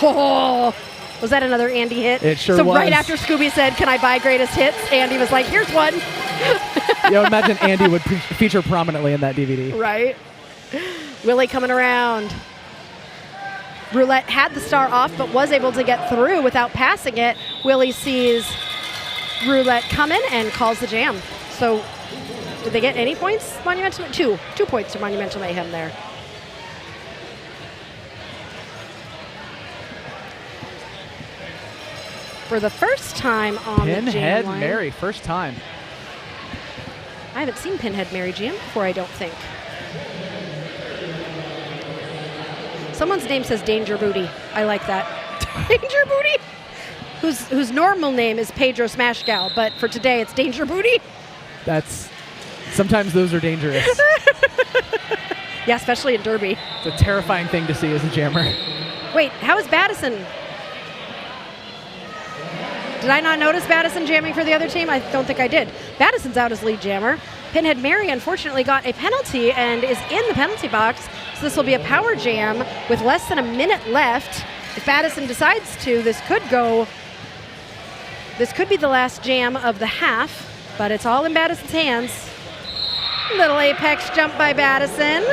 S1: Oh, was that another Andy hit?
S3: It sure
S1: was. So
S3: was.
S1: right after Scooby said, "Can I buy greatest hits?" Andy was like, "Here's one."
S3: Imagine Andy would feature prominently in that DVD.
S1: Right. Willie coming around. Roulette had the star off, but was able to get through without passing it. Willie sees Roulette coming and calls the jam. So did they get any points? Monumental? 2 points to Monumental Mayhem there. For the first time on the jam
S3: Pinhead
S1: line.
S3: Mary, first time.
S1: I haven't seen Pinhead Mary jam before, I don't think. Someone's name says Danger Booty. I like that. Danger Booty? Whose normal name is Pedro Smash Gal, but for today it's Danger Booty.
S3: Sometimes those are dangerous.
S1: Yeah, especially in Derby.
S3: It's a terrifying thing to see as a jammer.
S1: Wait, how is Battison? Did I not notice Battison jamming for the other team? I don't think I did. Battison's out as lead jammer. Pinhead Mary unfortunately got a penalty and is in the penalty box, so this will be a power jam with less than a minute left. If Battison decides to, this could be the last jam of the half, but it's all in Battison's hands. Little apex jump by Battison.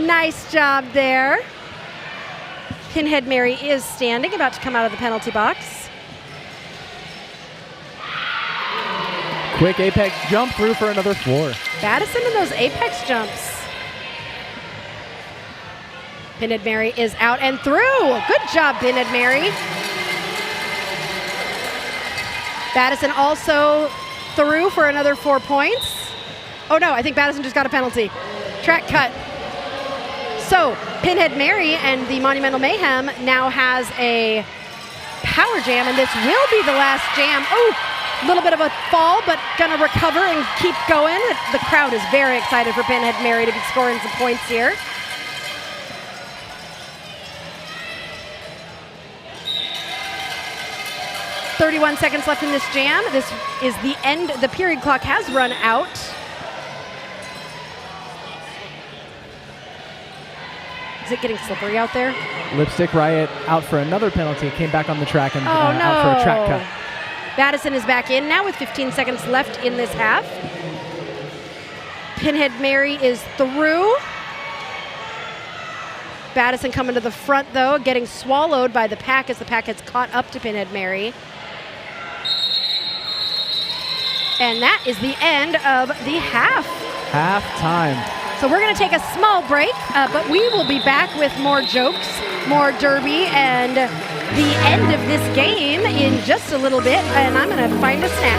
S1: Nice job there. Pinhead Mary is standing, about to come out of the penalty box.
S3: Quick apex jump through for another 4.
S1: Battison in those apex jumps. Pinhead Mary is out and through. Good job, Pinhead Mary. Battison also through for another 4 points. Oh no, I think Battison just got a penalty. Track cut. So Pinhead Mary and the Monumental Mayhem now has a power jam, and this will be the last jam. Oh, a little bit of a fall, but gonna recover and keep going. The crowd is very excited for Pinhead Mary to be scoring some points here. "31 seconds left in this jam. This is the end. The period clock has run out. Is it getting slippery out there?
S3: Lipstick Riot out for another penalty. Came back on the track and out for a track cut.
S1: Battison is back in now with 15 seconds left in this half. Pinhead Mary is through. Battison coming to the front, though, getting swallowed by the pack as the pack has caught up to Pinhead Mary. And that is the end of the half.
S3: Half time.
S1: So we're going to take a small break, but we will be back with more jokes, more Derby, and the end of this game in just a little bit, and I'm going to find a snack.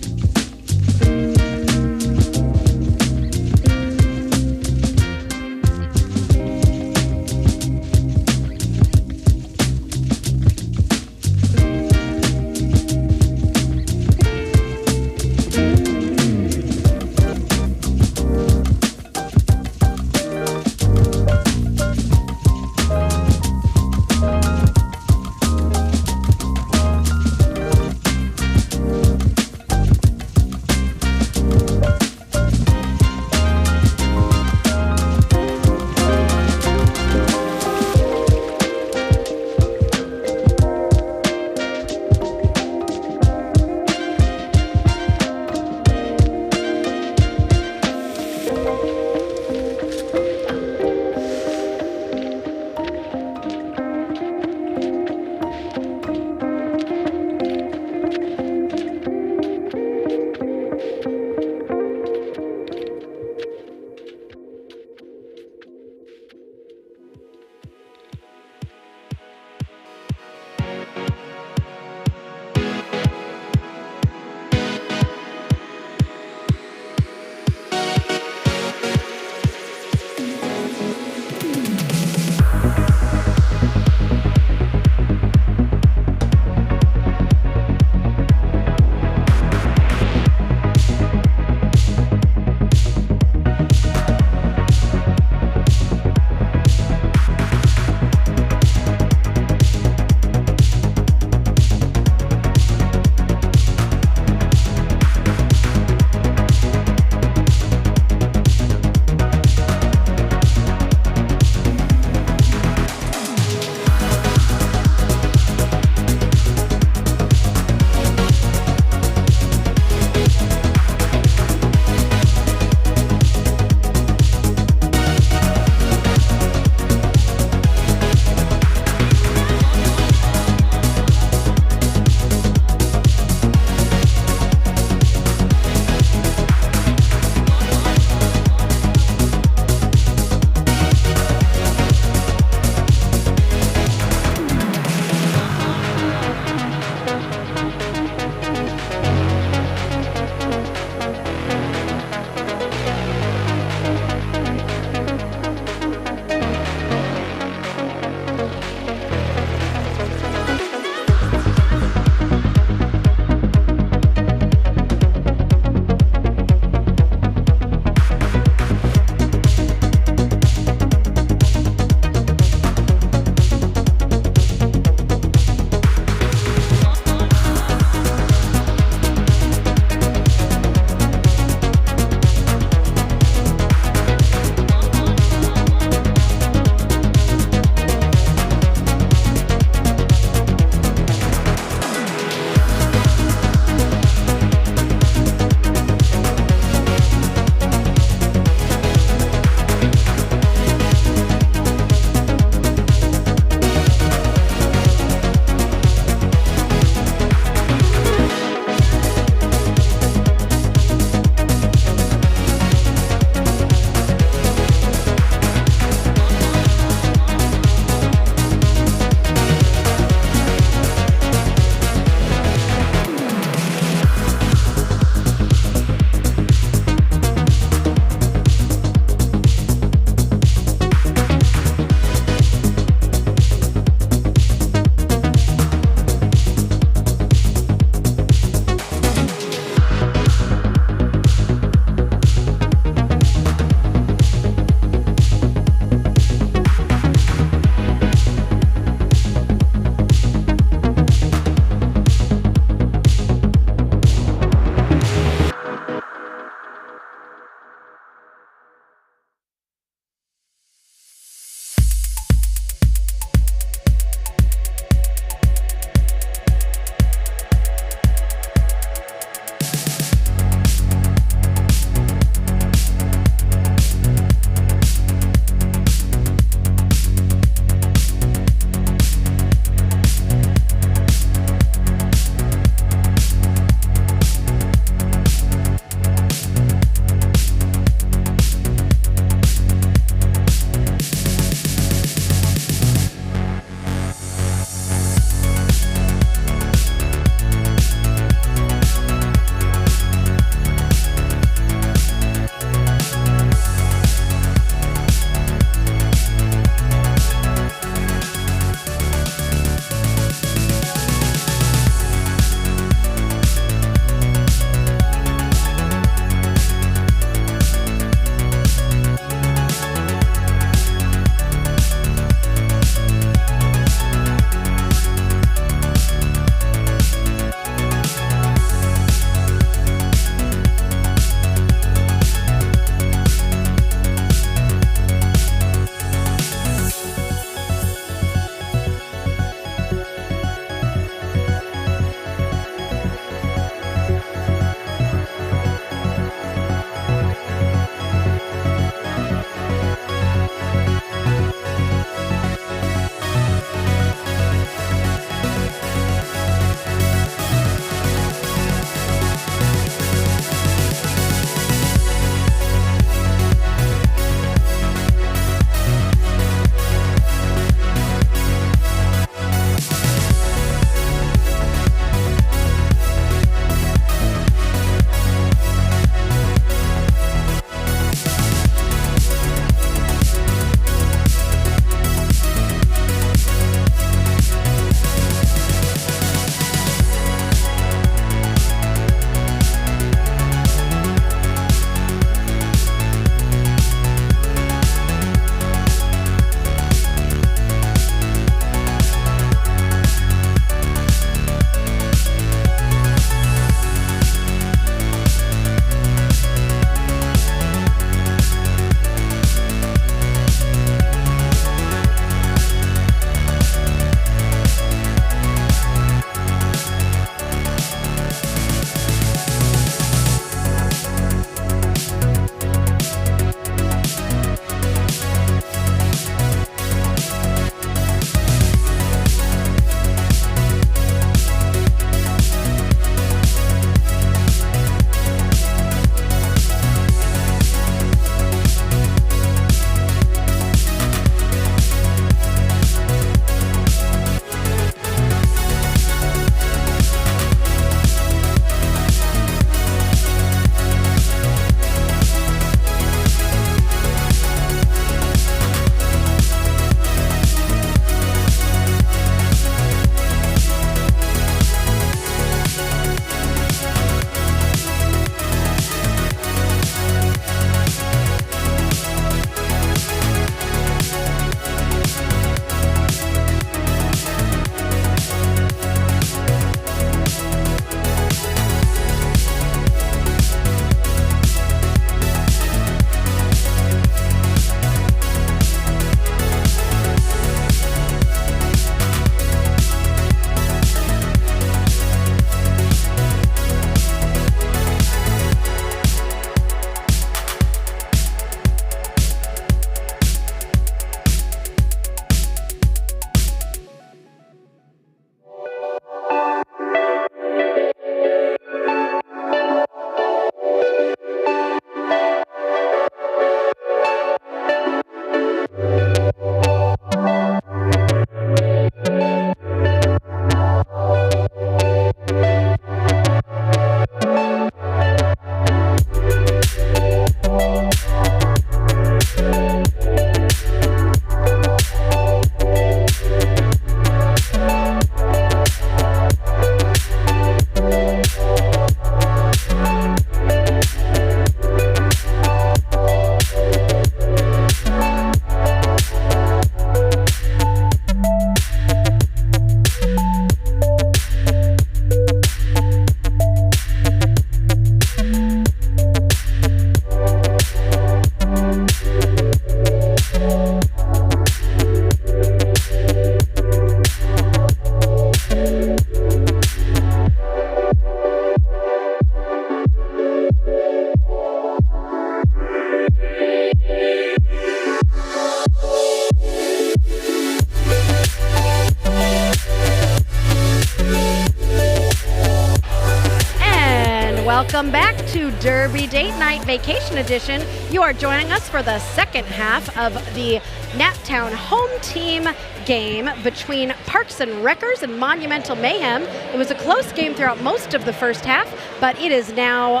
S1: Welcome back to Derby Date Night Vacation Edition. You are joining us for the second half of the Naptown Home Team game between Parks and Wreckers and Monumental Mayhem. It was a close game throughout most of the first half, but it is now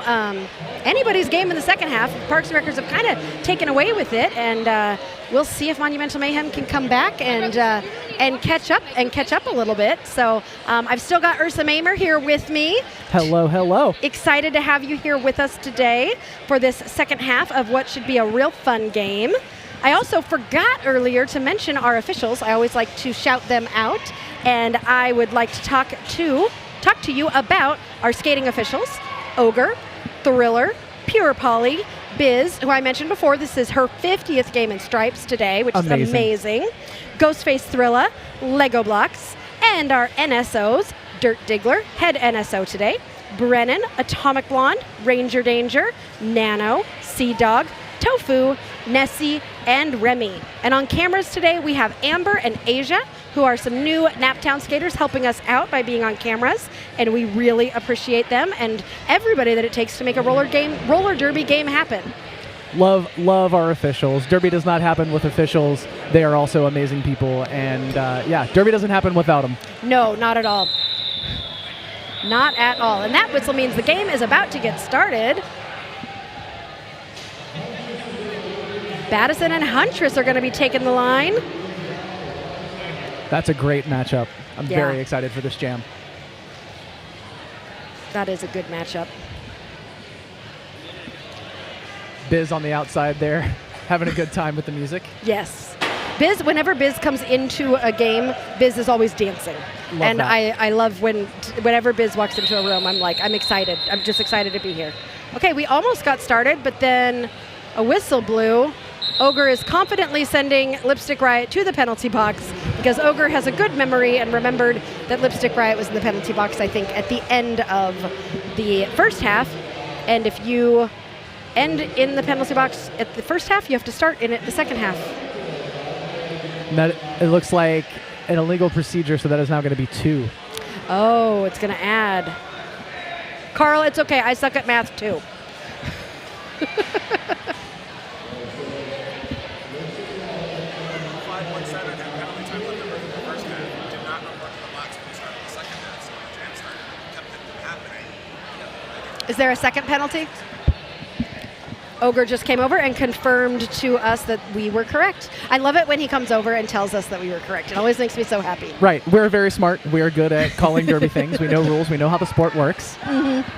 S1: anybody's game in the second half. Parks and Wreckers have kind of taken away with it, and we'll see if Monumental Mayhem can come back and catch up a little bit. So I've still got Ursa Mamer here with me.
S3: Hello, hello.
S1: Excited to have you here with us today for this second half of what should be a real fun game. I also forgot earlier to mention our officials. I always like to shout them out, and I would like to talk to you about our skating officials: Ogre, Thriller, Pure Polly, Biz, who I mentioned before. This is her 50th game in Stripes today, which is amazing. Ghostface Thrilla, Lego Blocks, and our NSOs, Dirt Diggler, head NSO today, Brennan, Atomic Blonde, Ranger Danger, Nano, Sea Dog, Tofu, Nessie, and Remy. And on cameras today, we have Amber and Asia, who are some new Naptown skaters helping us out by being on cameras, and we really appreciate them and everybody that it takes to make a roller derby game happen.
S3: Love our officials. Derby does not happen with officials. They are also amazing people, and yeah, Derby doesn't happen without them. No,
S1: not at all. Not at all. And that whistle means the game is about to get started. Battison and Huntress are going to be taking the line.
S3: That's a great matchup. I'm very excited for this jam.
S1: That is a good matchup.
S3: Biz on the outside there, having a good time with the music.
S1: Yes. Biz, whenever Biz comes into a game, Biz is always dancing. And I love whenever Biz walks into a room, I'm excited. I'm just excited to be here. Okay, we almost got started, but then a whistle blew. Ogre is confidently sending Lipstick Riot to the penalty box because Ogre has a good memory and remembered that Lipstick Riot was in the penalty box, I think, at the end of the first half. And if you end in the penalty box at the first half, you have to start in it the second half.
S3: It looks like an illegal procedure, so that is now going to be 2.
S1: Oh, it's going to add. Carl, it's okay. I suck at math too.
S2: 5.7 had penalty time left over from the first half. Did not report to the box when we started the second half, so the jam started and kept it from happening.
S1: Is there a second penalty? Ogre just came over and confirmed to us that we were correct. I love it when he comes over and tells us that we were correct. It always makes me so happy.
S3: Right. We're very smart. We are good at calling derby things. We know rules. We know how the sport works.
S1: Mm-hmm.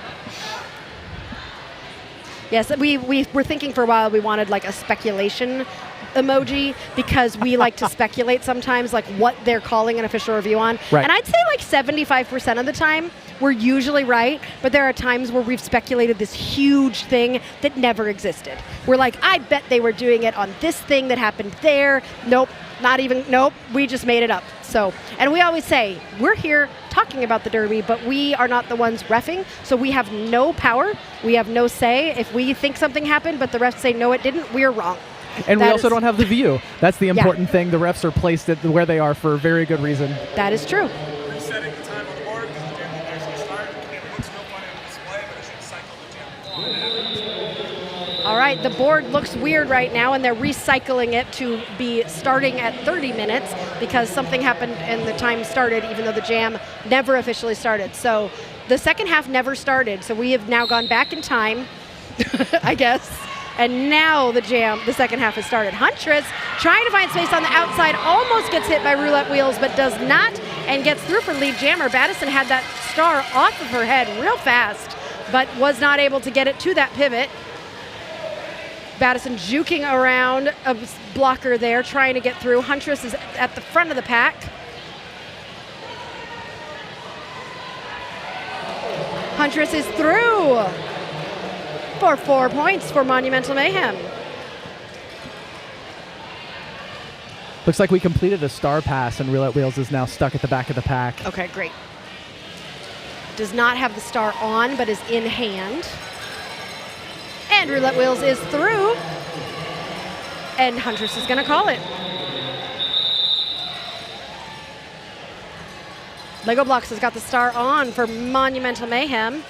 S1: Yes, we were thinking for a while we wanted like a speculation emoji because we like to speculate sometimes like what they're calling an official review on.
S3: Right.
S1: And I'd say like 75% of the time we're usually right, but there are times where we've speculated this huge thing that never existed. We're like, I bet they were doing it on this thing that happened there. Nope, we just made it up. So, and we always say, we're here talking about the derby, but we are not the ones reffing, so we have no power, we have no say. If we think something happened, but the refs say, no, it didn't, we're wrong.
S3: And we also don't have the view. That's the important thing. The refs are placed at where they are for a very good reason.
S1: That is true.
S2: Resetting the time on the board because the jam didn't actually start. It looks no fun in display, but it should cycle the jam.
S1: All right, the board looks weird right now, and they're recycling it to be starting at 30 minutes because something happened and the time started, even though the jam never officially started. So the second half never started, so we have now gone back in time, I guess. And now the second half has started. Huntress trying to find space on the outside, almost gets hit by roulette wheels, but does not, and gets through for lead jammer. Battison had that star off of her head real fast, but was not able to get it to that pivot. Battison juking around a blocker there, trying to get through. Huntress is at the front of the pack. Huntress is through for 4 points for Monumental Mayhem.
S3: Looks like we completed a star pass, and Roulette Wheels is now stuck at the back of the pack.
S1: Okay, great. Does not have the star on, but is in hand. And Roulette Wheels is through. And Huntress is going to call it. Lego Blocks has got the star on for Monumental Mayhem.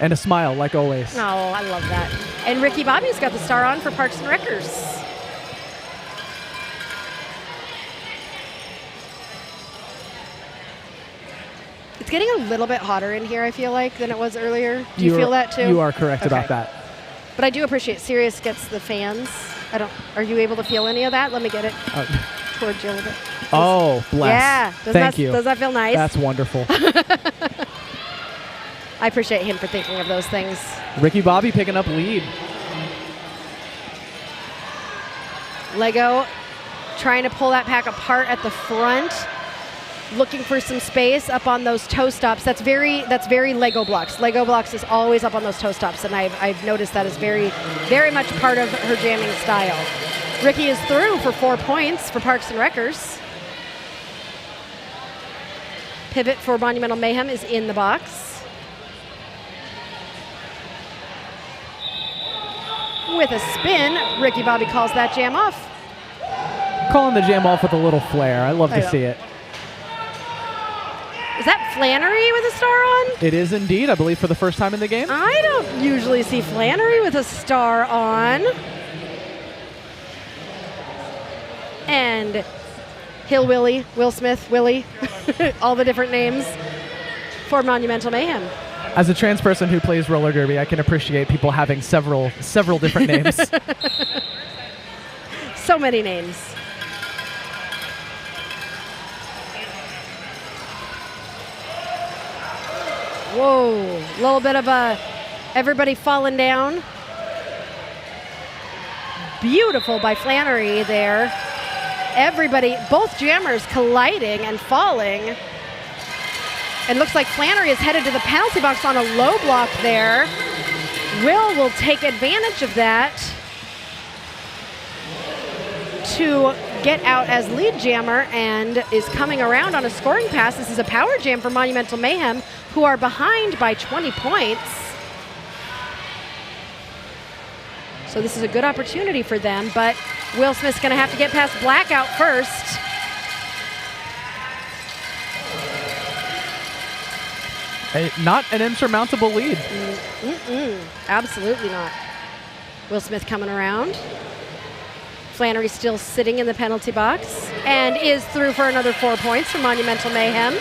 S3: And a smile, like always.
S1: Oh, I love that. And Ricky Bobby's got the star on for Parks and Wreckers. It's getting a little bit hotter in here, I feel like, than it was earlier. Do you feel that too?
S3: You are correct about
S1: Okay.
S3: that.
S1: But I do appreciate Sirius gets the fans. Are you able to feel any of that? Let me get it towards you a little bit.
S3: Oh, bless.
S1: Yeah.
S3: Thank you.
S1: Does that feel nice?
S3: That's wonderful.
S1: I appreciate him for thinking of those things.
S3: Ricky Bobby picking up lead.
S1: Lego trying to pull that pack apart at the front, looking for some space up on those toe stops. That's very Lego Blocks. Lego Blocks is always up on those toe stops, and I've noticed that is very, very much part of her jamming style. Ricky is through for 4 points for Parks and Wreckers. Pivot for Monumental Mayhem is in the box. With a spin, Ricky Bobby calls that jam off.
S3: Calling the jam off with a little flair. I love to see it.
S1: Is that Flannery with a star on?
S3: It is indeed, I believe, for the first time in the game.
S1: I don't usually see Flannery with a star on. And Hill Willie, Will Smith, Willie, all the different names for Monumental Mayhem.
S3: As a trans person who plays roller derby, I can appreciate people having several different names.
S1: So many names. Whoa, a little bit of everybody falling down. Beautiful by Flannery there. Everybody, both jammers colliding and falling. And looks like Flannery is headed to the penalty box on a low block there. Will take advantage of that to get out as lead jammer and is coming around on a scoring pass. This is a power jam for Monumental Mayhem, who are behind by 20 points. So this is a good opportunity for them, but Will Smith's going to have to get past Blackout first.
S3: Not an insurmountable lead.
S1: Absolutely not. Will Smith coming around. Flannery still sitting in the penalty box and is through for another 4 points for Monumental Mayhem.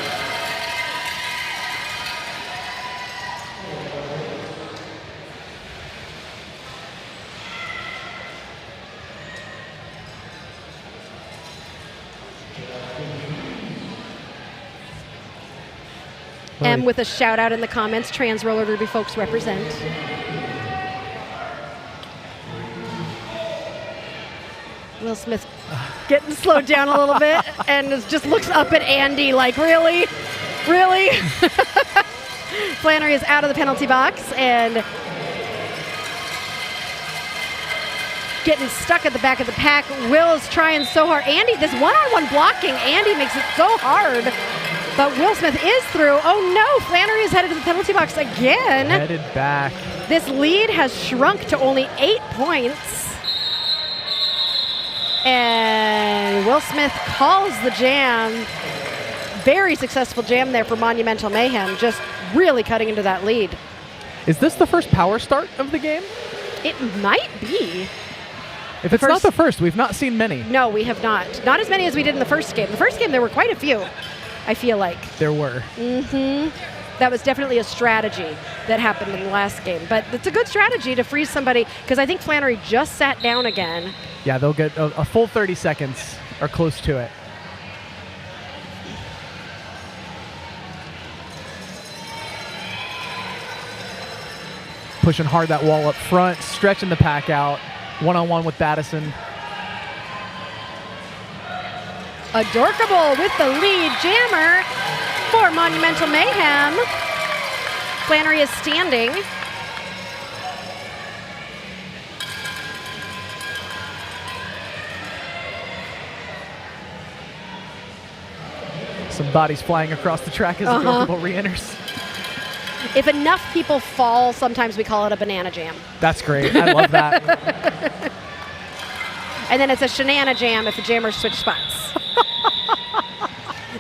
S1: M with a shout out in the comments, trans roller derby folks represent. Will Smith getting slowed down a little bit and just looks up at Andy like, really? Really? Flannery is out of the penalty box and getting stuck at the back of the pack. Will is trying so hard. Andy, this one-on-one blocking, Andy makes it so hard. But Will Smith is through. Oh no, Flannery is headed to the penalty box again.
S3: Headed back.
S1: This lead has shrunk to only 8 points. And Will Smith calls the jam. Very successful jam there for Monumental Mayhem, just really cutting into that lead.
S3: Is this the first power start of the game?
S1: It might be.
S3: If it's not the first, we've not seen many.
S1: No, we have not. Not as many as we did in the first game. The first game, there were quite a few, I feel like.
S3: There were.
S1: That was definitely a strategy that happened in the last game. But it's a good strategy to freeze somebody, because I think Flannery just sat down again.
S3: Yeah, they'll get a full 30 seconds or close to it. Pushing hard that wall up front, stretching the pack out. One-on-one with Battison.
S1: Adorkable with the lead jammer for Monumental Mayhem. Flannery is standing.
S3: Some bodies flying across the track as Adorkable re-enters.
S1: If enough people fall, sometimes we call it a banana jam.
S3: That's great. I love that.
S1: And then it's a shenana jam if the jammers switch spots.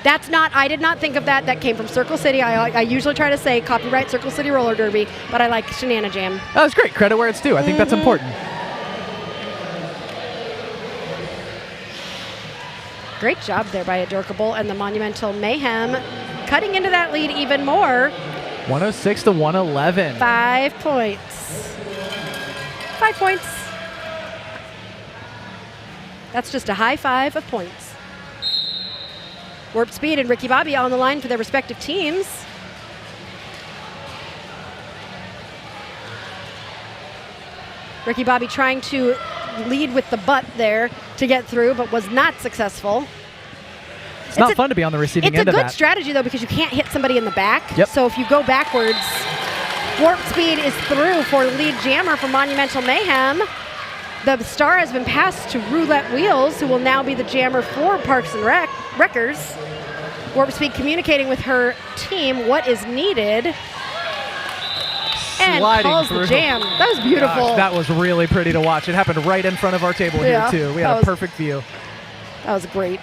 S1: I did not think of that. That came from Circle City. I usually try to say copyright Circle City Roller Derby, but I like Shenana Jam.
S3: That was great. Credit where it's due. I think that's important.
S1: Great job there by Adorkable and the Monumental Mayhem, cutting into that lead even more.
S3: 106 to 111.
S1: 5 points. 5 points. That's just a high five of points. Warp Speed and Ricky Bobby on the line for their respective teams. Ricky Bobby trying to lead with the butt there to get through, but was not successful.
S3: It's not fun to be on the receiving end of that.
S1: It's a good strategy, though, because you can't hit somebody in the back.
S3: Yep.
S1: So if you go backwards, Warp Speed is through for the lead jammer for Monumental Mayhem. The star has been passed to Roulette Wheels, who will now be the jammer for Parks and Wreckers. Warp Speed communicating with her team what is needed. And
S3: Sliding
S1: calls
S3: through.
S1: the jam. That was beautiful.
S3: Gosh, that was really pretty to watch. It happened right in front of our table here, too. We had a perfect view.
S1: That was great.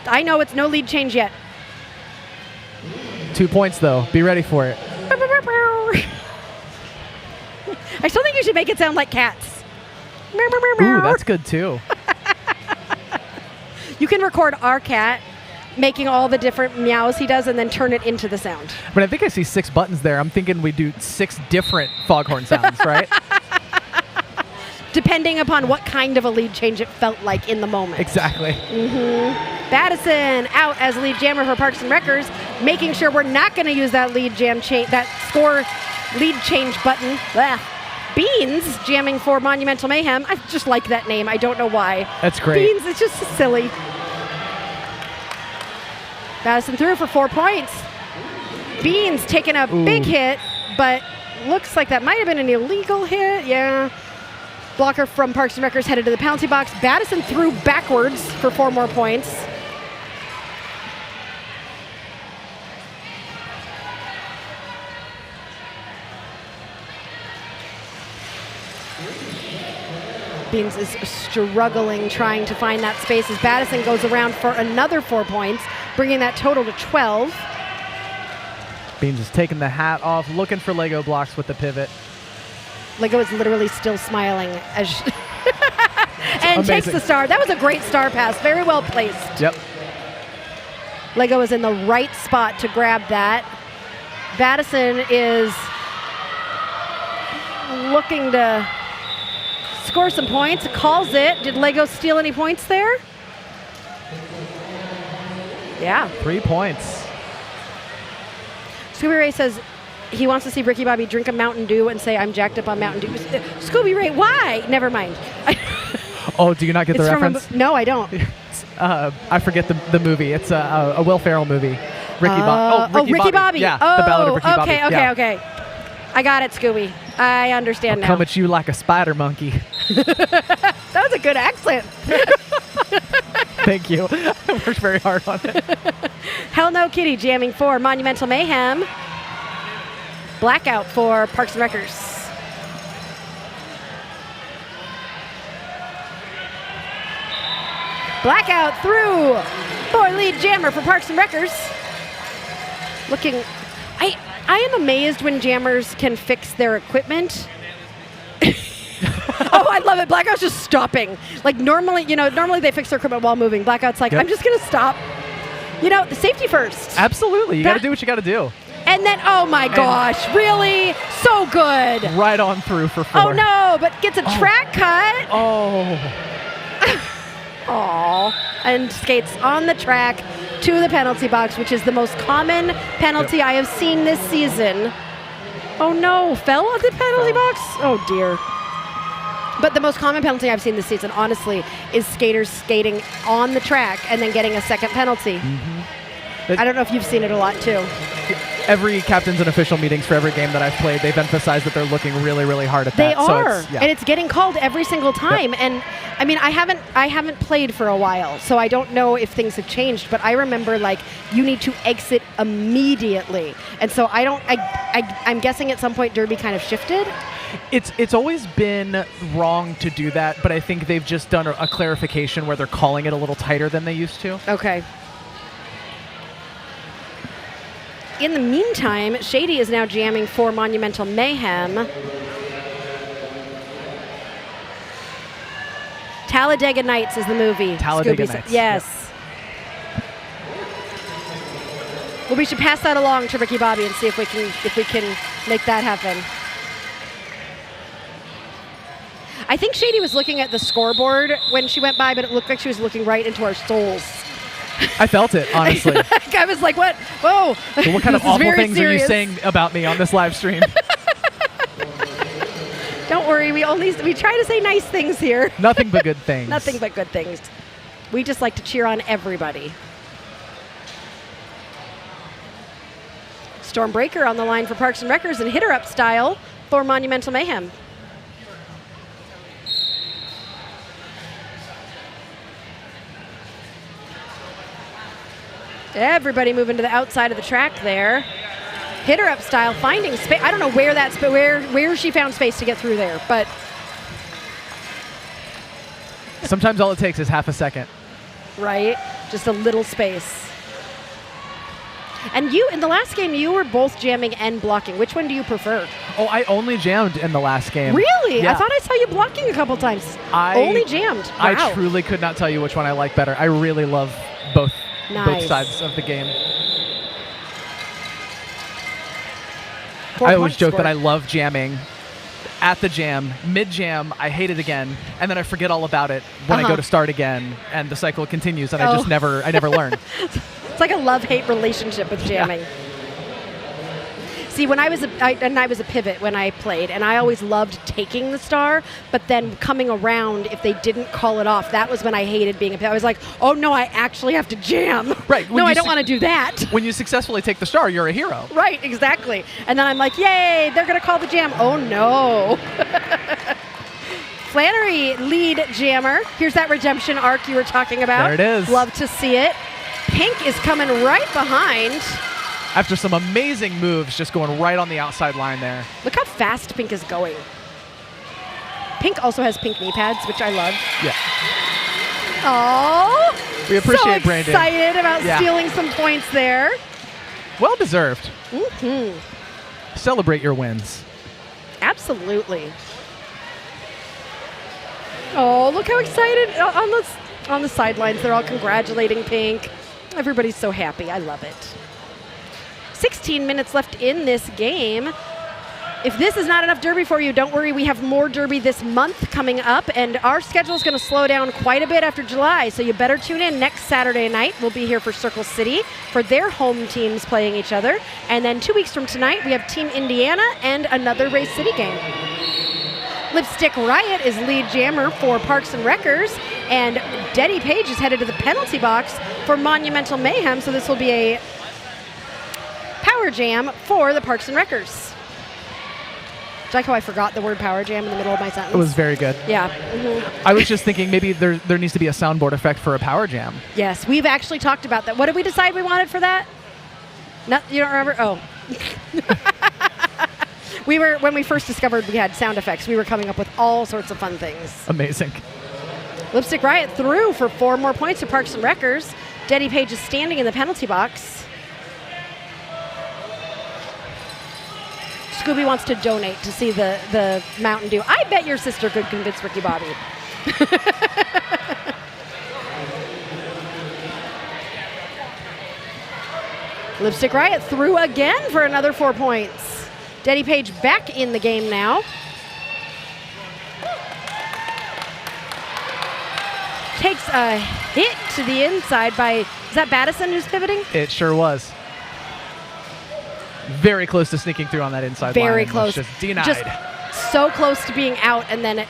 S1: I know it's no lead change yet.
S3: 2 points, though. Be ready for it.
S1: I still think you should make it sound like cats.
S3: Ooh, that's good, too.
S1: You can record our cat making all the different meows he does and then turn it into the sound.
S3: But I think I see 6 buttons there. I'm thinking we do 6 different foghorn sounds, right?
S1: Depending upon what kind of a lead change it felt like in the moment.
S3: Exactly.
S1: Battison out as lead jammer for Parks and Wreckers, making sure we're not going to use that lead jam change, that score lead change button. Blah. Beans jamming for Monumental Mayhem. I just like that name. I don't know why.
S3: That's great.
S1: Beans, it's just silly. Battison through for 4 points. Beans taking a big hit, but looks like that might have been an illegal hit. Yeah. Blocker from Parks and Wreckers headed to the penalty box. Battison threw backwards for 4 more points. Beans is struggling trying to find that space as Battison goes around for another 4 points, bringing that total to 12.
S3: Beans is taking the hat off, looking for Lego blocks with the pivot.
S1: Lego is literally still smiling as and
S3: amazing.
S1: Takes the star. That was a great star pass. Very well placed.
S3: Yep.
S1: Lego is in the right spot to grab that. Battison is looking to score some points. Calls it. Did Lego steal any points there? Yeah.
S3: 3 points.
S1: Scooby Ray says he wants to see Ricky Bobby drink a Mountain Dew and say, I'm jacked up on Mountain Dew. Scooby Ray, why? Never mind.
S3: Oh, do you not get the reference?
S1: No, I don't.
S3: I forget the movie. It's a Will Ferrell movie. Ricky Bobby.
S1: Ricky Bobby.
S3: Yeah, the Ballad of Ricky Bobby.
S1: Okay. I got it, Scooby. I understand now.
S3: Come at you like a spider monkey.
S1: That was a good accent.
S3: Thank you. I worked very hard on it.
S1: Hell No Kitty jamming for Monumental Mayhem. Blackout for Parks and Wreckers. Blackout through for lead jammer for Parks and Wreckers. Looking, I am amazed when jammers can fix their equipment. Oh, I love it. Blackout's just stopping. Like normally they fix their equipment while moving. Blackout's like,
S3: Yep.
S1: I'm just gonna stop. The safety first.
S3: Absolutely. You got to do what you got to do.
S1: And then, oh my gosh, really? So good.
S3: Right on through for 4.
S1: Oh no, but gets a track cut.
S3: Oh.
S1: Aww. And skates on the track to the penalty box, which is the most common penalty I have seen this season. Oh no, fell on the penalty box? Oh dear. But the most common penalty I've seen this season, honestly, is skaters skating on the track and then getting a second penalty. I don't know if you've seen it a lot too.
S3: Every captains and official meetings for every game that I've played, they've emphasized that they're looking really, really hard at
S1: They
S3: that. So
S1: are,
S3: it's, yeah.
S1: and it's getting called every single time.
S3: Yep.
S1: And I mean, I haven't played for a while, so I don't know if things have changed. But I remember like you need to exit immediately, and so I'm guessing at some point Derby kind of shifted.
S3: It's always been wrong to do that, but I think they've just done a clarification where they're calling it a little tighter than they used to.
S1: Okay. In the meantime, Shady is now jamming for Monumental Mayhem. Talladega Nights is the movie.
S3: Talladega
S1: Scooby
S3: Nights.
S1: Yes. Well, we should pass that along to Ricky Bobby and see if we can make that happen. I think Shady was looking at the scoreboard when she went by, but it looked like she was looking right into our souls.
S3: I felt it, honestly.
S1: I was like, what? Whoa.
S3: So what kind of
S1: This is
S3: awful
S1: very
S3: things are you
S1: serious.
S3: saying about me on this live stream?
S1: Don't worry, we try to say nice things here.
S3: Nothing but good things.
S1: Nothing but good things. We just like to cheer on everybody. Stormbreaker on the line for Parks and Wreckers and hitter up style for Monumental Mayhem. Everybody moving to the outside of the track there. Hitter up style, finding space. I don't know where that's, but where she found space to get through there, but
S3: Sometimes all it takes is half a second.
S1: right, just a little space. And you, in the last game, you were both jamming and blocking. Which one do you prefer?
S3: Oh, I only jammed in the last game.
S1: Really?
S3: Yeah.
S1: I thought I saw you blocking a couple times.
S3: I
S1: Only jammed. Wow.
S3: I truly could not tell you which one I like better. I really love both
S1: Nice.
S3: sides of the game.
S1: 4
S3: I always
S1: points
S3: joke that
S1: scored.
S3: I love jamming at the jam, mid-jam, I hate it again, and then I forget all about it when I go to start again, and the cycle continues, and I just never learn.
S1: It's like a love-hate relationship with jamming. See, when I was a pivot when I played, and I always loved taking the star, but then coming around, if they didn't call it off, that was when I hated being a pivot. I was like, oh no, I actually have to jam.
S3: Right.
S1: No, I don't want to do that.
S3: When you successfully take the star, you're a hero.
S1: Right, exactly. And then I'm like, yay, they're going to call the jam. Oh no. Flannery, lead jammer. Here's that redemption arc you were talking about.
S3: There it is.
S1: Love to see it. Pink is coming right behind.
S3: After some amazing moves, just going right on the outside line there.
S1: Look how fast Pink is going. Pink also has pink knee pads, which I love.
S3: Yeah.
S1: Oh,
S3: We appreciate
S1: so
S3: Brandon.
S1: excited about
S3: Yeah.
S1: stealing some points there.
S3: Well deserved.
S1: Mm-hmm.
S3: Celebrate your wins.
S1: Absolutely. Oh, look how excited on the sidelines. They're all congratulating Pink. Everybody's so happy. I love it. 16 minutes left in this game. If this is not enough Derby for you, don't worry. We have more Derby this month coming up, and our schedule is going to slow down quite a bit after July, so you better tune in next Saturday night. We'll be here for Circle City for their home teams playing each other, and then 2 weeks from tonight, we have Team Indiana and another Race City game. Lipstick Riot is lead jammer for Parks and Wreckers, and Denny Page is headed to the penalty box for Monumental Mayhem, so this will be a power jam for the Parks and Wreckers. Do you like how I forgot the word power jam in the middle of my sentence?
S3: It was very good.
S1: Yeah. Mm-hmm.
S3: I was just thinking maybe there needs to be a soundboard effect for a power jam.
S1: Yes, we've actually talked about that. What did we decide we wanted for that? No, you don't remember? Oh. When we first discovered we had sound effects, we were coming up with all sorts of fun things.
S3: Amazing.
S1: Lipstick Riot through for 4 more points to Parks and Wreckers. Denny Page is standing in the penalty box. Scooby wants to donate to see the Mountain Dew. I bet your sister could convince Ricky Bobby. Lipstick Riot through again for another 4 points. Denny Page back in the game now. Takes a hit to the inside by, is that Battison who's pivoting?
S3: It sure was. Very close to sneaking through on that inside line.
S1: Very
S3: Was
S1: close.
S3: Just denied.
S1: Just so close to being out, and then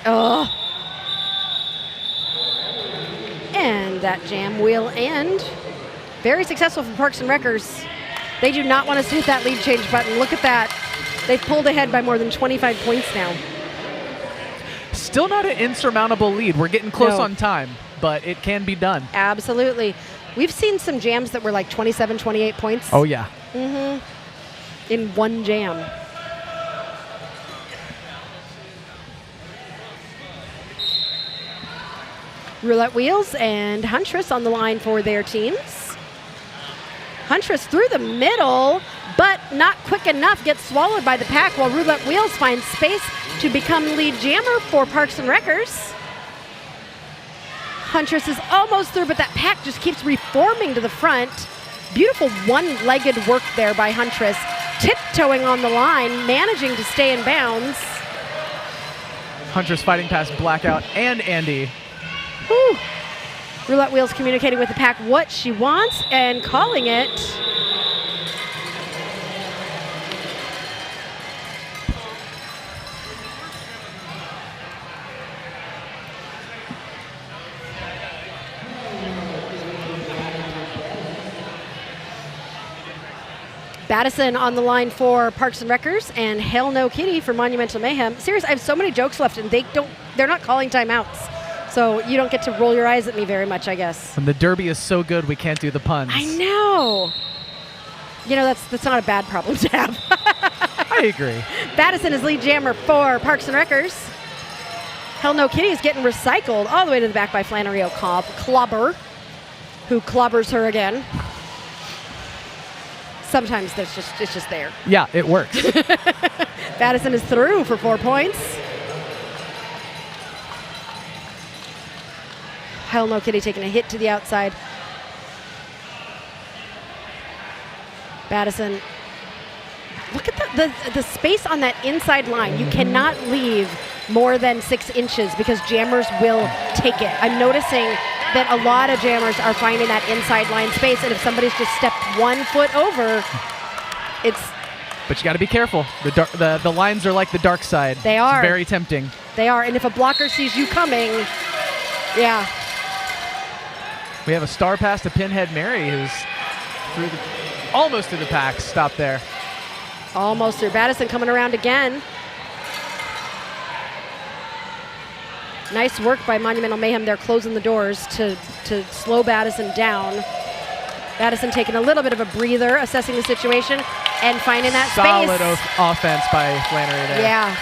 S1: and that jam will end. Very successful for Parks and Wreckers. They do not want us to hit that lead change button. Look at that. They've pulled ahead by more than 25 points now.
S3: Still not an insurmountable lead. We're getting close
S1: No.
S3: on time, but it can be done.
S1: Absolutely. We've seen some jams that were like 27, 28 points.
S3: Oh, yeah.
S1: Mm-hmm. In one jam. Roulette Wheels and Huntress on the line for their teams. Huntress through the middle, but not quick enough, gets swallowed by the pack while Roulette Wheels finds space to become lead jammer for Parks and Wreckers. Huntress is almost through, but that pack just keeps reforming to the front. Beautiful one-legged work there by Huntress, tiptoeing on the line, managing to stay in bounds.
S3: Huntress fighting past Blackout and Andy.
S1: Whew. Roulette Wheels communicating with the pack what she wants and calling it. Battison on the line for Parks and Wreckers, and Hell No Kitty for Monumental Mayhem. Serious, I have so many jokes left, and they're not calling timeouts. So you don't get to roll your eyes at me very much, I guess.
S3: And the derby is so good, we can't do the puns.
S1: I know. You know, that's not a bad problem to have.
S3: I agree.
S1: Battison is lead jammer for Parks and Wreckers. Hell No Kitty is getting recycled all the way to the back by Flannery O'Clobber, who clobbers her again. Sometimes it's just there.
S3: Yeah, it works.
S1: Battison is through for 4 points. Hell No Kitty taking a hit to the outside. Battison. Look at the space on that inside line. You cannot leave more than 6 inches because jammers will take it. I'm noticing that a lot of jammers are finding that inside line space, and if somebody's just stepped 1 foot over, it's...
S3: But you got to be careful. The lines are like the dark side.
S1: They are.
S3: It's very tempting.
S1: They are, and if a blocker sees you coming, yeah.
S3: We have a star pass to Pinhead Mary, who's almost through the pack. Stop there.
S1: Almost through. Battison coming around again. Nice work by Monumental Mayhem. They're closing the doors to slow Battison down. Battison taking a little bit of a breather, assessing the situation, and finding that
S3: Solid
S1: space.
S3: Offense by Flannery there.
S1: Yeah.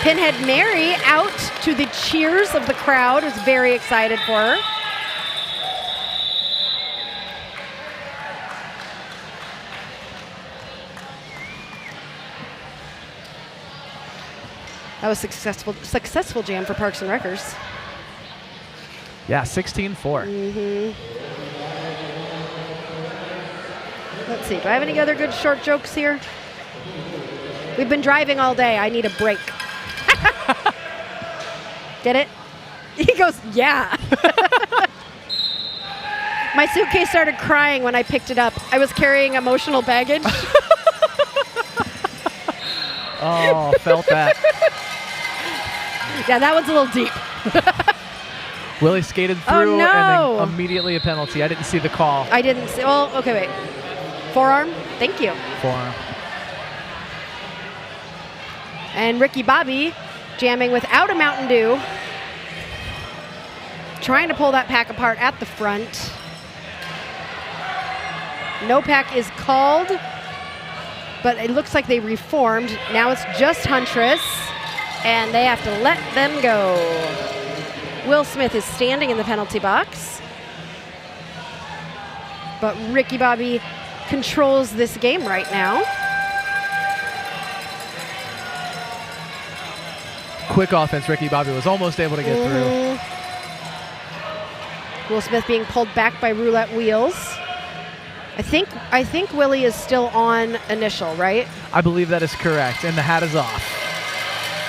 S1: Pinhead Mary out to the cheers of the crowd. Was very excited for her. That was successful jam for Parks and Wreckers.
S3: Yeah, 16-4.
S1: Mm-hmm. Let's see, do I have any other good short jokes here? We've been driving all day. I need a break. Get it? He goes, yeah. My suitcase started crying when I picked it up. I was carrying emotional baggage.
S3: Oh, felt that.
S1: Yeah, that one's a little deep.
S3: Willie skated through
S1: no.
S3: and then immediately a penalty. I didn't see the call.
S1: I didn't see. Well, okay, wait. Forearm? Thank you.
S3: Forearm.
S1: And Ricky Bobby jamming without a Mountain Dew. Trying to pull that pack apart at the front. No pack is called, but it looks like they reformed. Now it's just Huntress, and they have to let them go. Will Smith is standing in the penalty box, but Ricky Bobby controls this game right now.
S3: Quick offense, Ricky Bobby was almost able to get through.
S1: Will Smith being pulled back by Roulette Wheels. I think Willie is still on initial, right?
S3: I believe that is correct, and the hat is off.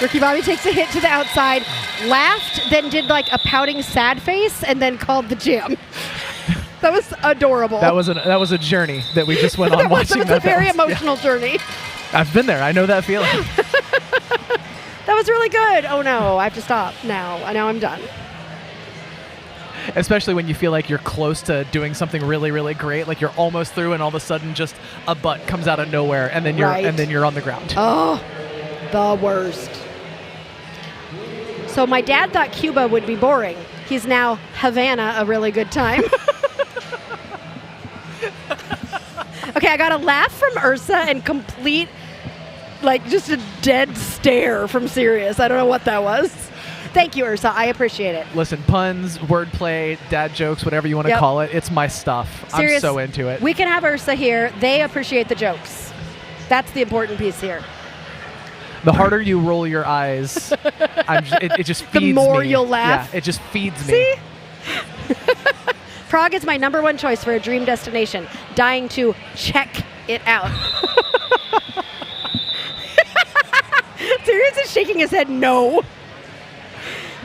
S1: Ricky Bobby takes a hit to the outside, laughed, then did like a pouting sad face, and then called the jam. That was adorable.
S3: That was a journey that we just went on watching that.
S1: That was a very emotional journey.
S3: I've been there. I know that feeling.
S1: That was really good. Oh no, I have to stop now. Now I'm done.
S3: Especially when you feel like you're close to doing something really, really great, like you're almost through, and all of a sudden just a butt comes out of nowhere, and then you're on the ground.
S1: Oh, the worst. So my dad thought Cuba would be boring. He's now Havana, a really good time. Okay, I got a laugh from Ursa and complete, like just a dead stare from Sirius. I don't know what that was. Thank you, Ursa. I appreciate it.
S3: Listen, puns, wordplay, dad jokes, whatever you want to call it, it's my stuff.
S1: Sirius,
S3: I'm so into it.
S1: We can have Ursa here. They appreciate the jokes. That's the important piece here.
S3: The harder you roll your eyes, it just feeds me.
S1: The more you'll laugh.
S3: Yeah, it just feeds me.
S1: See? Prague is my #1 choice for a dream destination. Dying to check it out. Sirius is shaking his head no.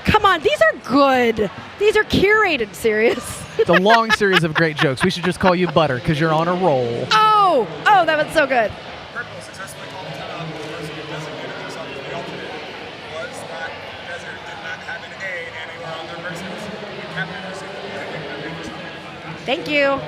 S1: Come on, these are good. These are curated, Sirius.
S3: It's a long series of great jokes. We should just call you Butter because you're on a roll.
S1: Oh, that was so good.
S2: Purple successfully called the timeout. The person who designated themselves as the alternate was that Desert did not have an A anywhere on their persons. The captain received the
S1: Thank you.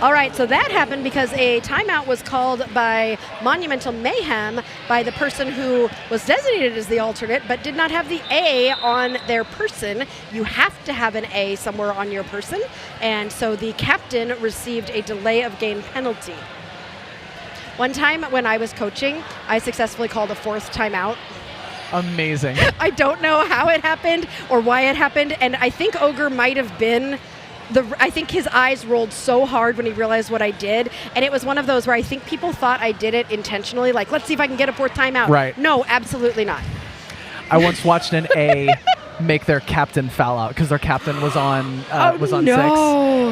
S1: All right, so that happened because a timeout was called by Monumental Mayhem by the person who was designated as the alternate but did not have the A on their person. You have to have an A somewhere on your person, and so the captain received a delay of game penalty. One time when I was coaching, I successfully called a 4th timeout.
S3: Amazing.
S1: I don't know how it happened or why it happened, and I think Ogre might have been I think his eyes rolled so hard when he realized what I did, and it was one of those where I think people thought I did it intentionally, like, let's see if I can get a 4th timeout.
S3: Right.
S1: No, absolutely not.
S3: I once watched an A make their captain foul out because their captain was on 6,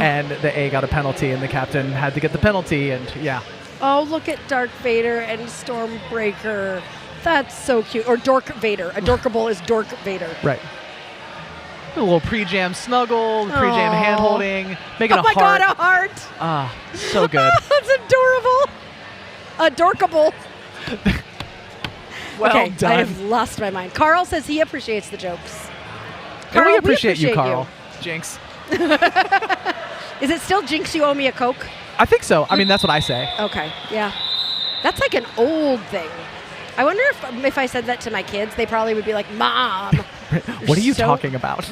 S3: and the A got a penalty, and the captain had to get the penalty, and yeah.
S1: Oh, look at Dark Vader and Stormbreaker. That's so cute. Or Dork Vader. A Dorkable is Dork Vader.
S3: Right. A little pre-jam snuggle, pre-jam hand-holding, making a heart.
S1: Oh my God, a heart!
S3: Ah, so good.
S1: That's adorable. Adorkable.
S3: Well
S1: okay,
S3: done.
S1: I have lost my mind. Carl says he appreciates the jokes.
S3: And we
S1: Carl,
S3: appreciate you, Carl. Jinx.
S1: Is it still Jinx you owe me a Coke?
S3: I think so. I mean, that's what I say.
S1: Okay, yeah. That's like an old thing. I wonder if I said that to my kids, they probably would be like, Mom.
S3: What are you talking about?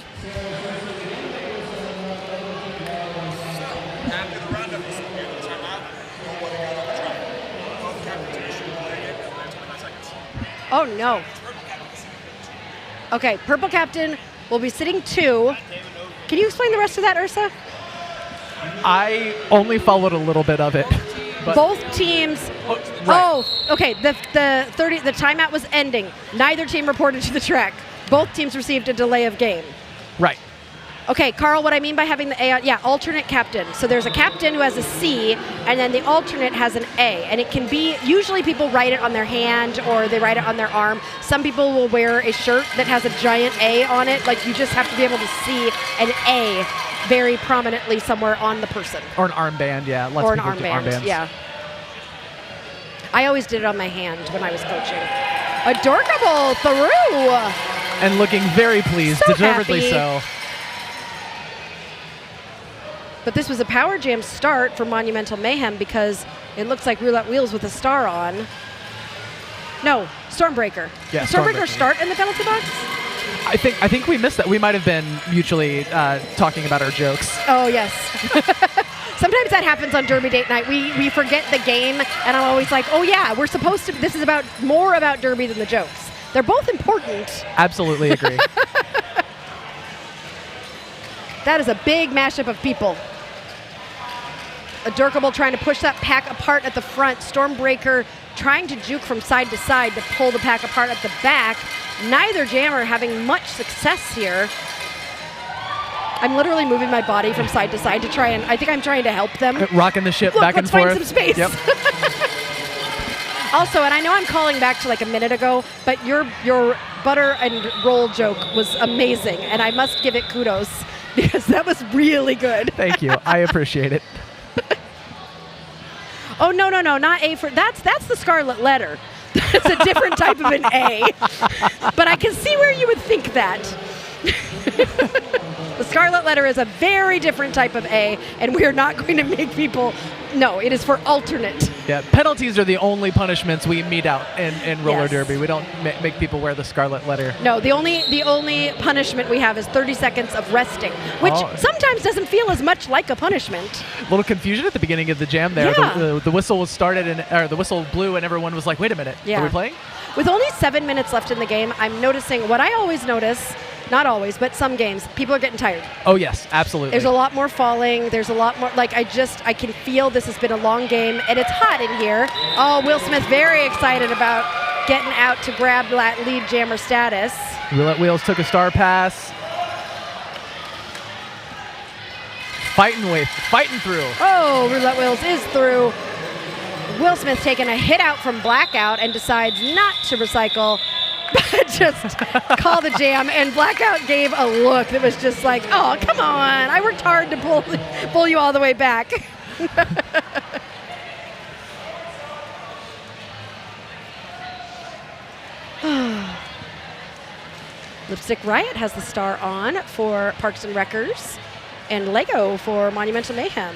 S2: After the roundup was given the timeout, nobody got on the track. Both captains are issued a delay game and 25 seconds.
S1: Oh, no. Okay, Purple Captain will be sitting 2. Can you explain the rest of that, Ursa?
S3: I only followed a little bit of it. But
S1: Both teams. Okay. The timeout was ending. Neither team reported to the track. Both teams received a delay of game.
S3: Right.
S1: Okay, Carl, what I mean by having the A on, alternate captain. So there's a captain who has a C, and then the alternate has an A. And it can be, usually people write it on their hand or they write it on their arm. Some people will wear a shirt that has a giant A on it. Like, you just have to be able to see an A very prominently somewhere on the person.
S3: Or an armband, yeah. Lots
S1: Or
S3: of
S1: an
S3: people do
S1: armband,
S3: armbands.
S1: yeah. I always did it on my hand when I was coaching. Adorkable through.
S3: And looking very pleased,
S1: So
S3: deservedly
S1: happy.
S3: so.
S1: But this was a power jam start for Monumental Mayhem because it looks like Roulette Wheels with a star on. No, Stormbreaker.
S3: Yeah,
S1: Did Stormbreaker
S3: Stormbreaker.
S1: start in the penalty box?
S3: I think we missed that. We might have been mutually talking about our jokes.
S1: Oh, yes. Sometimes that happens on Derby Date Night. We forget the game, and I'm always like, oh, yeah, we're supposed to. This is more about Derby than the jokes. They're both important.
S3: Absolutely agree.
S1: That is a big mashup of people. Adorkable trying to push that pack apart at the front. Stormbreaker trying to juke from side to side to pull the pack apart at the back. Neither jammer having much success here. I'm literally moving my body from side to side to try and, I think I'm trying to help them.
S3: Rocking the ship
S1: Look,
S3: back and
S1: let's
S3: forth.
S1: find some space.
S3: Yep.
S1: Also, and I know I'm calling back to like a minute ago, but your butter and roll joke was amazing, and I must give it kudos because that was really good.
S3: Thank you. I appreciate it.
S1: Oh, no, not A for, that's the Scarlet Letter. That's a different type of an A. But I can see where you would think that. The Scarlet Letter is a very different type of A, and we're not going to make people, no, it is for alternate.
S3: Yeah, penalties are the only punishments we mete out in roller
S1: Yes.
S3: derby. We don't make people wear the Scarlet Letter.
S1: No, the only punishment we have is 30 seconds of resting, which sometimes doesn't feel as much like a punishment.
S3: A little confusion at the beginning of the jam there.
S1: Yeah.
S3: The whistle was started or the whistle blew and everyone was like, wait a minute,
S1: Yeah.
S3: are we playing?
S1: With only 7 minutes left in the game, I'm noticing what I always notice not always, but some games, people are getting tired.
S3: Oh, yes, absolutely.
S1: There's a lot more falling. There's a lot more, like, I can feel this has been a long game, and it's hot in here. Oh, Will Smith very excited about getting out to grab that lead jammer status.
S3: Roulette Wheels took a star pass. Fighting through.
S1: Oh, Roulette Wheels is through. Will Smith taking a hit out from Blackout and decides not to recycle, but just call the jam. And Blackout gave a look that was just like, oh, come on. I worked hard to pull you all the way back. Lipstick Riot has the star on for Parks and Wreckers, and Lego for Monumental Mayhem.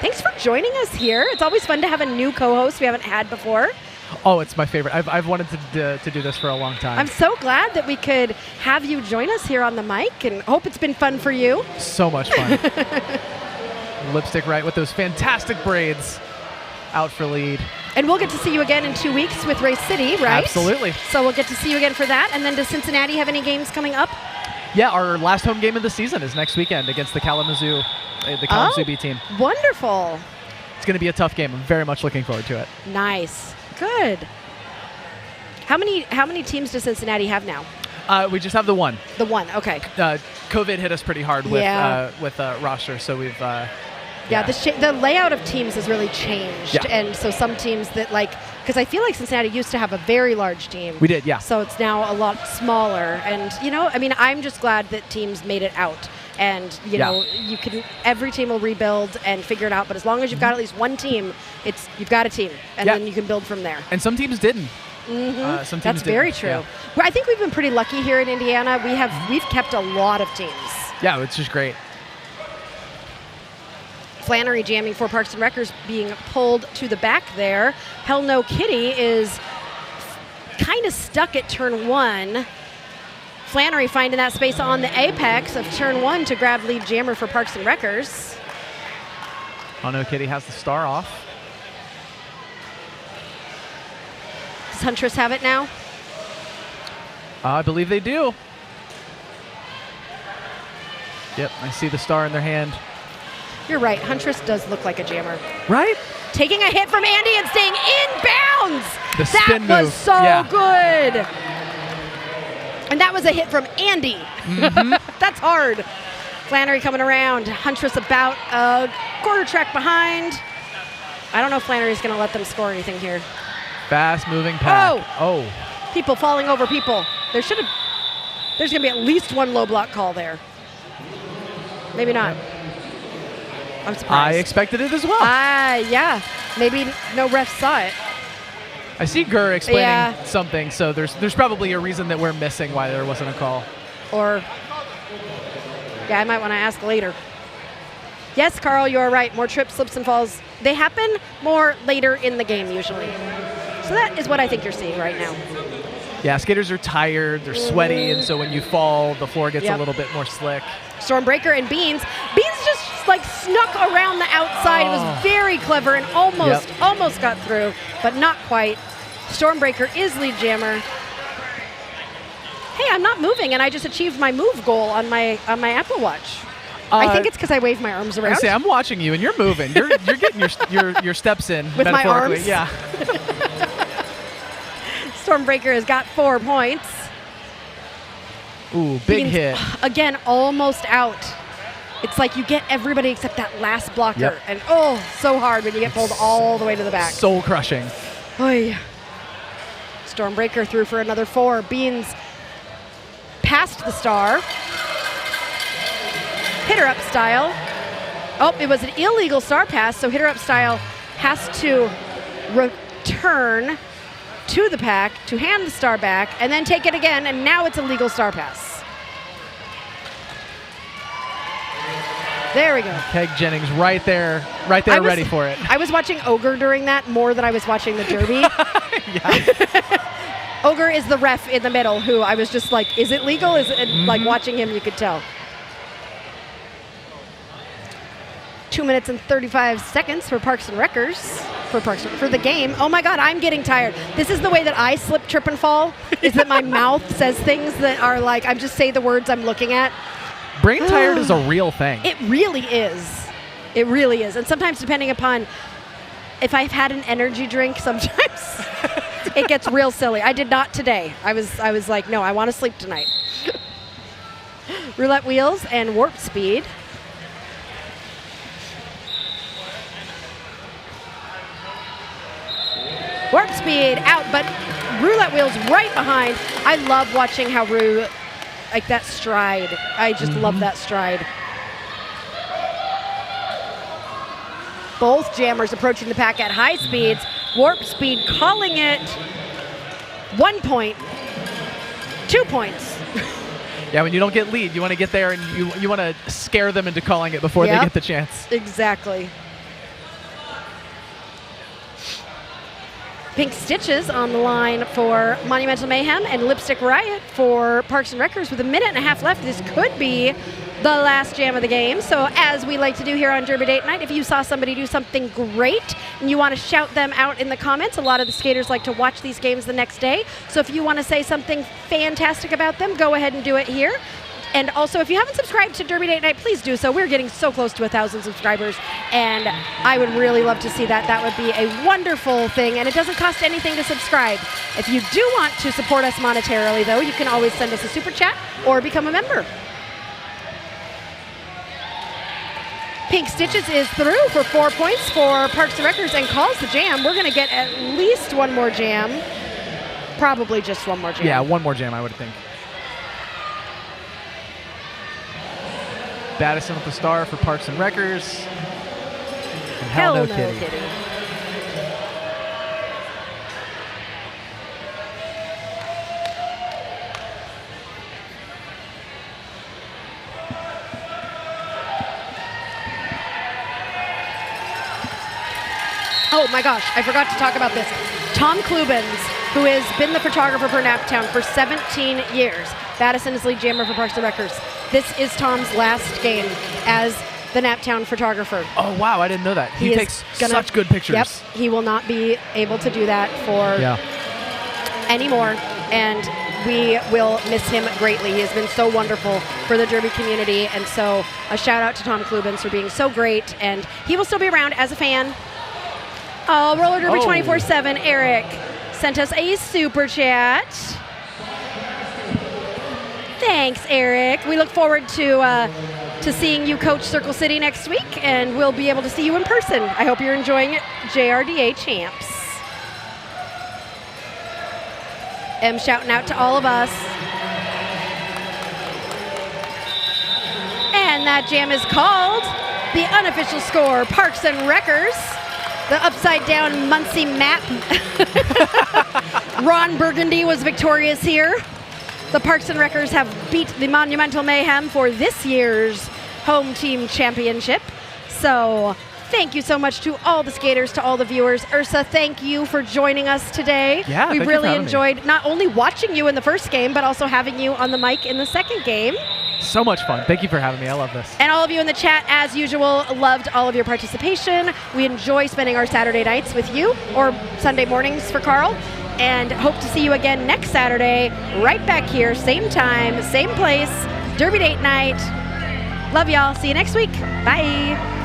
S1: Thanks for joining us here. It's always fun to have a new co-host we haven't had before.
S3: Oh, it's my favorite. I've wanted to do this for a long time.
S1: I'm so glad that we could have you join us here on the mic, and hope it's been fun for you.
S3: So much fun. Lipstick Riot with those fantastic braids out for lead.
S1: And we'll get to see you again in 2 weeks with Race City, right?
S3: Absolutely.
S1: So we'll get to see you again for that. And then does Cincinnati have any games coming up?
S3: Yeah, our last home game of the season is next weekend against the Kalamazoo B team.
S1: Wonderful.
S3: It's going to be a tough game. I'm very much looking forward to it.
S1: Nice. Good. How many teams does Cincinnati have now?
S3: We just have the one.
S1: The one, okay.
S3: COVID hit us pretty hard with roster, so we've...
S1: The layout of teams has really changed.
S3: Yeah.
S1: And so some teams that because I feel like Cincinnati used to have a very large team.
S3: We did, yeah.
S1: So it's now a lot smaller. And, I'm just glad that teams made it out. And, every team will rebuild and figure it out. But as long as you've got at least one team, you've got a team. And then you can build from there.
S3: And some teams didn't.
S1: Mm-hmm.
S3: Some teams
S1: That's very true.
S3: Yeah.
S1: Well, I think we've been pretty lucky here in Indiana. We've kept a lot of teams.
S3: Yeah, it's just great.
S1: Flannery jamming for Parks and Wreckers being pulled to the back there. Hell No Kitty is kind of stuck at turn 1. Flannery finding that space on the apex of turn 1 to grab lead jammer for Parks and Wreckers.
S3: Hell No Kitty has the star off.
S1: Does Huntress have it now?
S3: I believe they do. Yep, I see the star in their hand.
S1: You're right. Huntress does look like a jammer.
S3: Right?
S1: Taking a hit from Andy and staying in bounds.
S3: The spin
S1: that was
S3: move.
S1: So good. And that was a hit from Andy.
S3: Mm-hmm.
S1: That's hard. Flannery coming around. Huntress about a quarter track behind. I don't know if Flannery's going to let them score anything here.
S3: Fast moving pack.
S1: Oh. People falling over people. There's going to be at least one low block call there. Maybe not.
S3: Yep.
S1: I'm surprised.
S3: I expected it as well.
S1: Yeah. Maybe no ref saw it.
S3: I see Gurr explaining something, so there's probably a reason that we're missing why there wasn't a call.
S1: Or, I might want to ask later. Yes, Carl, you are right. More trips, slips, and falls. They happen more later in the game usually. So that is what I think you're seeing right now.
S3: Yeah, skaters are tired, they're sweaty, and so when you fall, the floor gets a little bit more slick.
S1: Stormbreaker and Beans. Beans just snuck around the outside. It was very clever and almost got through, but not quite. Stormbreaker is lead jammer. Hey, I'm not moving, and I just achieved my move goal on my Apple Watch. I think it's because I wave my arms around.
S3: I'm watching you, and you're moving. You're getting your steps in
S1: with my
S3: metaphorically.
S1: arms.
S3: Yeah.
S1: Stormbreaker has got 4 points.
S3: Ooh, big hit.
S1: Again, almost out. It's like you get everybody except that last blocker.
S3: Yep.
S1: And so hard when you get pulled all the way to the back.
S3: Soul crushing.
S1: Oy. Stormbreaker through for another 4. Beans past the star. Hitter up style. Oh, it was an illegal star pass, so hitter up style has to return to the pack to hand the star back and then take it again, and now it's a legal star pass. There we go.
S3: Keg Jennings right there ready for it.
S1: I was watching Ogre during that more than I was watching the Derby. Ogre is the ref in the middle who I was just like, is it legal? Is it like watching him, you could tell. 2 minutes and 35 seconds for Parks and Wreckers, for the game. Oh my God, I'm getting tired. This is the way that I slip, trip, and fall, is that my mouth says things that are like, I just say the words I'm looking at.
S3: Brain tired is a real thing.
S1: It really is. It really is. And sometimes depending upon if I've had an energy drink, sometimes it gets real silly. I did not today. I was like, no, I want to sleep tonight. Roulette wheels and warp speed. Warp speed out, but roulette wheels right behind. I love watching how Rue, like that stride. I just love that stride. Both jammers approaching the pack at high speeds. Warp speed calling it 1 point, 2 points.
S3: Yeah, when you don't get lead, you want to get there and you want to scare them into calling it before they get the chance.
S1: Exactly. Pink Stitches on the line for Monumental Mayhem and Lipstick Riot for Parks and Wreckers with 1.5 minutes left. This could be the last jam of the game. So as we like to do here on Derby Date Night, if you saw somebody do something great and you want to shout them out in the comments, a lot of the skaters like to watch these games the next day. So if you want to say something fantastic about them, go ahead and do it here. And also, if you haven't subscribed to Derby Date Night, please do so. We're getting so close to 1,000 subscribers, and I would really love to see that. That would be a wonderful thing, and it doesn't cost anything to subscribe. If you do want to support us monetarily, though, you can always send us a super chat or become a member. Pink Stitches is through for 4 points for Parks and Wreckers and calls the jam. We're going to get at least one more jam. Probably just one more jam.
S3: Yeah, one more jam, I would think. Battison with the star for Parks and Wreckers. And Hell No Kitty.
S1: Oh my gosh, I forgot to talk about this. Tom Klubens, who has been the photographer for Naptown for 17 years. Battison is lead jammer for Parks and Wreckers. This is Tom's last game as the Naptown photographer.
S3: Oh wow, I didn't know that. He takes such good pictures.
S1: Yep, he will not be able to do that for anymore, and we will miss him greatly. He has been so wonderful for the Derby community, and so a shout out to Tom Klubens for being so great, and he will still be around as a fan. Oh, Roller Derby 24/7, Eric sent us a super chat. Thanks, Eric. We look forward to seeing you coach Circle City next week, and we'll be able to see you in person. I hope you're enjoying it, JRDA champs. M shouting out to all of us. And that jam is called the unofficial score, Parks and Wreckers. The upside down Muncie map. Ron Burgundy was victorious here. The Parks and Wreckers have beat the Monumental Mayhem for this year's home team championship. So thank you so much to all the skaters, to all the viewers. Ursa, thank you for joining us today.
S3: Yeah,
S1: we really enjoyed not only watching you in the first game, but also having you on the mic in the second game.
S3: So much fun. Thank you for having me. I love this.
S1: And all of you in the chat, as usual, loved all of your participation. We enjoy spending our Saturday nights with you, or Sunday mornings for Carl, and hope to see you again next Saturday, right back here, same time, same place, Derby Date Night. Love y'all. See you next week. Bye.